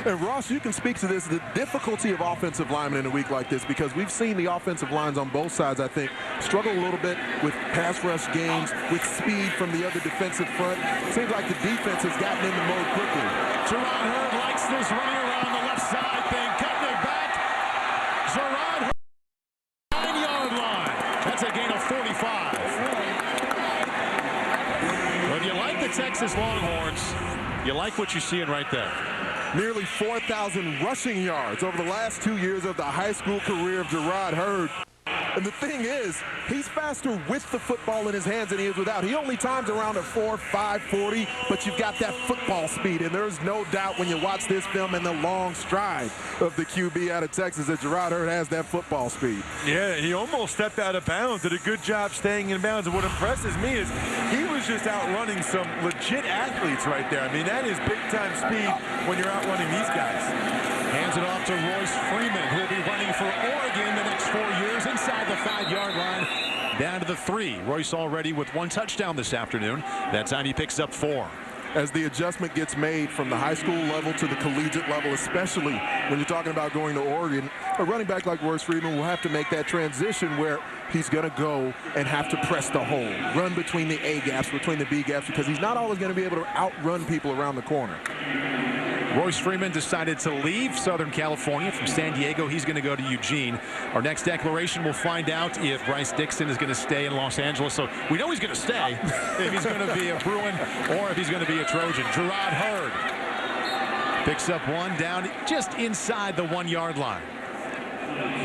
And Ross, you can speak to this, the difficulty of offensive linemen in a week like this, because we've seen the offensive lines on both sides, I think, struggle a little bit with pass rush games, with speed from the other defensive front. Seems like the defense has gotten into mode quickly. Gerard Hurd likes this running around the left side thing, cutting it back. Gerard Hurd, 9-yard line. That's a gain of 45. Well, if you like the Texas Longhorns, you like what you're seeing right there. Nearly 4,000 rushing yards over the last 2 years of the high school career of Gerard Hurd. And the thing is, he's faster with the football in his hands than he is without. He only times around a 4.540, but you've got that football speed. And there's no doubt when you watch this film and the long stride of the QB out of Texas that Gerard Hurd has that football speed. Yeah, he almost stepped out of bounds, did a good job staying in bounds. And what impresses me is he was just outrunning some legit athletes right there. I mean, that is big-time speed when you're outrunning these guys. Hands it off to Royce Freeman, who will be running for Oregon the next 4 years inside the 5-yard line, down to the 3. Royce already with 1 touchdown this afternoon. That time he picks up 4. As the adjustment gets made from the high school level to the collegiate level, especially when you're talking about going to Oregon, a running back like Royce Freeman will have to make that transition where he's going to go and have to press the hole, run between the A gaps, between the B gaps, because he's not always going to be able to outrun people around the corner. Royce Freeman decided to leave Southern California from San Diego. He's going to go to Eugene. Our next declaration, we'll find out if Bryce Dixon is going to stay in Los Angeles. So we know he's going to stay if he's going to be a Bruin or if he's going to be a Trojan. Gerard Hurd picks up 1 down just inside the 1-yard line.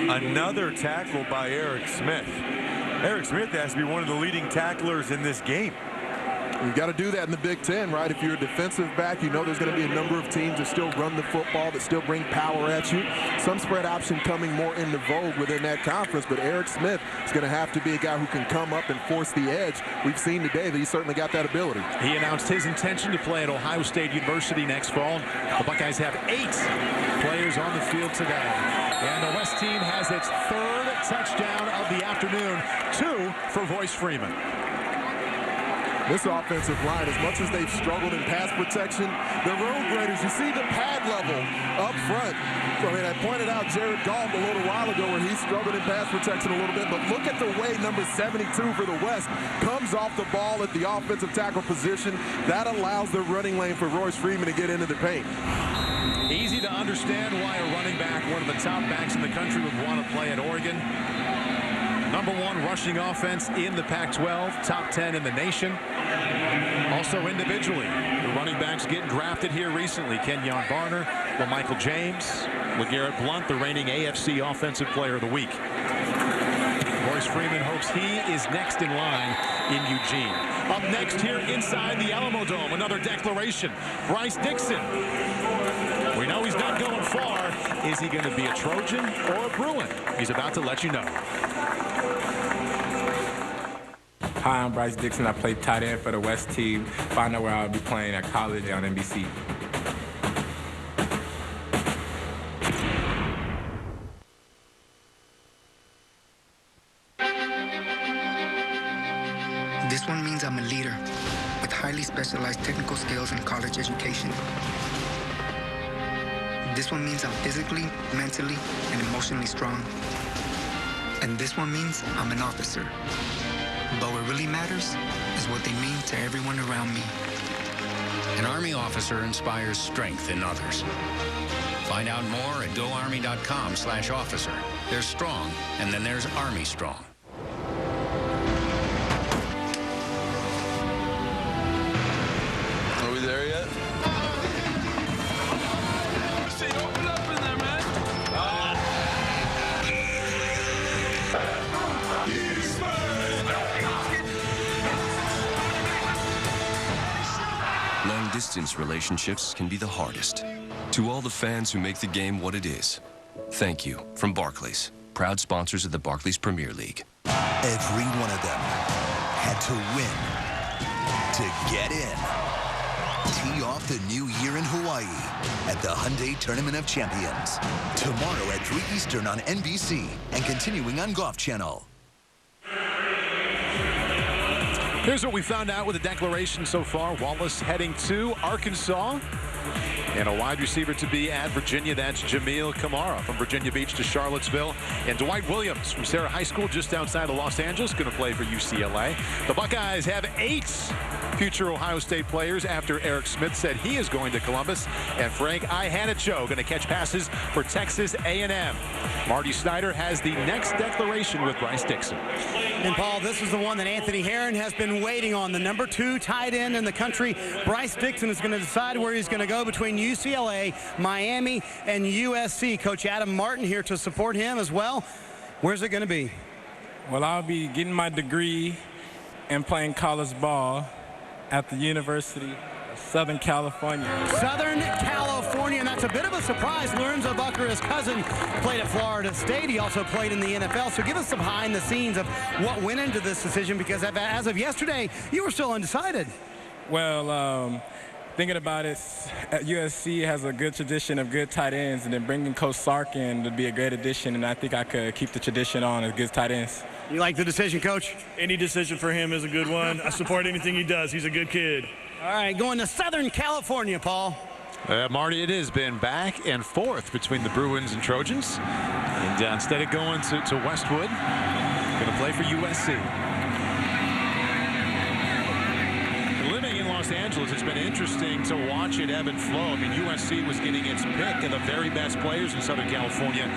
Another tackle by Eric Smith. Eric Smith has to be one of the leading tacklers in this game. You've got to do that in the Big Ten, right? If you're a defensive back, you know there's going to be a number of teams that still run the football, that still bring power at you. Some spread option coming more into vogue within that conference, but Eric Smith is going to have to be a guy who can come up and force the edge. We've seen today that he's certainly got that ability. He announced his intention to play at Ohio State University next fall. The Buckeyes have 8 players on the field today. And the West team has its 3rd touchdown of the afternoon, 2 for Royce Freeman. This offensive line, as much as they've struggled in pass protection, the road graders, you see the pad level up front. So, I mean, I pointed out Jared Goff a little while ago where he struggled in pass protection a little bit, but look at the way number 72 for the West comes off the ball at the offensive tackle position. That allows the running lane for Royce Freeman to get into the paint. Easy to understand why a running back, one of the top backs in the country, would want to play at Oregon. #1 rushing offense in the Pac-12, top 10 in the nation. Also individually, the running backs getting drafted here recently. Kenyon Barner, Michael James, LeGarrette Blount, the reigning AFC Offensive Player of the Week. Royce Freeman hopes he is next in line in Eugene. Up next here inside the Alamo Dome, another declaration. Bryce Dixon. We know he's not going far. Is he going to be a Trojan or a Bruin? He's about to let you know. Hi, I'm Bryce Dixon. I play tight end for the West team. Find out where I'll be playing at college on NBC. This one means I'm a leader with highly specialized technical skills and college education. This one means I'm physically, mentally, and emotionally strong. And this one means I'm an officer. But what really matters is what they mean to everyone around me. An Army officer inspires strength in others. Find out more at goarmy.com/officer. There's strong, and then there's Army strong. Are we there yet? Open up in there, man. Long-distance relationships can be the hardest. To all the fans who make the game what it is, thank you from Barclays, proud sponsors of the Barclays Premier League. Every one of them had to win to get in. Tee off the new year in Hawaii at the Hyundai Tournament of Champions. Tomorrow at 3 Eastern on NBC and continuing on Golf Channel. Here's what we found out with the declaration so far. Wallace heading to Arkansas. And a wide receiver to be at Virginia. That's Jamil Kamara from Virginia Beach to Charlottesville. And Dwight Williams from Sarah High School just outside of Los Angeles, going to play for UCLA. The Buckeyes have 8 future Ohio State players after Eric Smith said he is going to Columbus. And Frank Ihannacho going to catch passes for Texas A&M. Marty Snyder has the next declaration with Bryce Dixon. And Paul, this is the one that Anthony Herron has been waiting on. The #2 tight end in the country. Bryce Dixon is going to decide where he's going to go between UCLA, Miami, and USC. Coach Adam Martin here to support him as well. Where's it going to be? Well, I'll be getting my degree and playing college ball at the University of Southern California. Southern California, and that's a bit of a surprise. Lorenzo Bucker, his cousin, played at Florida State. He also played in the NFL. So give us some behind the scenes of what went into this decision, because as of yesterday, you were still undecided. Well, thinking about it, USC has a good tradition of good tight ends, and then bringing Coach Sark in would be a great addition, and I think I could keep the tradition on of good tight ends. You like the decision, Coach? Any decision for him is a good one. I support anything he does. He's a good kid. All right, going to Southern California, Paul. Marty, it has been back and forth between the Bruins and Trojans. And instead of going to Westwood, going to play for USC. Living in Los Angeles, it's been interesting to watch it ebb and flow. I mean, USC was getting its pick of the very best players in Southern California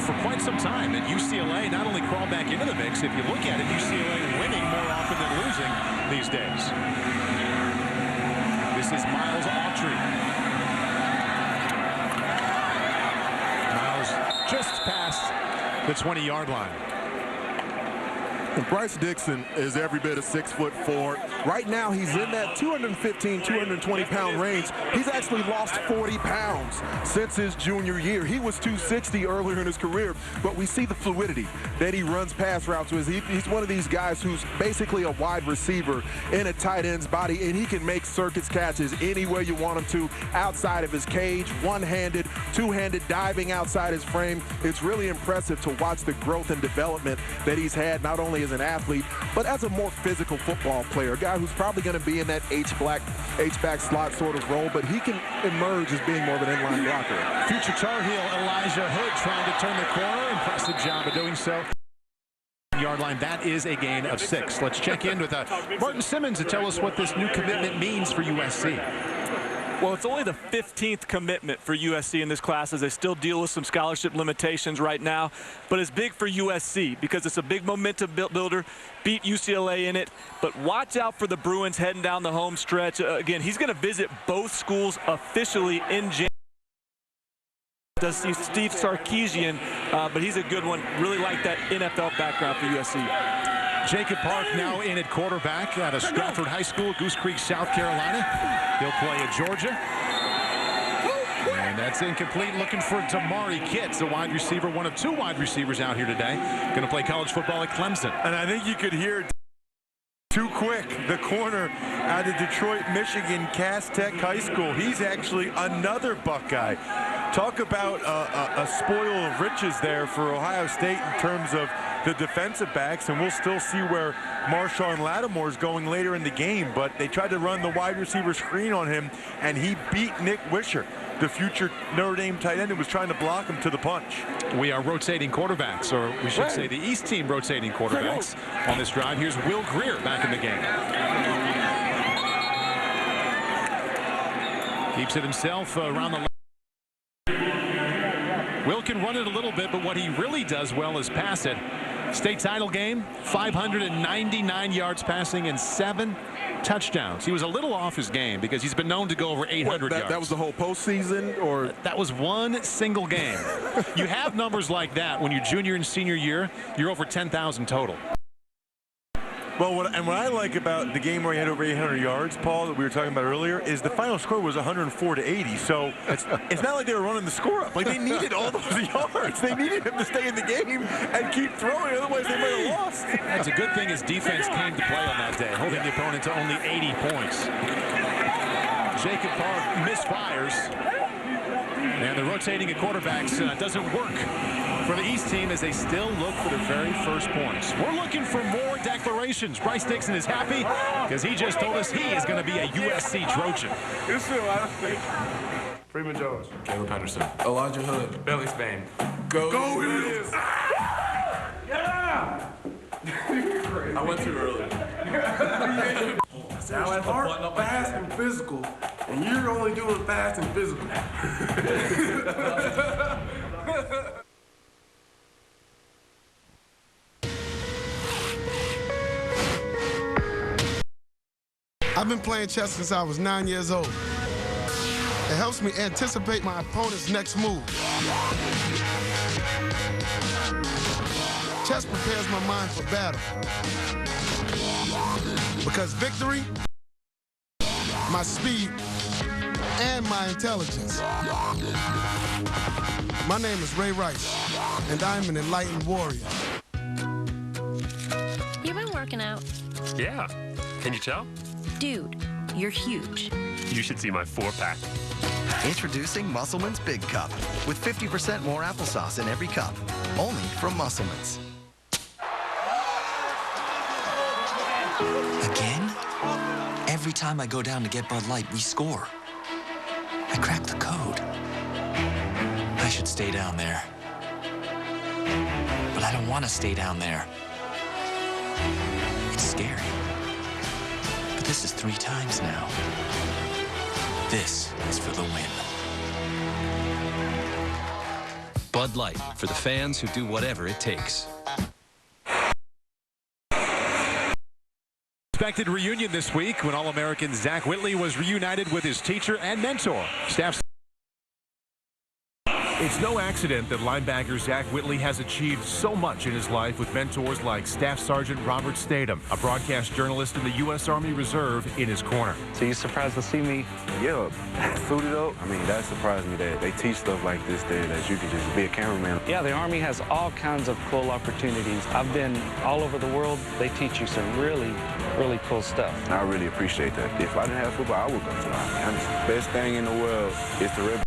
for quite some time. And UCLA not only crawled back into the mix, if you look at it, UCLA winning more often than losing these days. This is Miles Autry. Miles just past the 20-yard line. Bryce Dixon is every bit of 6'4". Right now, he's in that 215, 220-pound range. He's actually lost 40 pounds since his junior year. He was 260 earlier in his career, but we see the fluidity that he runs pass routes with. He's one of these guys who's basically a wide receiver in a tight end's body, and he can make circus catches anywhere you want him to, outside of his cage, one-handed, two-handed, diving outside his frame. It's really impressive to watch the growth and development that he's had, not only as an athlete, but as a more physical football player, a guy who's probably going to be in that H-back slot sort of role, but he can emerge as being more of an inline blocker. Future Tar Heel Elijah Hood trying to turn the corner. Impressive job of doing so. Yard line, that is a gain of 6. Let's check in with Martin Simmons to tell us what this new commitment means for USC. Well, it's only the 15th commitment for USC in this class as they still deal with some scholarship limitations right now. But it's big for USC because it's a big momentum builder. Beat UCLA in it. But watch out for the Bruins heading down the home stretch. Again, he's going to visit both schools officially in January. Does see Steve Sarkisian, but he's a good one. Really like that NFL background for USC. Jacob Park now in at quarterback out of Stratford High School, Goose Creek, South Carolina. He'll play at Georgia. And that's incomplete. Looking for Damari Kitts, a wide receiver, one of two wide receivers out here today. Going to play college football at Clemson. And I think you could hear too quick, the corner out of Detroit, Michigan, Cass Tech High School. He's actually another Buckeye. Talk about a spoil of riches there for Ohio State in terms of the defensive backs, and we'll still see where Marshawn Lattimore is going later in the game, but they tried to run the wide receiver screen on him, and he beat Nick Wisher, the future Notre Dame tight end, who was trying to block him to the punch. We are rotating quarterbacks, or we should say the East team rotating quarterbacks on this drive. Here's Will Greer back in the game. Keeps it himself around the. Will can run it a little bit, but what he really does well is pass it. State title game, 599 yards passing and 7 touchdowns. He was a little off his game because he's been known to go over 800 yards. That was the whole postseason, or? That was one single game. You have numbers like that when you're junior and senior year, you're over 10,000 total. Well, what I like about the game where he had over 800 yards, Paul, that we were talking about earlier, is the final score was 104-80. So it's not like they were running the score up. Like, they needed all those yards. They needed him to stay in the game and keep throwing. Otherwise, they might have lost. That's a good thing his defense came to play on that day, holding the opponent to only 80 points. Jacob Park misfires. And the rotating at quarterbacks doesn't work for the East team as they still look for their very first points. We're looking for more declarations. Bryce Dixon is happy because he just told us he is going to be a USC Trojan. Freeman Jones. Caleb Henderson. Elijah Hood. Billy Spain. Go Eagles! Yeah! I went too early. Now it's hard, fast, and physical, and you're only doing fast and physical. I've been playing chess since I was 9 years old. It helps me anticipate my opponent's next move. Chess prepares my mind for battle. Because victory, my speed, and my intelligence. My name is Ray Rice, and I'm an enlightened warrior. You've been working out. Yeah. Can you tell? Dude, you're huge. You should see my 4-pack. Introducing Musselman's Big Cup with 50% more applesauce in every cup. Only from Musselman's. Again? Every time I go down to get Bud Light, we score. I cracked the code. I should stay down there. But I don't want to stay down there. It's scary. But this is 3 times now. This is for the win. Bud Light, for the fans who do whatever it takes. Expected reunion this week when All-American Zach Whitley was reunited with his teacher and mentor. Staff. It's no accident that linebacker Zach Whitley has achieved so much in his life with mentors like Staff Sergeant Robert Statham, a broadcast journalist in the U.S. Army Reserve, in his corner. So you surprised to see me, suited up? I mean, that surprised me that they teach stuff like this there, that you can just be a cameraman. Yeah, the Army has all kinds of cool opportunities. I've been all over the world. They teach you some really cool stuff. I really appreciate that. If I didn't have football, I would go to the Army. Honestly. Best thing in the world is to represent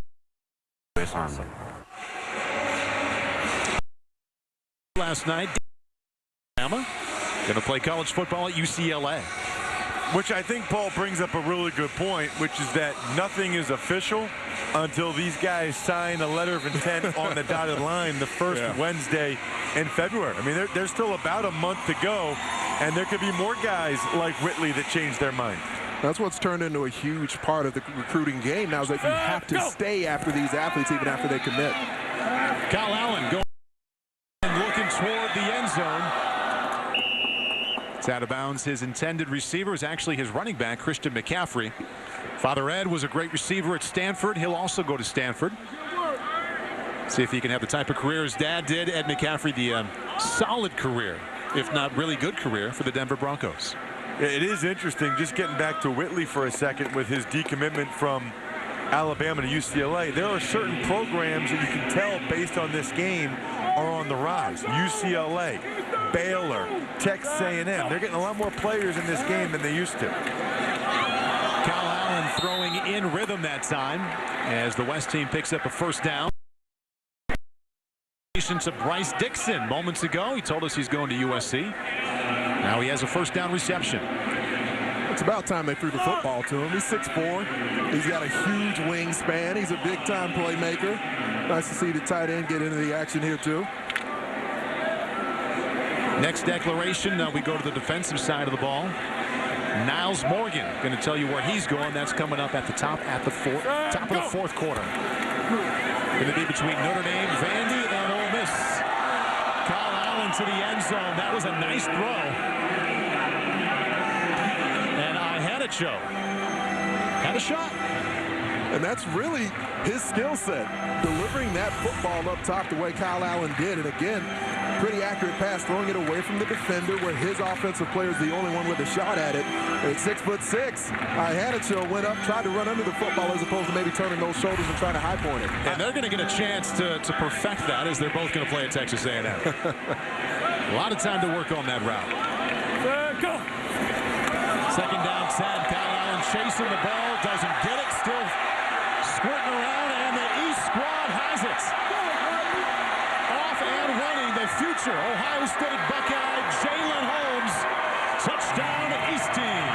the best Army. Last night, Alabama going to play college football at UCLA. Which I think Paul brings up a really good point, which is that nothing is official until these guys sign a letter of intent on the dotted line the first Wednesday in February. I mean, there's still about a month to go, and there could be more guys like Whitley that change their mind. That's what's turned into a huge part of the recruiting game now, is that you have to stay after these athletes even after they commit. Kyle Allen going and looking toward the end zone. It's out of bounds. His intended receiver is actually his running back, Christian McCaffrey. Father Ed was a great receiver at Stanford. He'll also go to Stanford. See if he can have the type of career his dad did. Ed McCaffrey, the solid career, if not really good career, for the Denver Broncos. It is interesting, just getting back to Whitley for a second with his decommitment from Alabama to UCLA. There are certain programs that you can tell based on this game are on the rise. UCLA, Baylor, Texas A&M. They're getting a lot more players in this game than they used to. Kyle Allen throwing in rhythm that time as the West team picks up a first down. To Bryce Dixon moments ago. He told us he's going to USC. Now he has a first down reception. It's about time they threw the football to him. He's 6'4". He's got a huge wingspan. He's a big-time playmaker. Nice to see the tight end get into the action here, too. Next declaration, we go to the defensive side of the ball. Niles Morgan going to tell you where he's going. That's coming up at the top of the fourth quarter. Going to be between Notre Dame, Vandy, and Ole Miss. Kyle Allen to the end zone. That was a nice throw. And I had a show. Had a shot. And that's really his skill set, delivering that football up top the way Kyle Allen did. And again, pretty accurate pass, throwing it away from the defender where his offensive player is the only one with a shot at it. At 6'6", Hanicho went up, tried to run under the football as opposed to maybe turning those shoulders and trying to high point it. And they're going to get a chance to perfect that as they're both going to play at Texas A&M. A lot of time to work on that route. Go. Second down 10. Kyle Allen chasing the ball, doesn't get it, still squirting around, and the East squad has it. Off and running, the future Ohio State Buckeye, Jalen Holmes. Touchdown, East team.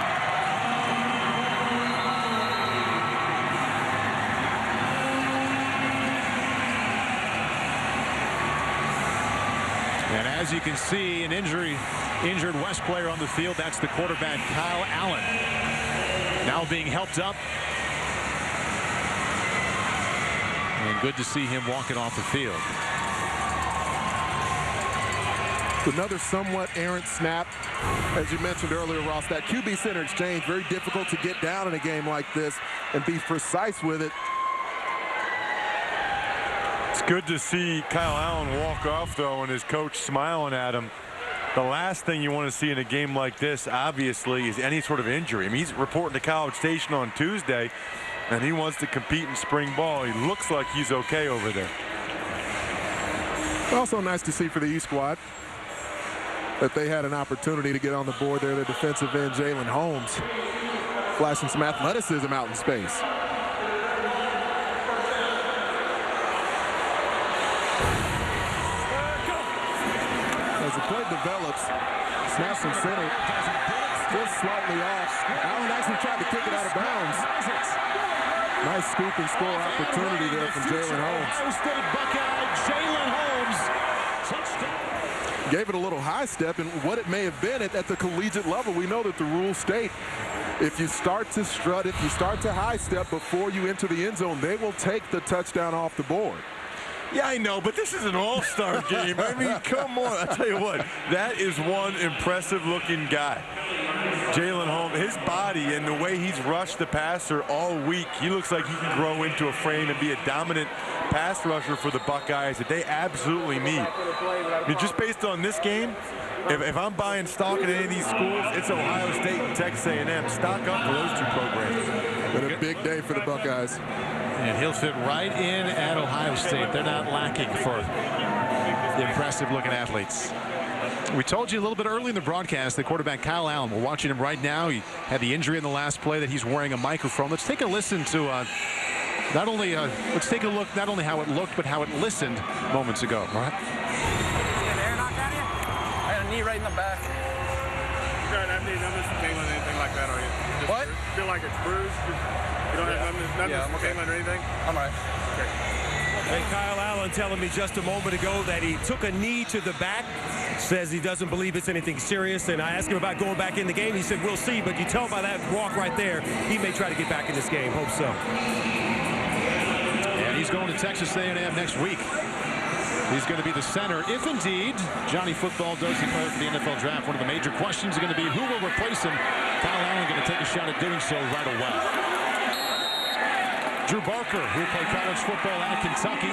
And as you can see, an injured West player on the field. That's the quarterback, Kyle Allen. Now being helped up. And good to see him walking off the field. Another somewhat errant snap. As you mentioned earlier, Ross, that QB center exchange, very difficult to get down in a game like this and be precise with it. It's good to see Kyle Allen walk off, though, and his coach smiling at him. The last thing you want to see in a game like this, obviously, is any sort of injury. I mean, he's reporting to College Station on Tuesday, and he wants to compete in spring ball. He looks like he's okay over there. Also nice to see for the East squad that they had an opportunity to get on the board there. The defensive end, Jalen Holmes, flashing some athleticism out in space. As the play develops, snaps from center, just slightly off. Allen actually tried to kick it out of bounds. Nice scoop and score opportunity there from Jalen Holmes. Ohio State Buckeye, Jalen Holmes. Touchdown. Gave it a little high step, and what it may have been at the collegiate level, we know that the rules state if you start to strut, if you start to high step before you enter the end zone, they will take the touchdown off the board. Yeah, I know, but this is an all-star game. I mean, come on. I tell you what, that is one impressive-looking guy. Jalen Holmes, his body and the way he's rushed the passer all week, he looks like he can grow into a frame and be a dominant pass rusher for the Buckeyes that they absolutely need. I mean, just based on this game, if I'm buying stock in any of these schools, it's Ohio State and Texas A&M. Stock up for those two programs. Been a big day for the Buckeyes. And he'll fit right in at Ohio State. They're not lacking for the impressive-looking athletes. We told you a little bit early in the broadcast, the quarterback Kyle Allen. We're watching him right now. He had the injury in the last play that he's wearing a microphone. Let's take a listen to let's take a look not only how it looked, but how it listened moments ago. Right? Air knocked at you? I had a knee right in the back. You don't have any numbers for Caitlin or anything like that, are you? Just What? Feel like it's bruised? You don't have nothing Yeah, I'm okay. for Caitlin or anything? I'm all right. Okay. Hey, Kyle Allen telling me just a moment ago that he took a knee to the back, says he doesn't believe it's anything serious, and I asked him about going back in the game. He said, we'll see, but you tell by that walk right there, he may try to get back in this game. Hope so. And he's going to Texas A&M next week. He's going to be the center if indeed Johnny Football does declare for the NFL draft. One of the major questions is going to be who will replace him. Kyle Allen going to take a shot at doing so right away. Drew Barker, who played college football out of Kentucky,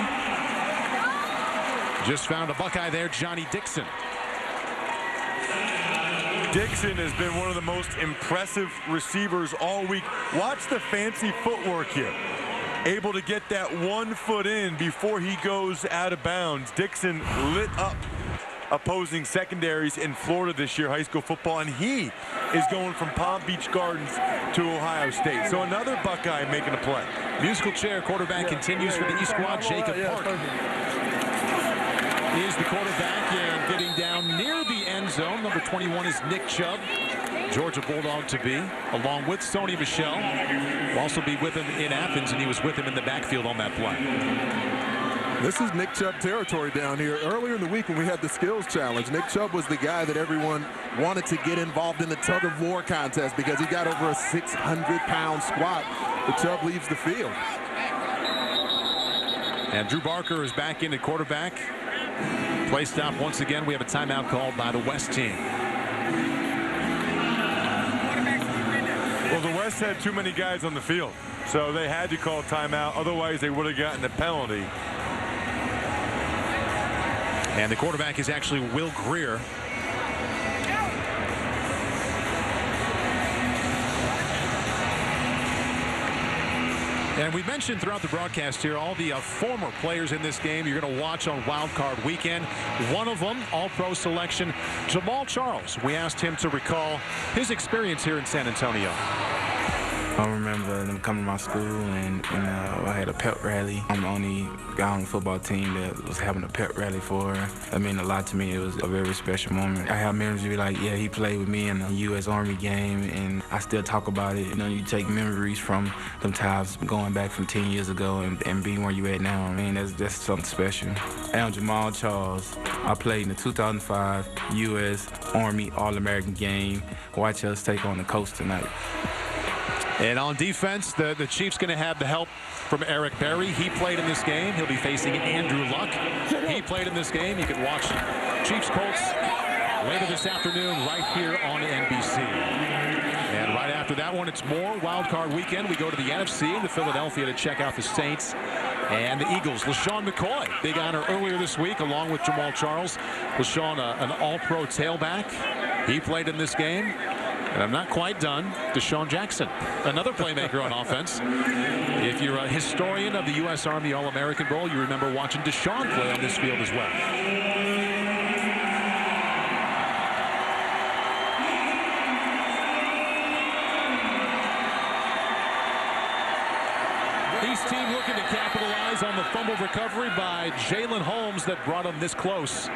just found a Buckeye there, Johnny Dixon. Dixon has been one of the most impressive receivers all week. Watch the fancy footwork here. Able to get that 1 foot in before he goes out of bounds. Dixon lit up opposing secondaries in Florida this year, high school football, and he is going from Palm Beach Gardens to Ohio State. So another Buckeye making a play. Musical chair quarterback continues for the East squad, Jacob Park. He is the quarterback and getting down near the end zone. Number 21 is Nick Chubb, Georgia Bulldog to be, along with Sony Michel. Will also be with him in Athens, and he was with him in the backfield on that play. This is Nick Chubb territory down here. Earlier in the week when we had the skills challenge, Nick Chubb was the guy that everyone wanted to get involved in the tug of war contest because he got over a 600-pound squat. But Chubb leaves the field. And Drew Barker is back in at quarterback. Play stop once again. We have a timeout called by the West team. Well, the West had too many guys on the field, so they had to call timeout. Otherwise, they would have gotten the penalty. And the quarterback is actually Will Greer. And we mentioned throughout the broadcast here all the former players in this game you're going to watch on Wild Card Weekend. One of them, All-Pro selection, Jamal Charles. We asked him to recall his experience here in San Antonio. I remember them coming to my school, and I had a pep rally. I'm the only guy on the football team that was having a pep rally for her. That meant a lot to me. It was a very special moment. I have memories of like, yeah, he played with me in the U.S. Army game, and I still talk about it. You know, you take memories from them times going back from 10 years ago and being where you at now. I mean, that's something special. I'm Jamal Charles. I played in the 2005 U.S. Army All-American game. Watch us take on the Coast tonight. And on defense, the Chiefs going to have the help from Eric Berry. He played in this game. He'll be facing Andrew Luck. He played in this game. You can watch Chiefs Colts later this afternoon right here on NBC. And right after that one, it's more Wild Card Weekend. We go to the NFC to Philadelphia to check out the Saints and the Eagles. LaShawn McCoy, big honor earlier this week, along with Jamal Charles. LaShawn, an all-pro tailback. He played in this game. And I'm not quite done. Deshaun Jackson, another playmaker on offense. If you're a historian of the U.S. Army All-American Bowl, you remember watching Deshaun play on this field as well. East team looking to capitalize on the fumble recovery by Jalen Holmes that brought him this close.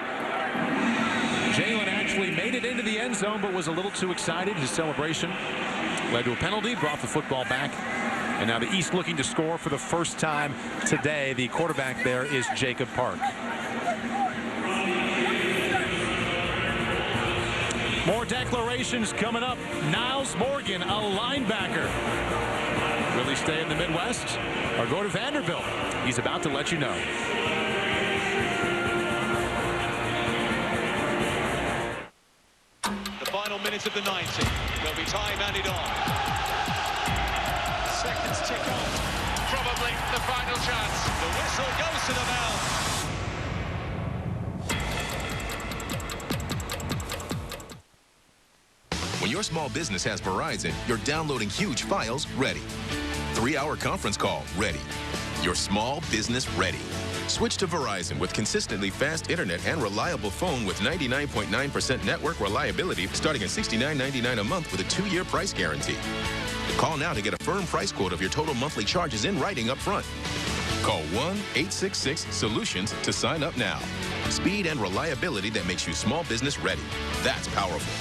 Jalen actually made it into the end zone, but was a little too excited. His celebration led to a penalty, brought the football back. And now the East looking to score for the first time today. The quarterback there is Jacob Park. More declarations coming up. Niles Morgan, a linebacker. Will he stay in the Midwest or go to Vanderbilt? He's about to let you know. Final minutes of the 90. There'll be time added on. Seconds tick on. Probably the final chance. The whistle goes to the bell. When your small business has Verizon, you're downloading huge files ready. 3-hour conference call ready. Your small business ready. Switch to Verizon with consistently fast internet and reliable phone with 99.9% network reliability starting at $69.99 a month with a 2-year price guarantee. Call now to get a firm price quote of your total monthly charges in writing up front. Call 1-866-SOLUTIONS to sign up now. Speed and reliability that makes you small business ready. That's powerful.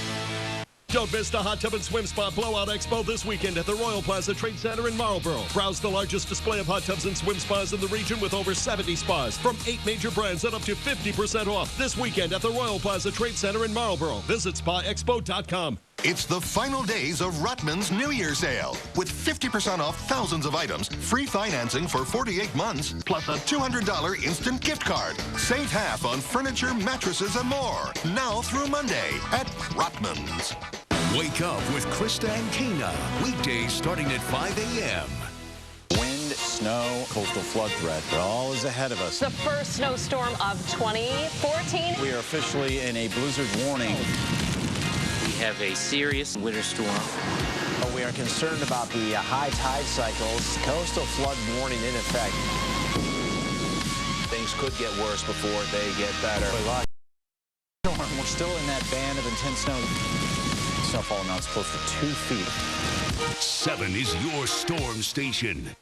Don't miss the Hot Tub and Swim Spa Blowout Expo this weekend at the Royal Plaza Trade Center in Marlboro. Browse the largest display of hot tubs and swim spas in the region with over 70 spas from 8 major brands at up to 50% off this weekend at the Royal Plaza Trade Center in Marlboro. Visit spaexpo.com. It's the final days of Rutman's New Year sale. With 50% off thousands of items, free financing for 48 months, plus a $200 instant gift card. Save half on furniture, mattresses, and more. Now through Monday at Rutman's. Wake up with Krista and Tina. Weekdays starting at 5 a.m. Wind, snow, coastal flood threat. It all is ahead of us. The first snowstorm of 2014. We are officially in a blizzard warning. We have a serious winter storm. We are concerned about the high tide cycles. Coastal flood warning in effect. Things could get worse before they get better. We're still in that band of intense snow. Snowfall amounts close to 2 feet. 7 is your storm station.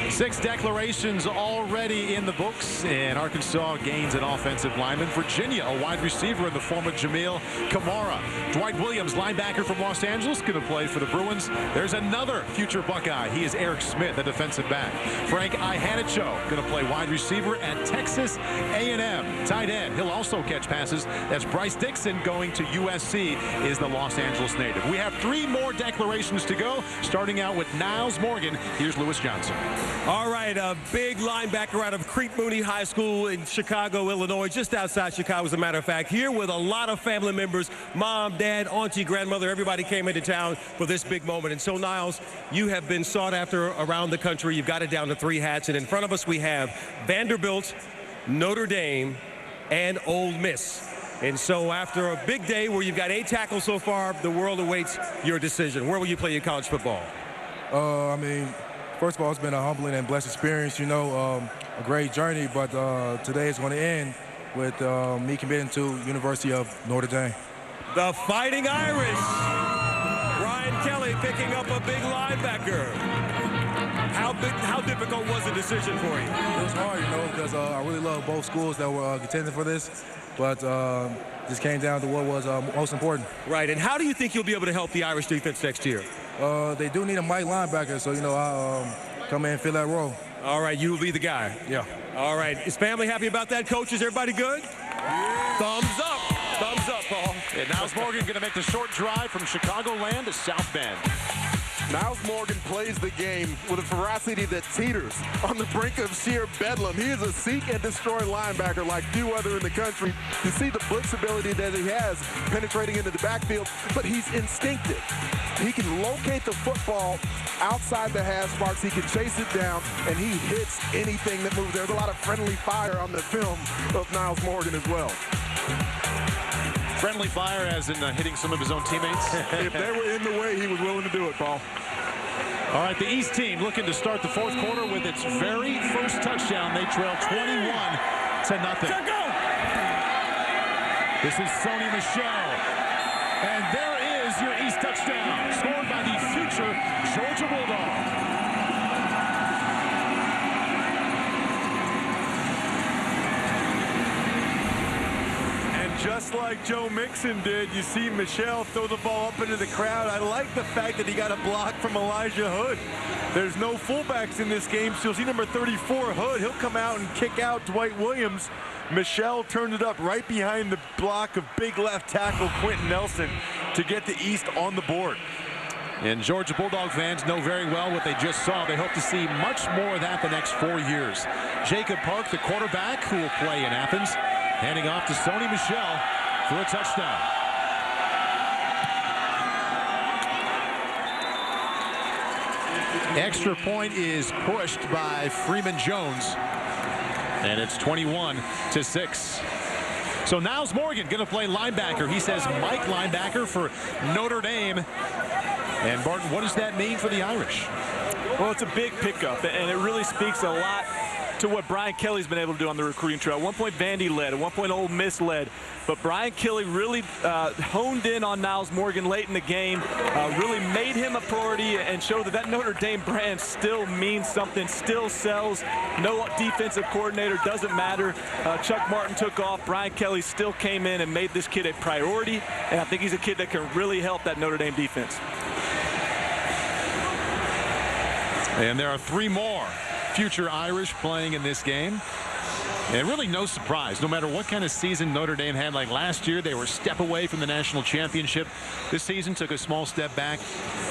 6 declarations already in the books, and Arkansas gains an offensive lineman. Virginia, a wide receiver in the form of Jamil Kamara. Dwight Williams, linebacker from Los Angeles, going to play for the Bruins. There's another future Buckeye. He is Eric Smith, a defensive back. Frank Ihanicho, going to play wide receiver at Texas A&M. Tight end, he'll also catch passes. That's Bryce Dixon, going to USC, is the Los Angeles native. We have 3 more declarations to go, starting out with Niles Morgan. Here's Lewis Johnson. All right, a big linebacker out of Creek Mooney High School in Chicago, Illinois, just outside Chicago, as a matter of fact, here with a lot of family members, mom, dad, auntie, grandmother, everybody came into town for this big moment. And so, Niles, you have been sought after around the country. You've got it down to 3 hats, and in front of us we have Vanderbilt, Notre Dame, and Ole Miss. And so after a big day where you've got 8 tackles so far, the world awaits your decision. Where will you play your college football? First of all, it's been a humbling and blessed experience, you know, a great journey, but today is going to end with me committing to University of Notre Dame. The Fighting Irish. Ryan Kelly picking up a big linebacker. How difficult was the decision for you? It was hard, you know, because I really love both schools that were contending for this, but just came down to what was most important. Right, and how do you think you'll be able to help the Irish defense next year? They do need a mighty linebacker, so, you know, I'll come in and fill that role. All right, you will be the guy. Yeah. All right, is family happy about that? Coach, is everybody good? Yeah. Thumbs up. Thumbs up, Paul. And Niles Morgan going to make the short drive from Chicagoland to South Bend. Niles Morgan plays the game with a ferocity that teeters on the brink of sheer bedlam. He is a seek and destroy linebacker like few other in the country. You see the blitz ability that he has penetrating into the backfield, but he's instinctive. He can locate the football outside the hash marks. He can chase it down, and he hits anything that moves. There's a lot of friendly fire on the film of Niles Morgan as well. Friendly fire as in hitting some of his own teammates. If they were in the way, he was willing to do it, Paul. All right, the East team looking to start the 4th quarter with its very first touchdown. They trail 21-0. This is Sony Michel. And there is your East touchdown, scored by the future Georgia Bulldog. Just like Joe Mixon did, you see Michel throw the ball up into the crowd. I like the fact that he got a block from Elijah Hood. There's no fullbacks in this game, so you'll see number 34, Hood. He'll come out and kick out Dwight Williams. Michel turned it up right behind the block of big left tackle Quentin Nelson to get the East on the board. And Georgia Bulldog fans know very well what they just saw. They hope to see much more of that the next 4 years. Jacob Park, the quarterback, who will play in Athens, handing off to Sony Michel for a touchdown. Extra point is pushed by Freeman Jones, and it's 21-6. So Niles Morgan going to play linebacker. He says Mike linebacker for Notre Dame. And Barton, what does that mean for the Irish? Well, it's a big pickup, and it really speaks a lot to what Brian Kelly's been able to do on the recruiting trail. At one point, Vandy led. At one point, Ole Miss led. But Brian Kelly really honed in on Niles Morgan late in the game, really made him a priority and showed that Notre Dame brand still means something, still sells. No defensive coordinator, doesn't matter. Chuck Martin took off. Brian Kelly still came in and made this kid a priority, and I think he's a kid that can really help that Notre Dame defense. And there are 3 more future Irish playing in this game. And really no surprise, no matter what kind of season Notre Dame had. Like last year, they were a step away from the national championship. This season took a small step back.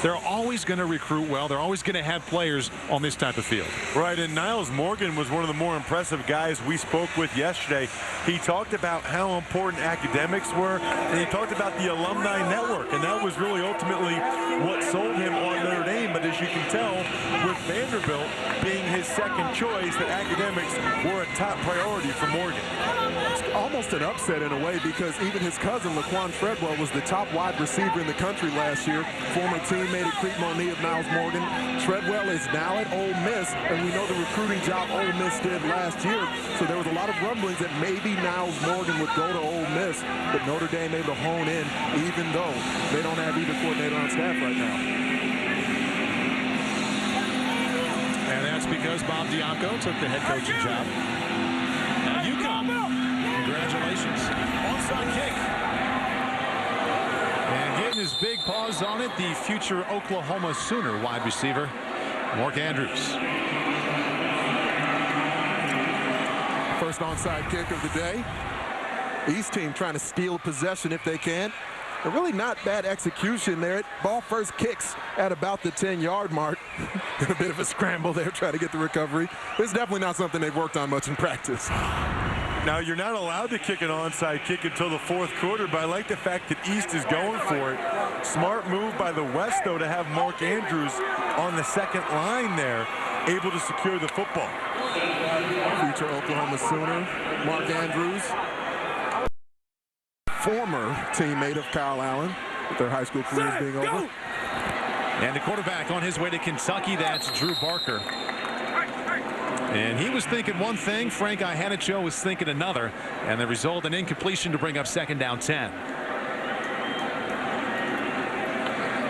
They're always going to recruit well. They're always going to have players on this type of field. Right, and Niles Morgan was one of the more impressive guys we spoke with yesterday. He talked about how important academics were, and he talked about the alumni network, and that was really ultimately what sold him on Notre Dame. But as you can tell, with Vanderbilt being his second choice, that academics were a top priority for Morgan. It's almost an upset in a way, because even his cousin, Laquan Treadwell, was the top wide receiver in the country last year. Former teammate at Creek Monee of Niles Morgan. Treadwell is now at Ole Miss, and we know the recruiting job Ole Miss did last year. So there was a lot of rumblings that maybe Niles Morgan would go to Ole Miss, but Notre Dame able to hone in, even though they don't have either coordinator on staff right now. And that's because Bob Diaco took the head coaching job. Now UConn, congratulations. Onside kick. And getting his big paws on it, the future Oklahoma Sooner wide receiver, Mark Andrews. First onside kick of the day. East team trying to steal possession if they can. A really not bad execution there. Ball first kicks at about the 10-yard mark. A bit of a scramble there, trying to get the recovery. It's definitely not something they've worked on much in practice. Now, you're not allowed to kick an onside kick until the 4th quarter, but I like the fact that East is going for it. Smart move by the West, though, to have Mark Andrews on the second line there, able to secure the football. Future Oklahoma Sooner, Mark Andrews. Former teammate of Kyle Allen, with their high school careers being over. And the quarterback on his way to Kentucky, that's Drew Barker. And he was thinking one thing, Frank Ihanicho was thinking another, and the result, an incompletion to bring up 2nd down 10.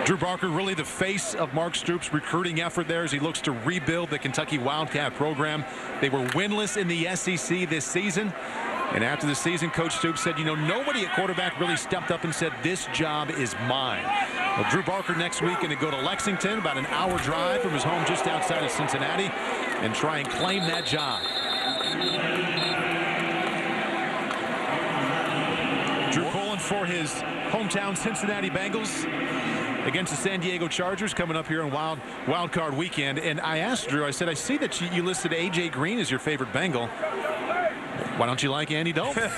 Drew Barker really the face of Mark Stoops' recruiting effort there as he looks to rebuild the Kentucky Wildcat program. They were winless in the SEC this season. And after the season, Coach Stoops said, you know, nobody at quarterback really stepped up and said, this job is mine. Well, Drew Barker next week going to go to Lexington, about an hour drive from his home just outside of Cincinnati, and try and claim that job. Drew pulling for his hometown Cincinnati Bengals against the San Diego Chargers coming up here on Wild Card Weekend. And I asked Drew, I said, I see that you listed A.J. Green as your favorite Bengal. Why don't you like Andy Dalton?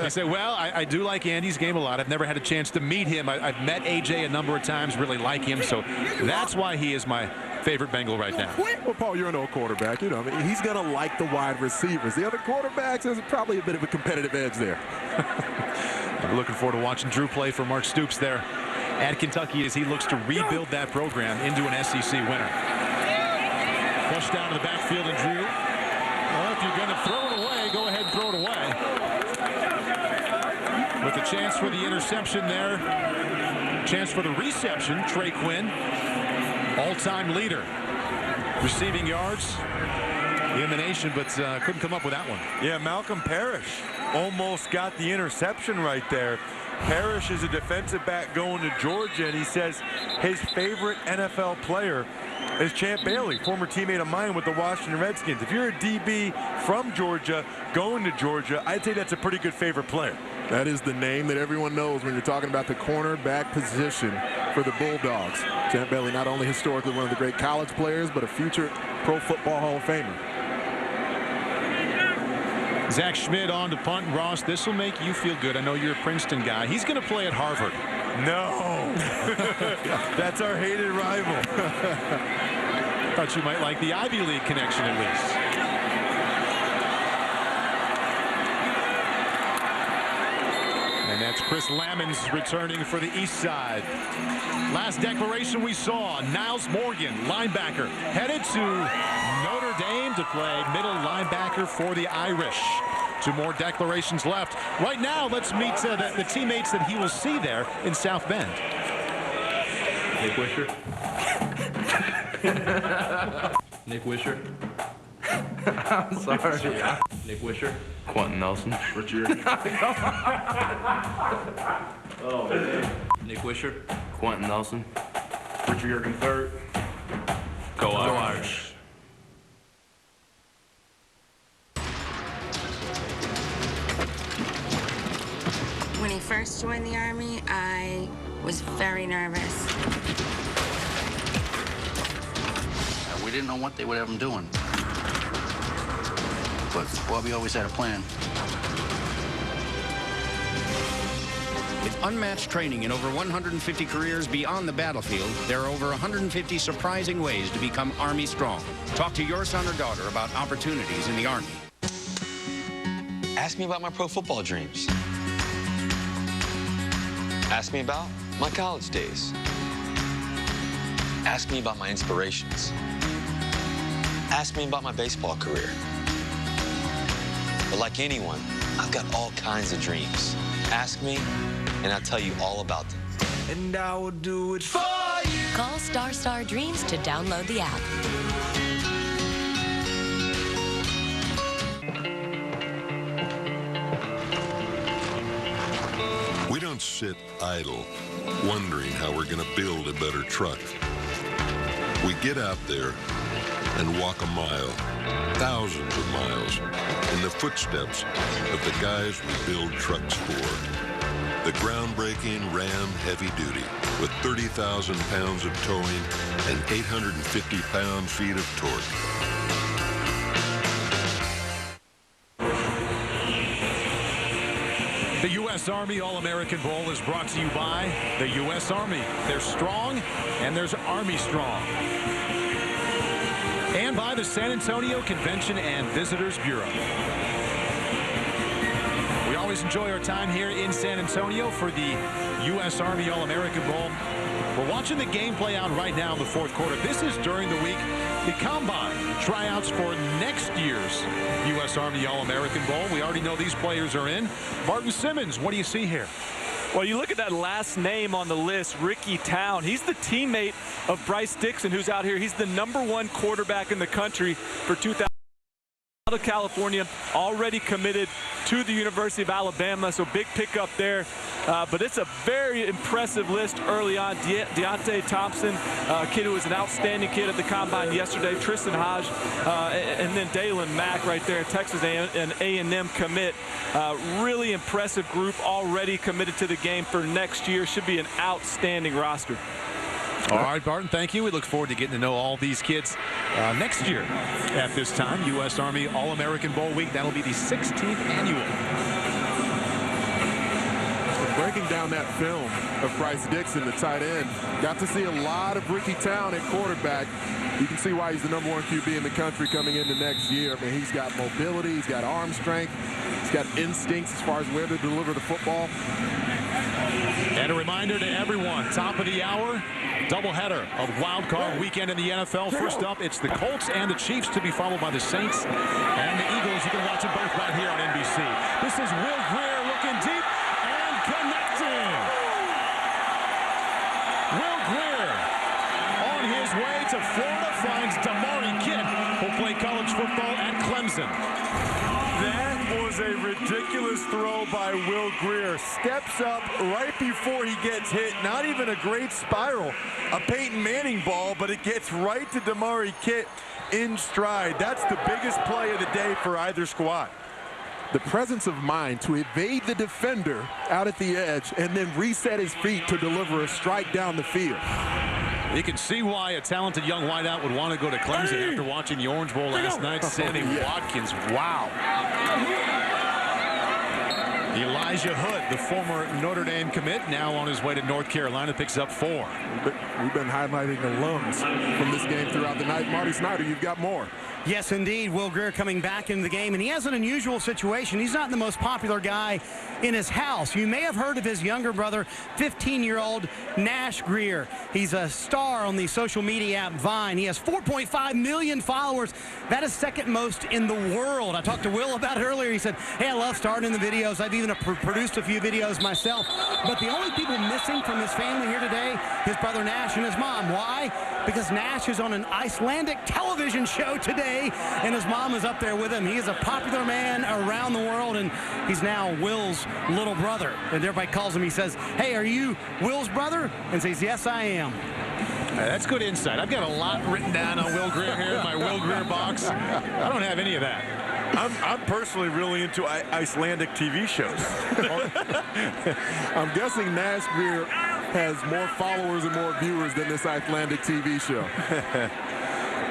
He said, well, I do like Andy's game a lot. I've never had a chance to meet him. I've met A.J. a number of times, really like him. So that's why he is my favorite Bengal right now. Well, Paul, you're an old quarterback. You know, I mean, he's going to like the wide receivers. The other quarterbacks, there's probably a bit of a competitive edge there. I'm looking forward to watching Drew play for Mark Stoops there at Kentucky as he looks to rebuild that program into an SEC winner. Flush down to the backfield, and Drew, well, if you're going to throw it away, go ahead and throw it away. With the chance for the interception there, chance for the reception, Trey Quinn, all-time leader. Receiving yards in the nation, but couldn't come up with that one. Yeah, Malcolm Parrish almost got the interception right there. Parrish is a defensive back going to Georgia, and he says his favorite NFL player is Champ Bailey, former teammate of mine with the Washington Redskins. If you're a DB from Georgia going to Georgia, I'd say that's a pretty good favorite player. That is the name that everyone knows when you're talking about the cornerback position for the Bulldogs. Champ Bailey, not only historically one of the great college players, but a future Pro Football Hall of Famer. Zach Schmidt on to punt. Ross, this will make you feel good. I know you're a Princeton guy. He's going to play at Harvard. No. That's our hated rival. Thought you might like the Ivy League connection at least. And that's Chris Lammons returning for the east side. Last declaration we saw, Niles Morgan, linebacker, headed to Notre Dame to play middle linebacker for the Irish. 2 more declarations left. Right now, let's meet the teammates that he will see there in South Bend. Nick Wisher. Nick Wisher. I'm sorry. Nick Wisher. Quentin Nelson. Richard. Oh, man. Nick Wisher. Quentin Nelson. Richard Yergin III. Go Irish. When he first joined the Army, I was very nervous. We didn't know what they would have him doing. But Bobby always had a plan. With unmatched training in over 150 careers beyond the battlefield, there are over 150 surprising ways to become Army strong. Talk to your son or daughter about opportunities in the Army. Ask me about my pro football dreams. Ask me about my college days. Ask me about my inspirations. Ask me about my baseball career. But like anyone, I've got all kinds of dreams. Ask me, and I'll tell you all about them. And I will do it for you. Call Star Dreams to download the app. We don't sit idle, wondering how we're going to build a better truck. We get out there and walk a mile, thousands of miles, in the footsteps of the guys we build trucks for. The groundbreaking Ram Heavy Duty with 30,000 pounds of towing and 850 pound-feet of torque. The U.S. Army All-American Bowl is brought to you by the U.S. Army. They're strong, and there's Army strong. And by the San Antonio Convention and Visitors Bureau. We always enjoy our time here in San Antonio for the U.S. Army All-American Bowl. We're watching the game play out right now in the fourth quarter. This is during the week, the Combine tryouts for next year's U.S. Army All-American Bowl. We already know these players are in. Martin Simmons, what do you see here? Well, you look at that last name on the list, Ricky Town. He's the teammate of Bryce Dixon, who's out here. He's the #1 quarterback in the country for 2000. Out of California, already committed to the University of Alabama, so big pickup there. But it's a very impressive list early on. Deontay Thompson, a kid who was an outstanding kid at the Combine yesterday. Tristan Hodge, and then Dalen Mack right there, Texas A&M commit. Really impressive group already committed to the game for next year. Should be an outstanding roster. All right, Barton, thank you. We look forward to getting to know all these kids next year at this time. U.S. Army All-American Bowl Week. That'll be the 16th annual. Breaking down that film of Bryce Dixon, the tight end, got to see a lot of Ricky Town at quarterback. You can see why he's the #1 QB in the country coming into next year. I mean, he's got mobility, he's got arm strength, he's got instincts as far as where to deliver the football. And a reminder to everyone, top of the hour, doubleheader of Wild Card Weekend in the NFL. First up, it's the Colts and the Chiefs, to be followed by the Saints and the Eagles. You can watch them both right here on NBC. This is Will Greer looking deep and connecting. Will Greer on his way to Florida finds Damari Kidd, who'll play college football at Clemson. That was a ridiculous throw by Will Greer. Steps up right before he gets hit. Not even a great spiral. A Peyton Manning ball, but it gets right to Damari Kidd in stride. That's the biggest play of the day for either squad. The presence of mind to evade the defender out at the edge and then reset his feet to deliver a strike down the field. You can see why a talented young wideout would want to go to Clemson after watching the Orange Bowl last night. Sammy Watkins, wow. Elijah Hood, the former Notre Dame commit, now on his way to North Carolina, picks up 4. We've been highlighting alums from this game throughout the night. Marty Snyder, you've got more. Yes, indeed. Will Greer coming back into the game, and he has an unusual situation. He's not the most popular guy in his house. You may have heard of his younger brother, 15-year-old Nash Greer. He's a star on the social media app Vine. He has 4.5 million followers. That is second most in the world. I talked to Will about it earlier. He said, hey, I love starting the videos. I've even produced a few videos myself. But the only people missing from his family here today, his brother Nash and his mom. Why? Because Nash is on an Icelandic television show today, and his mom is up there with him. He is a popular man around the world, and he's now Will's little brother. And everybody calls him, he says, hey, are you Will's brother? And says, yes, I am. That's good insight. I've got a lot written down on Will Greer here in my Will Greer box. I don't have any of that. I'm personally really into Icelandic TV shows. I'm guessing Nash Greer has more followers and more viewers than this Icelandic TV show.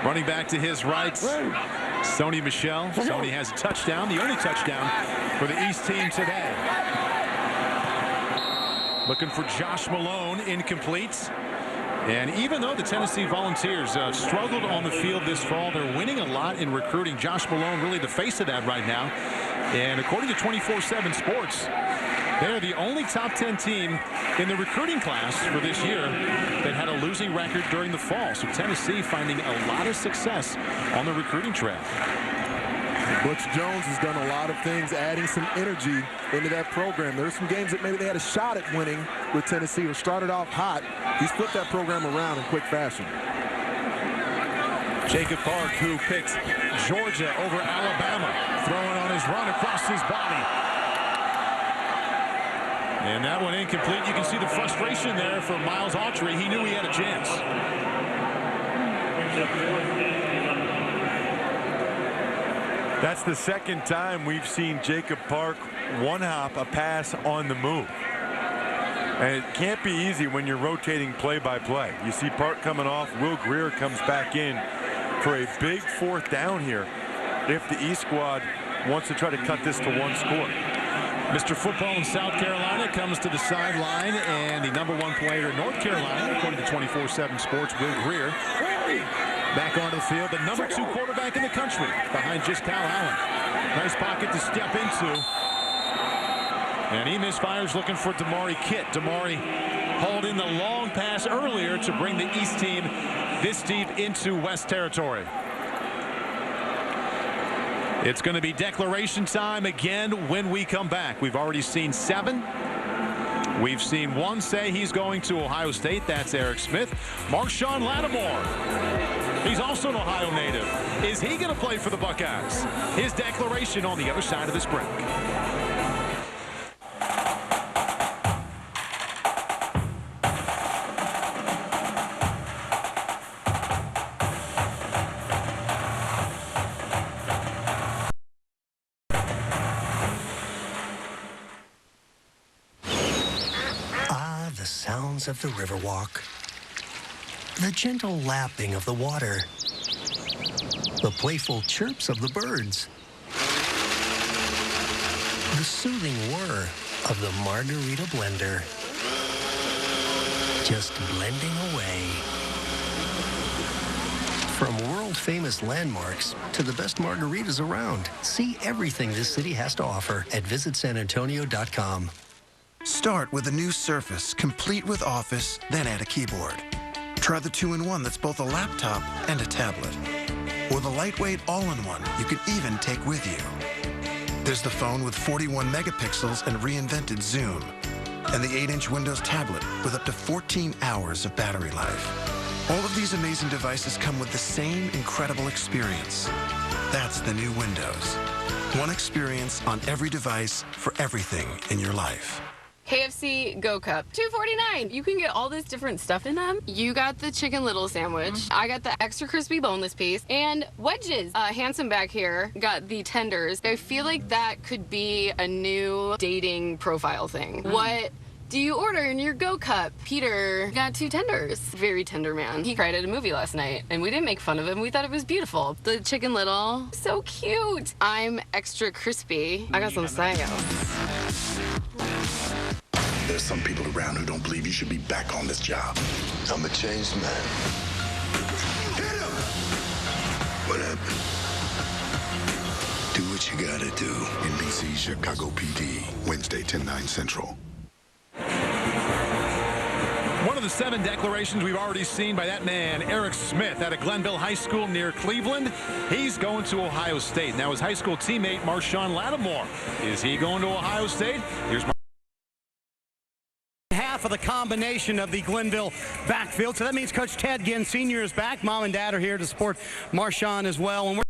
Running back to his right, Sony Michel. Sony has a touchdown, the only touchdown for the East team today. Looking for Josh Malone, incomplete. And even though the Tennessee Volunteers struggled on the field this fall, they're winning a lot in recruiting. Josh Malone really the face of that right now. And according to 24/7 Sports, they're the only top 10 team in the recruiting class for this year that had a losing record during the fall. So Tennessee finding a lot of success on the recruiting trail. Butch Jones has done a lot of things, adding some energy into that program. There's some games that maybe they had a shot at winning with Tennessee or started off hot. He's flipped that program around in quick fashion. Jacob Park, who picked Georgia over Alabama, throwing on his run across his body. And that one incomplete. You can see the frustration there for Miles Autry. He knew he had a chance. That's the second time we've seen Jacob Park one-hop a pass on the move. And it can't be easy when you're rotating play-by-play. You see Park coming off. Will Greer comes back in for a big fourth down here if the East squad wants to try to cut this to one score. Mr. Football in South Carolina comes to the sideline, and the #1 player in North Carolina, according to 24/7 Sports, Will Greer, back onto the field, the #2 quarterback in the country, behind just Kyle Allen. Nice pocket to step into. And he misfires, looking for Damari Kitt. Damari hauled in the long pass earlier to bring the East team this deep into West Territory. It's going to be declaration time again when we come back. We've already seen 7. We've seen 1 say he's going to Ohio State. That's Eric Smith. Marshawn Lattimore. He's also an Ohio native. Is he going to play for the Buckeyes? His declaration on the other side of this break. The sounds of the Riverwalk, the gentle lapping of the water, the playful chirps of the birds, the soothing whir of the margarita blender, just blending away. From world-famous landmarks to the best margaritas around, see everything this city has to offer at visitsanantonio.com. Start with a new Surface, complete with Office, then add a keyboard. Try the 2-in-1 that's both a laptop and a tablet. Or the lightweight all-in-one you can even take with you. There's the phone with 41 megapixels and reinvented zoom. And the 8-inch Windows tablet with up to 14 hours of battery life. All of these amazing devices come with the same incredible experience. That's the new Windows. One experience on every device for everything in your life. KFC Go Cup, $2.49. You can get all this different stuff in them. You got the Chicken Little sandwich. I got the extra crispy boneless piece and wedges. Handsome back here got the tenders. I feel like that could be a new dating profile thing. What do you order in your Go Cup? Peter got 2 tenders. Very tender man. He cried at a movie last night, and we didn't make fun of him. We thought it was beautiful. The Chicken Little, so cute. I'm extra crispy. I got some Sago. There's some people around who don't believe you should be back on this job. I'm a changed man. Hit him! What happened? Chicago PD, Wednesday, 10/9 Central. One of the 7 declarations we've already seen by that man, Eric Smith, out of Glenville High School near Cleveland. He's going to Ohio State. Now his high school teammate, Marshawn Lattimore. Is he going to Ohio State? Here's half of the combination of the Glenville backfield. So that means Coach Ted Ginn Sr. is back. Mom and Dad are here to support Marshawn as well. And we're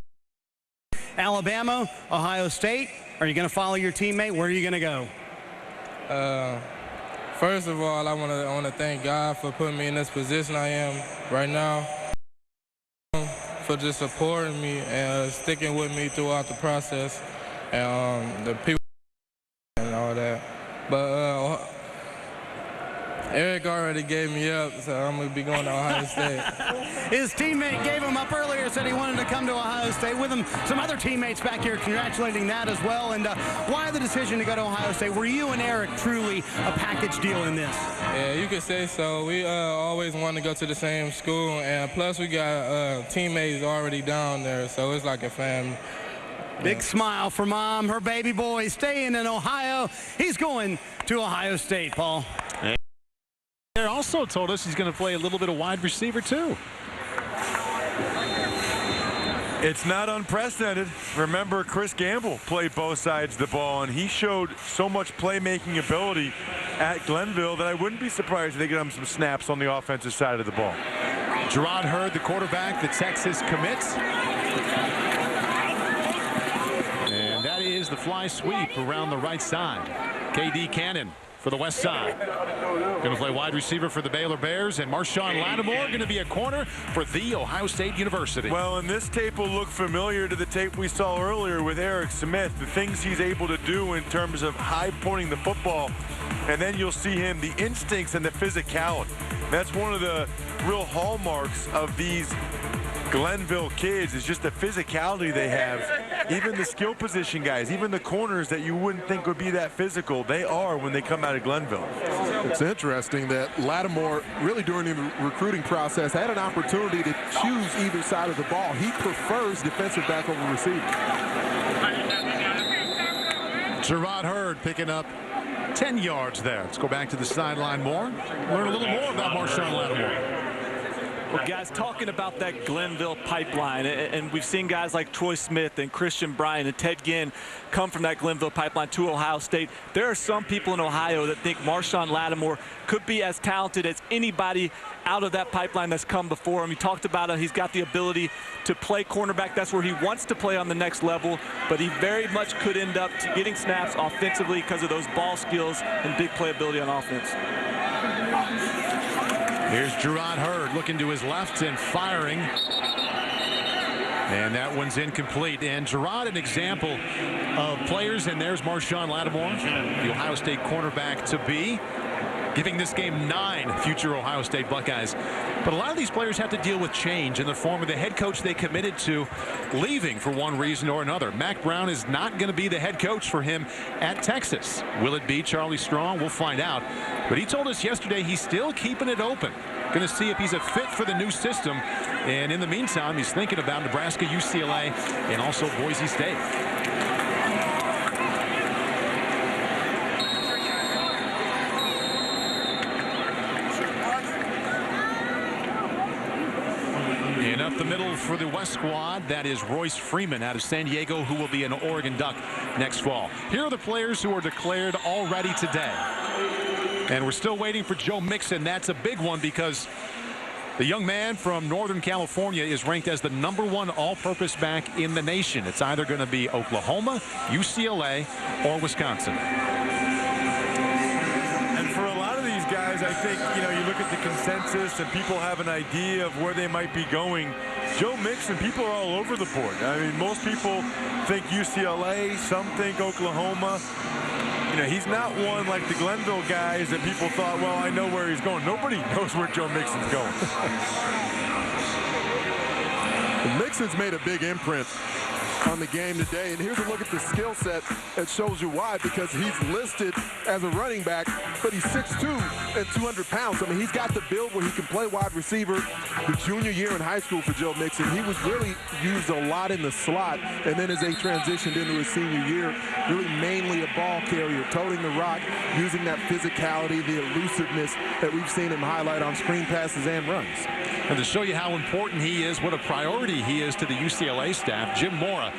Alabama, Ohio State. Are you going to follow your teammate? Where are you going to go? First of all, I want to thank God for putting me in this position I am right now, for just supporting me and sticking with me throughout the process, and the people and all that. But Eric already gave me up, so I'm going to be going to Ohio State. His teammate gave him up earlier, said he wanted to come to Ohio State. With him, some other teammates back here congratulating that as well. And why the decision to go to Ohio State? Were you and Eric truly a package deal in this? Yeah, you could say so. We always wanted to go to the same school, and plus we got teammates already down there, so it's like a family. Big smile for Mom. Her baby boy staying in Ohio. He's going to Ohio State, Paul. He also told us he's going to play a little bit of wide receiver, too. It's not unprecedented. Remember, Chris Gamble played both sides of the ball, and he showed so much playmaking ability at Glenville that I wouldn't be surprised if they get him some snaps on the offensive side of the ball. Gerard Hurd, the quarterback, the Texas commits. And that is the fly sweep around the right side. K.D. Cannon for the west side. Going to play wide receiver for the Baylor Bears, and Marshawn Lattimore going to be a corner for the Ohio State University. Well, and this tape will look familiar to the tape we saw earlier with Eric Smith, the things he's able to do in terms of high pointing the football, and then you'll see him, the instincts and the physicality. That's one of the real hallmarks of these Glenville kids, is just the physicality they have. Even the skill position guys, even the corners that you wouldn't think would be that physical, they are when they come out of Glenville. It's interesting that Lattimore, really during the recruiting process, had an opportunity to choose either side of the ball. He prefers defensive back over receiver. Gerard Hurd picking up 10 yards there. Let's go back to the sideline more. Learn a little more about Marshawn Lattimore. Well, guys, talking about that Glenville pipeline, and we've seen guys like Troy Smith and Christian Bryant and Ted Ginn come from that Glenville pipeline to Ohio State. There are some people in Ohio that think Marshawn Lattimore could be as talented as anybody out of that pipeline that's come before him. He talked about it. He's got the ability to play cornerback. That's where he wants to play on the next level, but he very much could end up getting snaps offensively because of those ball skills and big playability on offense. Here's Gerard Hurd looking to his left and firing. And that one's incomplete. And Gerard, an example of players, and there's Marshawn Lattimore, the Ohio State cornerback to be, giving this game 9 future Ohio State Buckeyes. But a lot of these players have to deal with change in the form of the head coach they committed to leaving for one reason or another. Mack Brown is not going to be the head coach for him at Texas. Will it be Charlie Strong? We'll find out. But he told us yesterday he's still keeping it open. Going to see if he's a fit for the new system. And in the meantime, he's thinking about Nebraska, UCLA, and also Boise State. And up the middle for the West squad, that is Royce Freeman out of San Diego, who will be an Oregon Duck next fall. Here are the players who are declared already today. And we're still waiting for Joe Mixon. That's a big one because the young man from Northern California is ranked as the #1 all-purpose back in the nation. It's either going to be Oklahoma, UCLA, or Wisconsin. And for a lot of these guys, I think, you look at the consensus and people have an idea of where they might be going. Joe Mixon, people are all over the board. I mean, most people think UCLA, some think Oklahoma. He's not one like the Glenville guys that people thought, well, I know where he's going. Nobody knows where Joe Mixon's going. Mixon's made a big imprint on the game today, and here's a look at the skill set that shows you why, because he's listed as a running back but he's 6'2" and 200 pounds. I mean, he's got the build where he can play wide receiver. The junior year in high school for Joe Mixon, he was really used a lot in the slot, and then as they transitioned into his senior year, really mainly a ball carrier, toting the rock, using that physicality, the elusiveness that we've seen him highlight on screen passes and runs. And to show you how important he is, what a priority he is to the UCLA staff, Jim Mora,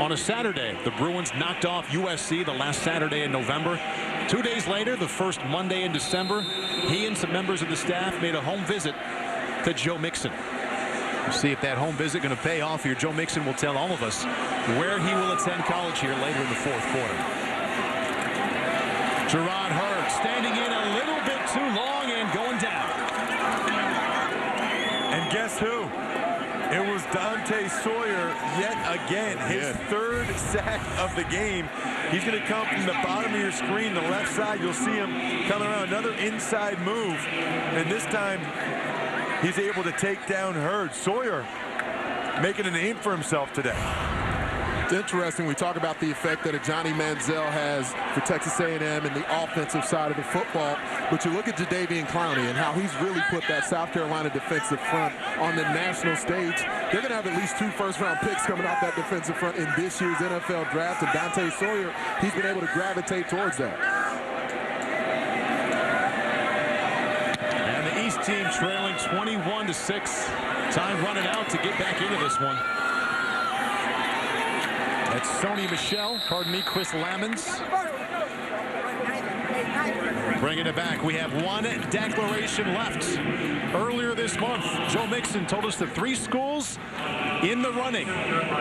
on a Saturday, the Bruins knocked off USC the last Saturday in November. 2 days later, the first Monday in December, he and some members of the staff made a home visit to Joe Mixon. We'll see if that home visit going to pay off here. Joe Mixon will tell all of us where he will attend college here later in the fourth quarter. Gerard Hurd standing in a little bit too long and going down. And guess who? It was Dante Sawyer yet again, his third sack of the game. He's going to come from the bottom of your screen, the left side. You'll see him coming around, another inside move. And this time, he's able to take down Hurd. Sawyer making a name for himself today. It's interesting. We talk about the effect that a Johnny Manziel has for Texas A&M and the offensive side of the football. But you look at Jadeveon Clowney and how he's really put that South Carolina defensive front on the national stage. They're going to have at least 2 first-round picks coming off that defensive front in this year's NFL draft. And Dante Sawyer, he's been able to gravitate towards that. And the East team trailing 21-6. Time running out to get back into this one. That's Sony Michel, Chris Lamons. Bringing it back, we have one declaration left. Earlier this month, Joe Mixon told us the 3 schools in the running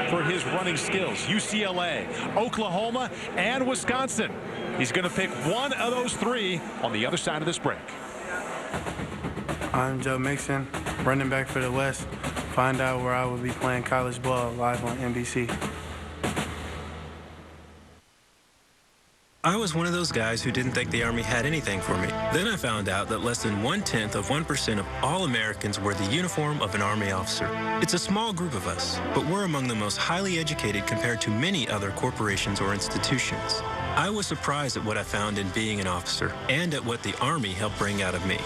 for his running skills: UCLA, Oklahoma, and Wisconsin. He's going to pick one of those 3 on the other side of this break. I'm Joe Mixon, running back for the West. Find out where I will be playing college ball live on NBC. I was one of those guys who didn't think the Army had anything for me. Then I found out that less than 0.1% of all Americans wear the uniform of an Army officer. It's a small group of us, but we're among the most highly educated compared to many other corporations or institutions. I was surprised at what I found in being an officer and at what the Army helped bring out of me.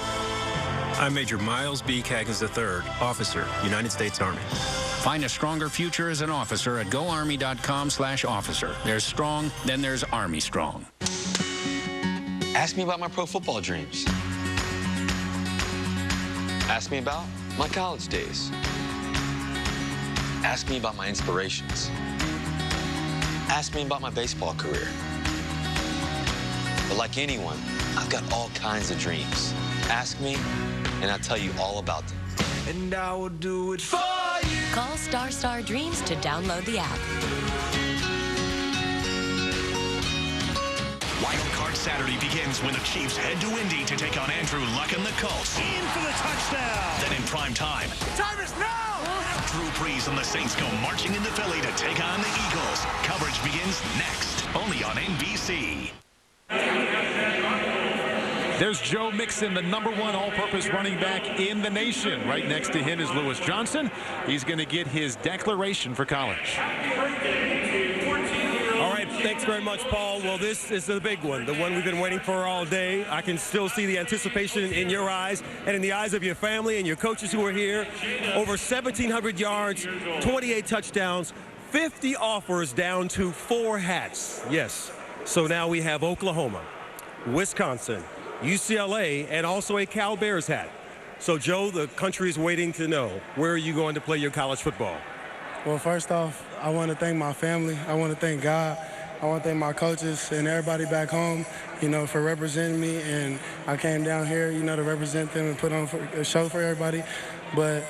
I'm Major Miles B. Caggins III, Officer, United States Army. Find a stronger future as an officer at goarmy.com/officer. There's strong, then there's Army strong. Ask me about my pro football dreams. Ask me about my college days. Ask me about my inspirations. Ask me about my baseball career. But like anyone, I've got all kinds of dreams. Ask me, and I'll tell you all about them. And I will do it for you. Call Star Dreams to download the app. Wild Card Saturday begins when the Chiefs head to Indy to take on Andrew Luck and the Colts. In for the touchdown. Then in prime time, Time is now. Drew Brees and the Saints go marching into Philly to take on the Eagles. Coverage begins next, only on NBC. There's Joe Mixon, the #1 all-purpose running back in the nation. Right next to him is Lewis Johnson. He's going to get his declaration for college. All right, thanks very much, Paul. Well, this is the big one, the one we've been waiting for all day. I can still see the anticipation in your eyes and in the eyes of your family and your coaches who are here. Over 1,700 yards, 28 touchdowns, 50 offers down to 4 hats. Yes, so now we have Oklahoma, Wisconsin, UCLA, and also a Cal Bears hat. So, Joe, the country is waiting to know, where are you going to play your college football? Well, first off, I want to thank my family. I want to thank God. I want to thank my coaches and everybody back home, for representing me. And I came down here, to represent them and put on a show for everybody. But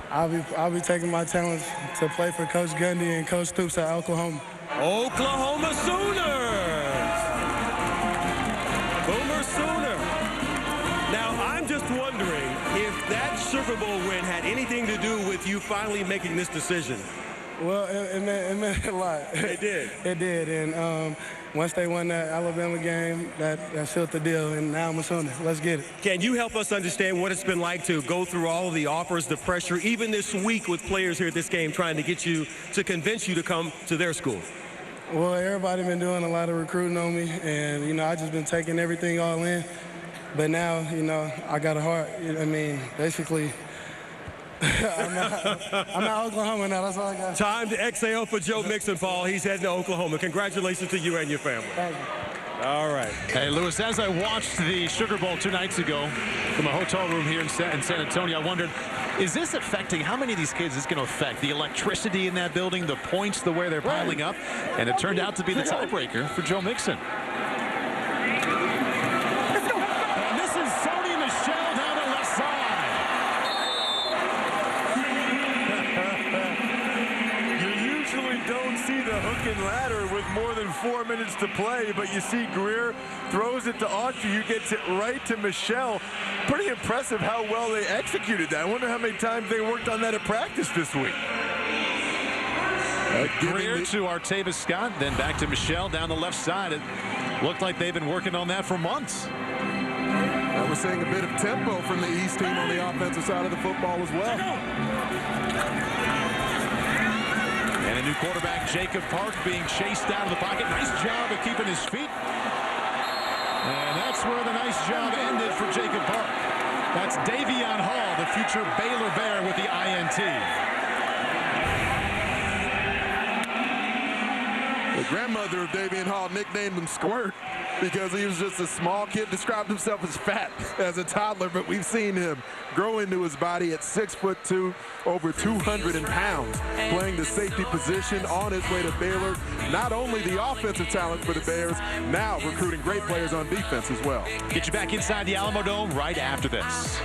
I'll be taking my talents to play for Coach Gundy and Coach Stoops at Oklahoma. Oklahoma Sooners! Boomer Sooner. Now, I'm just wondering if that Sugar Bowl win had anything to do with you finally making this decision. Well, it meant a lot. It did. It did. And once they won that Alabama game, that sealed the deal. And now I'm a Sooner. Let's get it. Can you help us understand what it's been like to go through all of the offers, the pressure, even this week with players here at this game trying to get you, to convince you to come to their school? Well, everybody been doing a lot of recruiting on me, and I just been taking everything all in. But now, you know, I got a heart. I mean, basically, I'm at Oklahoma now. That's all I got. Time to exhale for Joe Mixon, Paul. He's heading to Oklahoma. Congratulations to you and your family. Thank you. All right. Hey, Lewis, as I watched the Sugar Bowl 2 nights ago from a hotel room here in San Antonio, I wondered, is this affecting, how many of these kids is going to affect? The electricity in that building, the points, the way they're piling up? And it turned out to be the tiebreaker for Joe Mixon. And this is Sony Michel down the left side. You usually don't see the hook and ladder with more than 4 minutes to play, but you see Greer throws it to Autry, who gets it right to Michel. Pretty impressive how well they executed that. I wonder how many times they worked on that at practice this week. Greer to Artavis Scott, then back to Michel down the left side. It looked like they've been working on that for months. And we're seeing a bit of tempo from the East team on the offensive side of the football as well. And a new quarterback, Jacob Park, being chased out of the pocket. Nice job of keeping his feet. And that's where the nice job ended for Jacob Park. That's Davion Hall, the future Baylor Bear, with the INT. The grandmother of Davion Hall nicknamed him Squirt because he was just a small kid, described himself as fat as a toddler, but we've seen him grow into his body at 6'2", over 200 pounds, playing the safety position on his way to Baylor. Not only the offensive talent for the Bears, now recruiting great players on defense as well. Get you back inside the Alamo Dome right after this.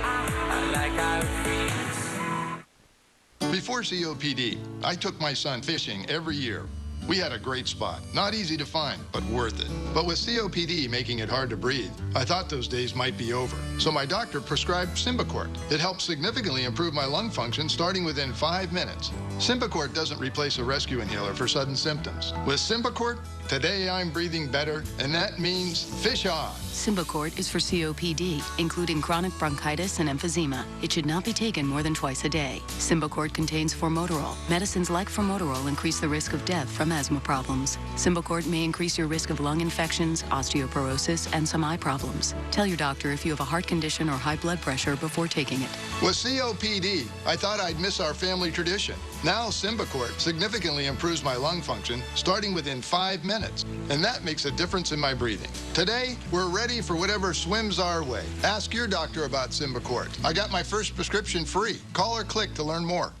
Before COPD, I took my son fishing every year. We had a great spot. Not easy to find, but worth it. But with COPD making it hard to breathe, I thought those days might be over. So my doctor prescribed Symbicort. It helped significantly improve my lung function starting within 5 minutes. Symbicort doesn't replace a rescue inhaler for sudden symptoms. With Symbicort, today I'm breathing better, and that means fish on. Symbicort is for COPD, including chronic bronchitis and emphysema. It should not be taken more than twice a day. Symbicort contains formoterol. Medicines like formoterol increase the risk of death from asthma problems. Symbicort may increase your risk of lung infections, osteoporosis, and some eye problems. Tell your doctor if you have a heart condition or high blood pressure before taking it. With COPD, I thought I'd miss our family tradition. Now Symbicort significantly improves my lung function starting within 5 minutes, and that makes a difference in my breathing. Today, we're ready for whatever swims our way. Ask your doctor about Symbicort. I got my first prescription free. Call or click to learn more.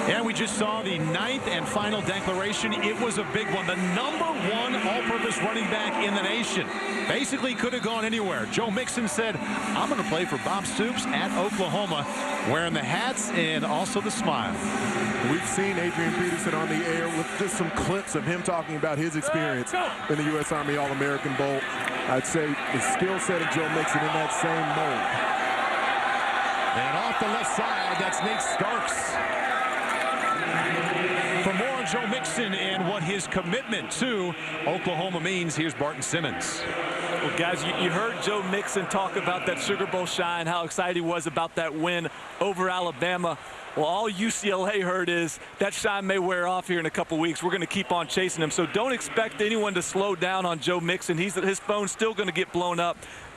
Yeah, we just saw the 9th and final declaration. It was a big one. The #1 all-purpose running back in the nation. Basically could have gone anywhere. Joe Mixon said, I'm going to play for Bob Stoops at Oklahoma, wearing the hats and also the smile. We've seen Adrian Peterson on the air with just some clips of him talking about his experience in the U.S. Army All-American Bowl. I'd say the skill set of Joe Mixon in that same mold. And off the left side, that's Nate Starks. For more on Joe Mixon and what his commitment to Oklahoma means, here's Barton Simmons. Well, guys, you heard Joe Mixon talk about that Sugar Bowl shine, how excited he was about that win over Alabama. Well, all UCLA heard is that shine may wear off here in a couple weeks. We're going to keep on chasing him. So don't expect anyone to slow down on Joe Mixon. His phone's still going to get blown up.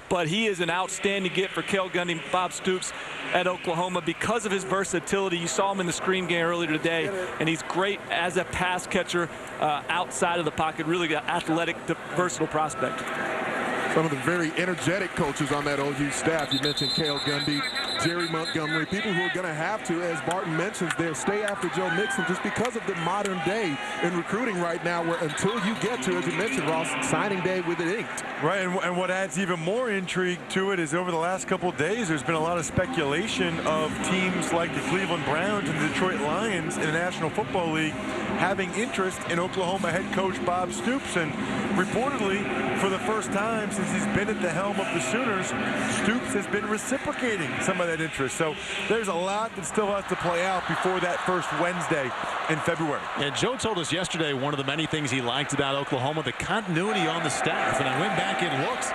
But he is an outstanding get for Cale Gundy, Bob Stoops at Oklahoma because of his versatility. You saw him in the screen game earlier today, and he's great as a pass catcher outside of the pocket. Really athletic, versatile prospect. Some of the very energetic coaches on that OU staff. You mentioned Cale Gundy, Jerry Montgomery, people who are going to have to, as Barton mentions there, stay after Joe Mixon just because of the modern day in recruiting right now, where until you get to, as you mentioned, Ross, signing day with it inked. Right, and what adds even more intrigue to it is over the last couple of days, there's been a lot of speculation of teams like the Cleveland Browns and the Detroit Lions in the National Football League having interest in Oklahoma head coach Bob Stoops. And reportedly, for the first time since he's been at the helm of the Sooners, Stoops has been reciprocating some of that interest. So there's a lot that still has to play out before that first Wednesday in February. And Joe told us yesterday one of the many things he liked about Oklahoma, the continuity on the staff. And I went back and looked.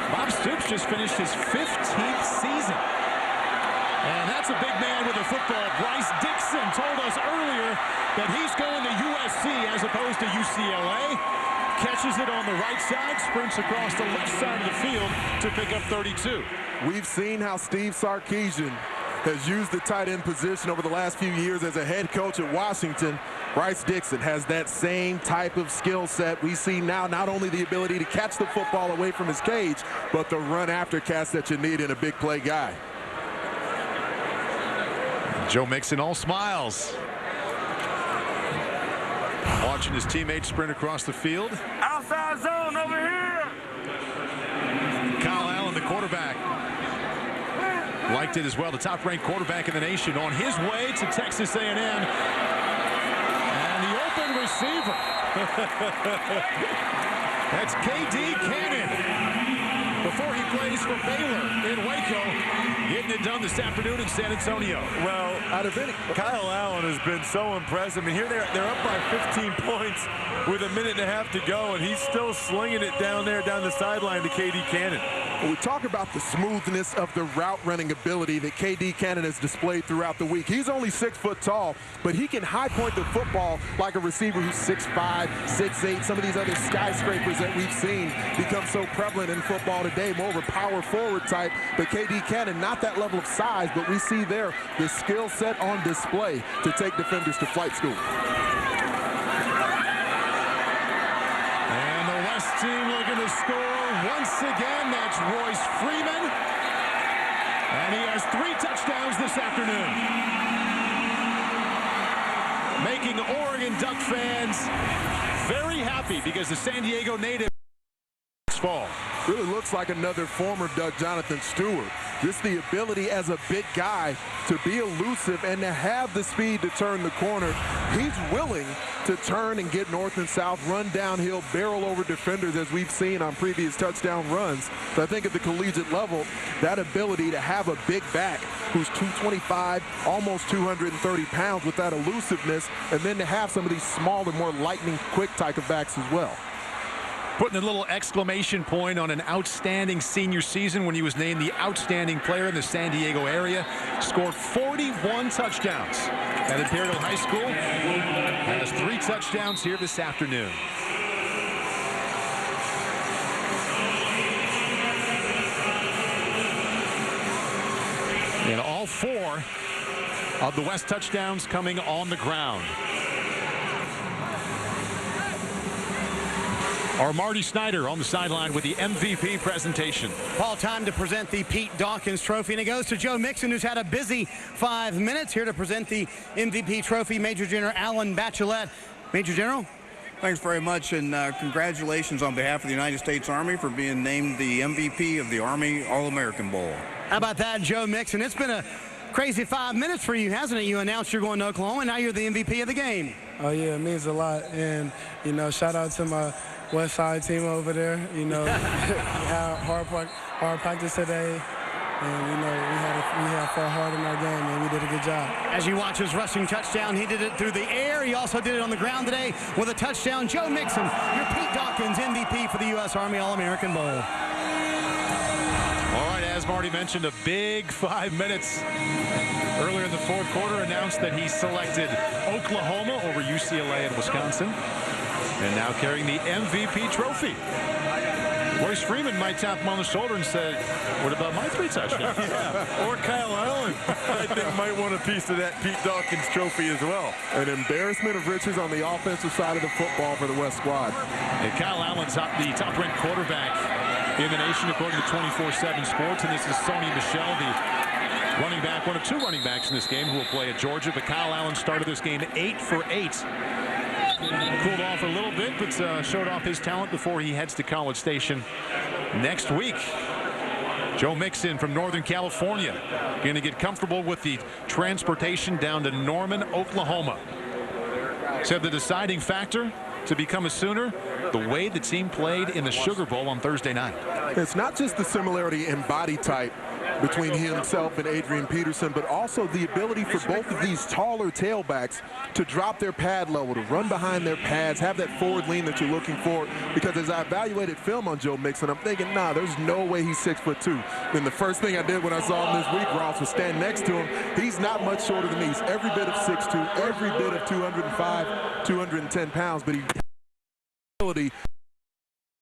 Bob Stoops just finished his 15th season. And that's a big man with a football. Bryce Dixon told us earlier that he's going to USC as opposed to UCLA. catches it on the right side, sprints across the left side of the field to pick up 32. We've seen how Steve Sarkisian has used the tight end position over the last few years as a head coach at Washington. Bryce Dixon has that same type of skill set. We see now not only the ability to catch the football away from his cage, but the run after catch that you need in a big play guy. Joe Mixon all smiles. Watching his teammates sprint across the field. Outside zone over here. Kyle Allen, the quarterback, liked it as well. The top-ranked quarterback in the nation on his way to Texas A&M. And the open receiver. That's K.D. Cannon. Before he plays for Baylor in Waco, getting it done this afternoon in San Antonio. Well, out of any, Kyle Allen has been so impressive. I mean, here they're up by 15 points with a minute and a half to go, and he's still slinging it down there, down the sideline to K.D. Cannon. Well, we talk about the smoothness of the route running ability that K.D. Cannon has displayed throughout the week. He's only 6 foot tall, but he can high point the football like a receiver who's 6'5", 6'8". Some of these other skyscrapers that we've seen become so prevalent in football today, more of a power forward type. But K.D. Cannon, not that level of size, but we see there the skill set on display to take defenders to flight school. And the West team looking to score once again. That's Royce Freeman. And he has 3 touchdowns this afternoon, making Oregon Duck fans very happy because the San Diego native fall. Really looks like another former Duck, Jonathan Stewart. Just the ability as a big guy to be elusive and to have the speed to turn the corner. He's willing to turn and get north and south, run downhill, barrel over defenders as we've seen on previous touchdown runs. So I think at the collegiate level, that ability to have a big back who's 225, almost 230 pounds with that elusiveness, and then to have some of these smaller, more lightning quick type of backs as well. Putting a little exclamation point on an outstanding senior season when he was named the outstanding player in the San Diego area. Scored 41 touchdowns at Imperial High School. Has 3 touchdowns here this afternoon. And all 4 of the West touchdowns coming on the ground. Our Marty Snyder on the sideline with the MVP presentation. Paul, time to present the Pete Dawkins Trophy, and it goes to Joe Mixon, who's had a busy 5 minutes. Here to present the MVP trophy, Major General Alan Bachelet. Major General? Thanks very much, and congratulations on behalf of the United States Army for being named the MVP of the Army All-American Bowl. How about that, Joe Mixon? It's been a crazy 5 minutes for you, hasn't it? You announced you're going to Oklahoma, and now you're the MVP of the game. Oh, yeah, it means a lot. And, you know, shout out to my West Side team over there. You know, we had hard practice today. And, you know, we had fought hard in our game, and we did a good job. As you watch his rushing touchdown, he did it through the air. He also did it on the ground today with a touchdown. Joe Mixon, your Pete Dawkins MVP for the U.S. Army All-American Bowl. All right, as Marty mentioned, a big 5 minutes. Earlier in the 4th quarter, announced that he selected Oklahoma over UCLA and Wisconsin. And now carrying the MVP trophy. Royce Freeman might tap him on the shoulder and say, what about my 3 touchdowns? Yeah. Or Kyle Allen, I think, might want a piece of that Pete Dawkins trophy as well. An embarrassment of riches on the offensive side of the football for the West squad. And Kyle Allen's the top-ranked quarterback in the nation, according to 24/7 Sports. And this is Sony Michel, the running back, one of 2 running backs in this game who will play at Georgia. But Kyle Allen started this game 8 for 8. Cooled off a little bit, but showed off his talent before he heads to College Station next week. Joe Mixon from Northern California going to get comfortable with the transportation down to Norman, Oklahoma. Said the deciding factor to become a Sooner, the way the team played in the Sugar Bowl on Thursday night. It's not just the similarity in body type between himself and Adrian Peterson, but also the ability for both of these taller tailbacks to drop their pad level, to run behind their pads, have that forward lean that you're looking for. Because as I evaluated film on Joe Mixon, I'm thinking, nah, there's no way he's 6'2". Then the first thing I did when I saw him this week, Ross, was stand next to him. He's not much shorter than me. He's every bit of 6'2", every bit of 205, 210 pounds, but he ability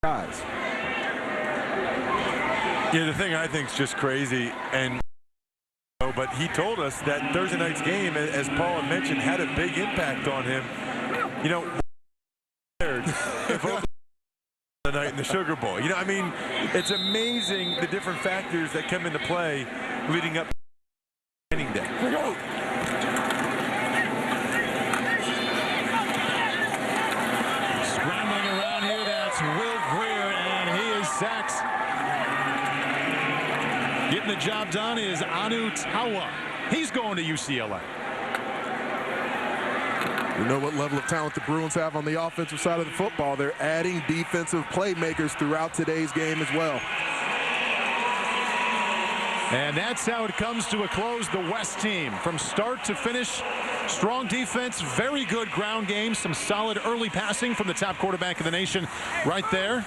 guys. Yeah, the thing I think is just crazy, but he told us that Thursday night's game, as Paul had mentioned, had a big impact on him. You know, the night in the Sugar Bowl. You know, I mean, it's amazing the different factors that come into play leading up to training day. Scrambling around here, that's Will Greer, and he is sacked. Getting the job done is Anu Tawa. He's going to UCLA. You know what level of talent the Bruins have on the offensive side of the football. They're adding defensive playmakers throughout today's game as well. And that's how it comes to a close. The West team, from start to finish, strong defense, very good ground game, some solid early passing from the top quarterback in the nation right there.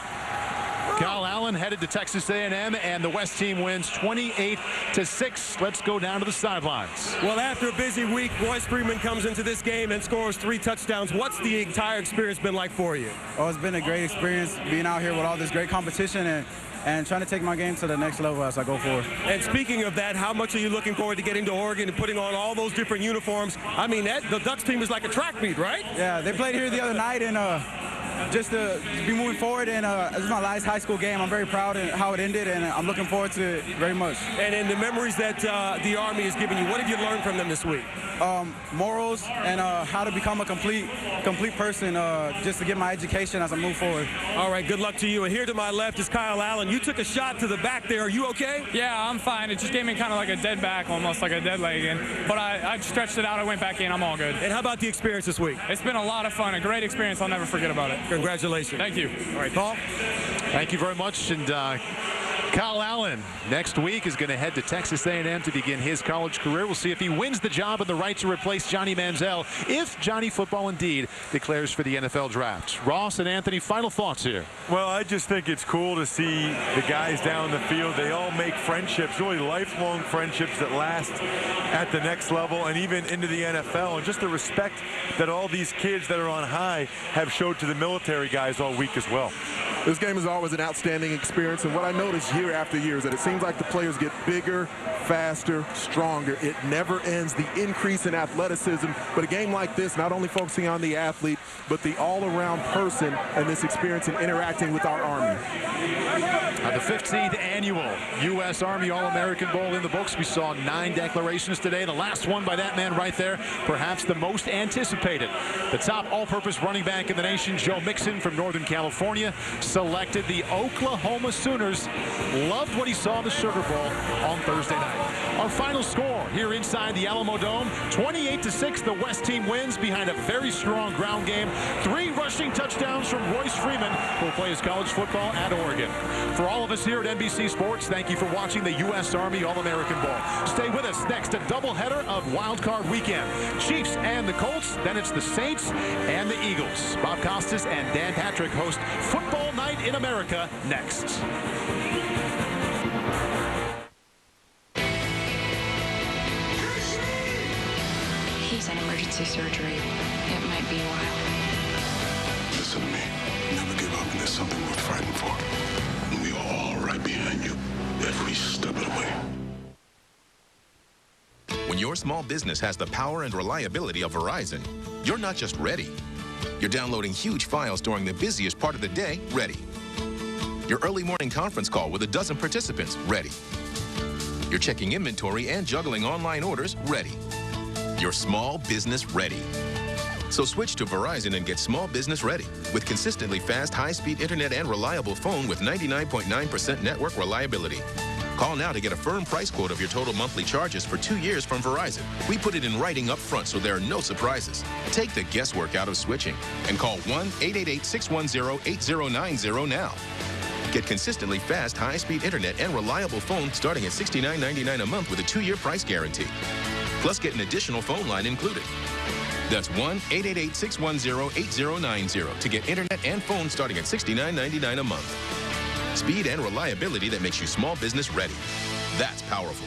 Kyle Allen headed to Texas A&M, and the West team wins 28-6. Let's go down to the sidelines. Well, after a busy week, Royce Freeman comes into this game and scores 3 touchdowns. What's the entire experience been like for you? Oh, it's been a great experience being out here with all this great competition and trying to take my game to the next level as I go forward. And speaking of that, how much are you looking forward to getting to Oregon and putting on all those different uniforms? I mean, the Ducks team is like a track meet, right? Yeah, they played here the other night, and just to be moving forward, and this is my last high school game. I'm very proud of how it ended, and I'm looking forward to it very much. And in the memories that the Army has given you, what have you learned from them this week? Morals and how to become a complete person, just to get my education as I move forward. All right, good luck to you. And here to my left is Kyle Allen. You took a shot to the back there. Are you okay? Yeah, I'm fine. It just gave me kind of like a dead back, almost like a dead leg in. But I stretched it out. I went back in. I'm all good. And how about the experience this week? It's been a lot of fun. A great experience. I'll never forget about it. Congratulations. Thank you. All right, Paul. Thank you very much. And Kyle Allen next week is going to head to Texas A&M to begin his college career. We'll see if he wins the job and the right to replace Johnny Manziel if Johnny Football indeed declares for the NFL draft. Ross and Anthony, final thoughts here. Well, I just think it's cool to see the guys down the field. They all make friendships, really lifelong friendships that last at the next level and even into the NFL. And just the respect that all these kids that are on high have showed to the military guys all week as well. This game is always an outstanding experience, and what I notice year after year is that it seems like the players get bigger, faster, stronger. It never ends, the increase in athleticism. But a game like this, not only focusing on the athlete, but the all-around person and this experience in interacting with our Army. The 15th annual U.S. Army All-American Bowl in the books. We saw 9 declarations today. The last one by that man right there, perhaps the most anticipated. The top all-purpose running back in the nation, Joe Mixon from Northern California, selected the Oklahoma Sooners. Loved what he saw in the Sugar Bowl on Thursday night. Our final score here inside the Alamo Dome, 28-6. The West team wins behind a very strong ground game. 3 rushing touchdowns from Royce Freeman, who will play his college football at Oregon. For all of us here at NBC Sports, thank you for watching the U.S. Army All-American Bowl. Stay with us next, a doubleheader of Wild Card Weekend. Chiefs and the Colts, then it's the Saints and the Eagles. Bob Costas and Dan Patrick host Football Night in America next. He's in emergency surgery. It might be a while. Listen to me. Never give up, and there's something worth fighting for. And we are all right behind you, every step of the way. When your small business has the power and reliability of Verizon, you're not just ready. You're downloading huge files during the busiest part of the day, ready. Your early morning conference call with a dozen participants, ready. You're checking inventory and juggling online orders, ready. Your small business ready. So switch to Verizon and get small business ready with consistently fast, high-speed internet and reliable phone with 99.9% network reliability. Call now to get a firm price quote of your total monthly charges for 2 years from Verizon. We put it in writing up front so there are no surprises. Take the guesswork out of switching and call 1-888-610-8090 now. Get consistently fast, high-speed internet and reliable phone starting at $69.99 a month with a 2-year price guarantee. Plus, get an additional phone line included. That's 1-888-610-8090 to get internet and phone starting at $69.99 a month. Speed and reliability that makes you small business ready. That's powerful.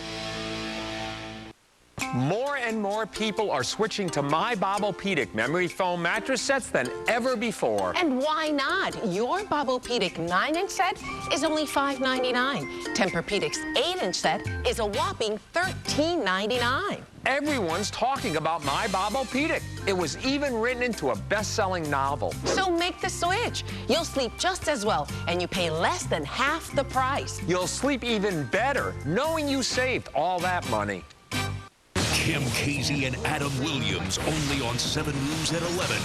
More and more people are switching to My Bobopedic memory foam mattress sets than ever before. And why not? Your Bobopedic 9-inch set is only $5.99. Tempur-Pedic's 8-inch set is a whopping $13.99. Everyone's talking about My Bobopedic. It was even written into a best-selling novel. So make the switch. You'll sleep just as well, and you pay less than half the price. You'll sleep even better knowing you saved all that money. Kim Casey and Adam Williams, only on 7 News at 11.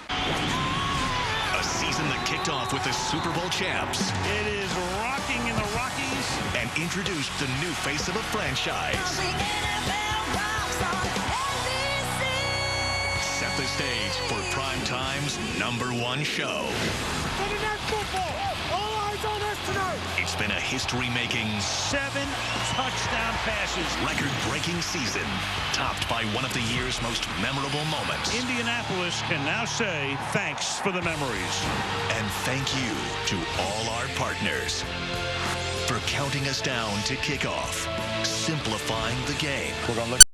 A season that kicked off with the Super Bowl champs. It is rocking in the Rockies. And introduced the new face of a franchise. Set the stage for prime time's #1 show. Monday Night Football. All eyes on us tonight. It's been a history-making 7 touchdown passes. Record-breaking season, topped by one of the year's most memorable moments. Indianapolis can now say thanks for the memories. And thank you to all our partners for counting us down to kickoff, simplifying the game. We're going to look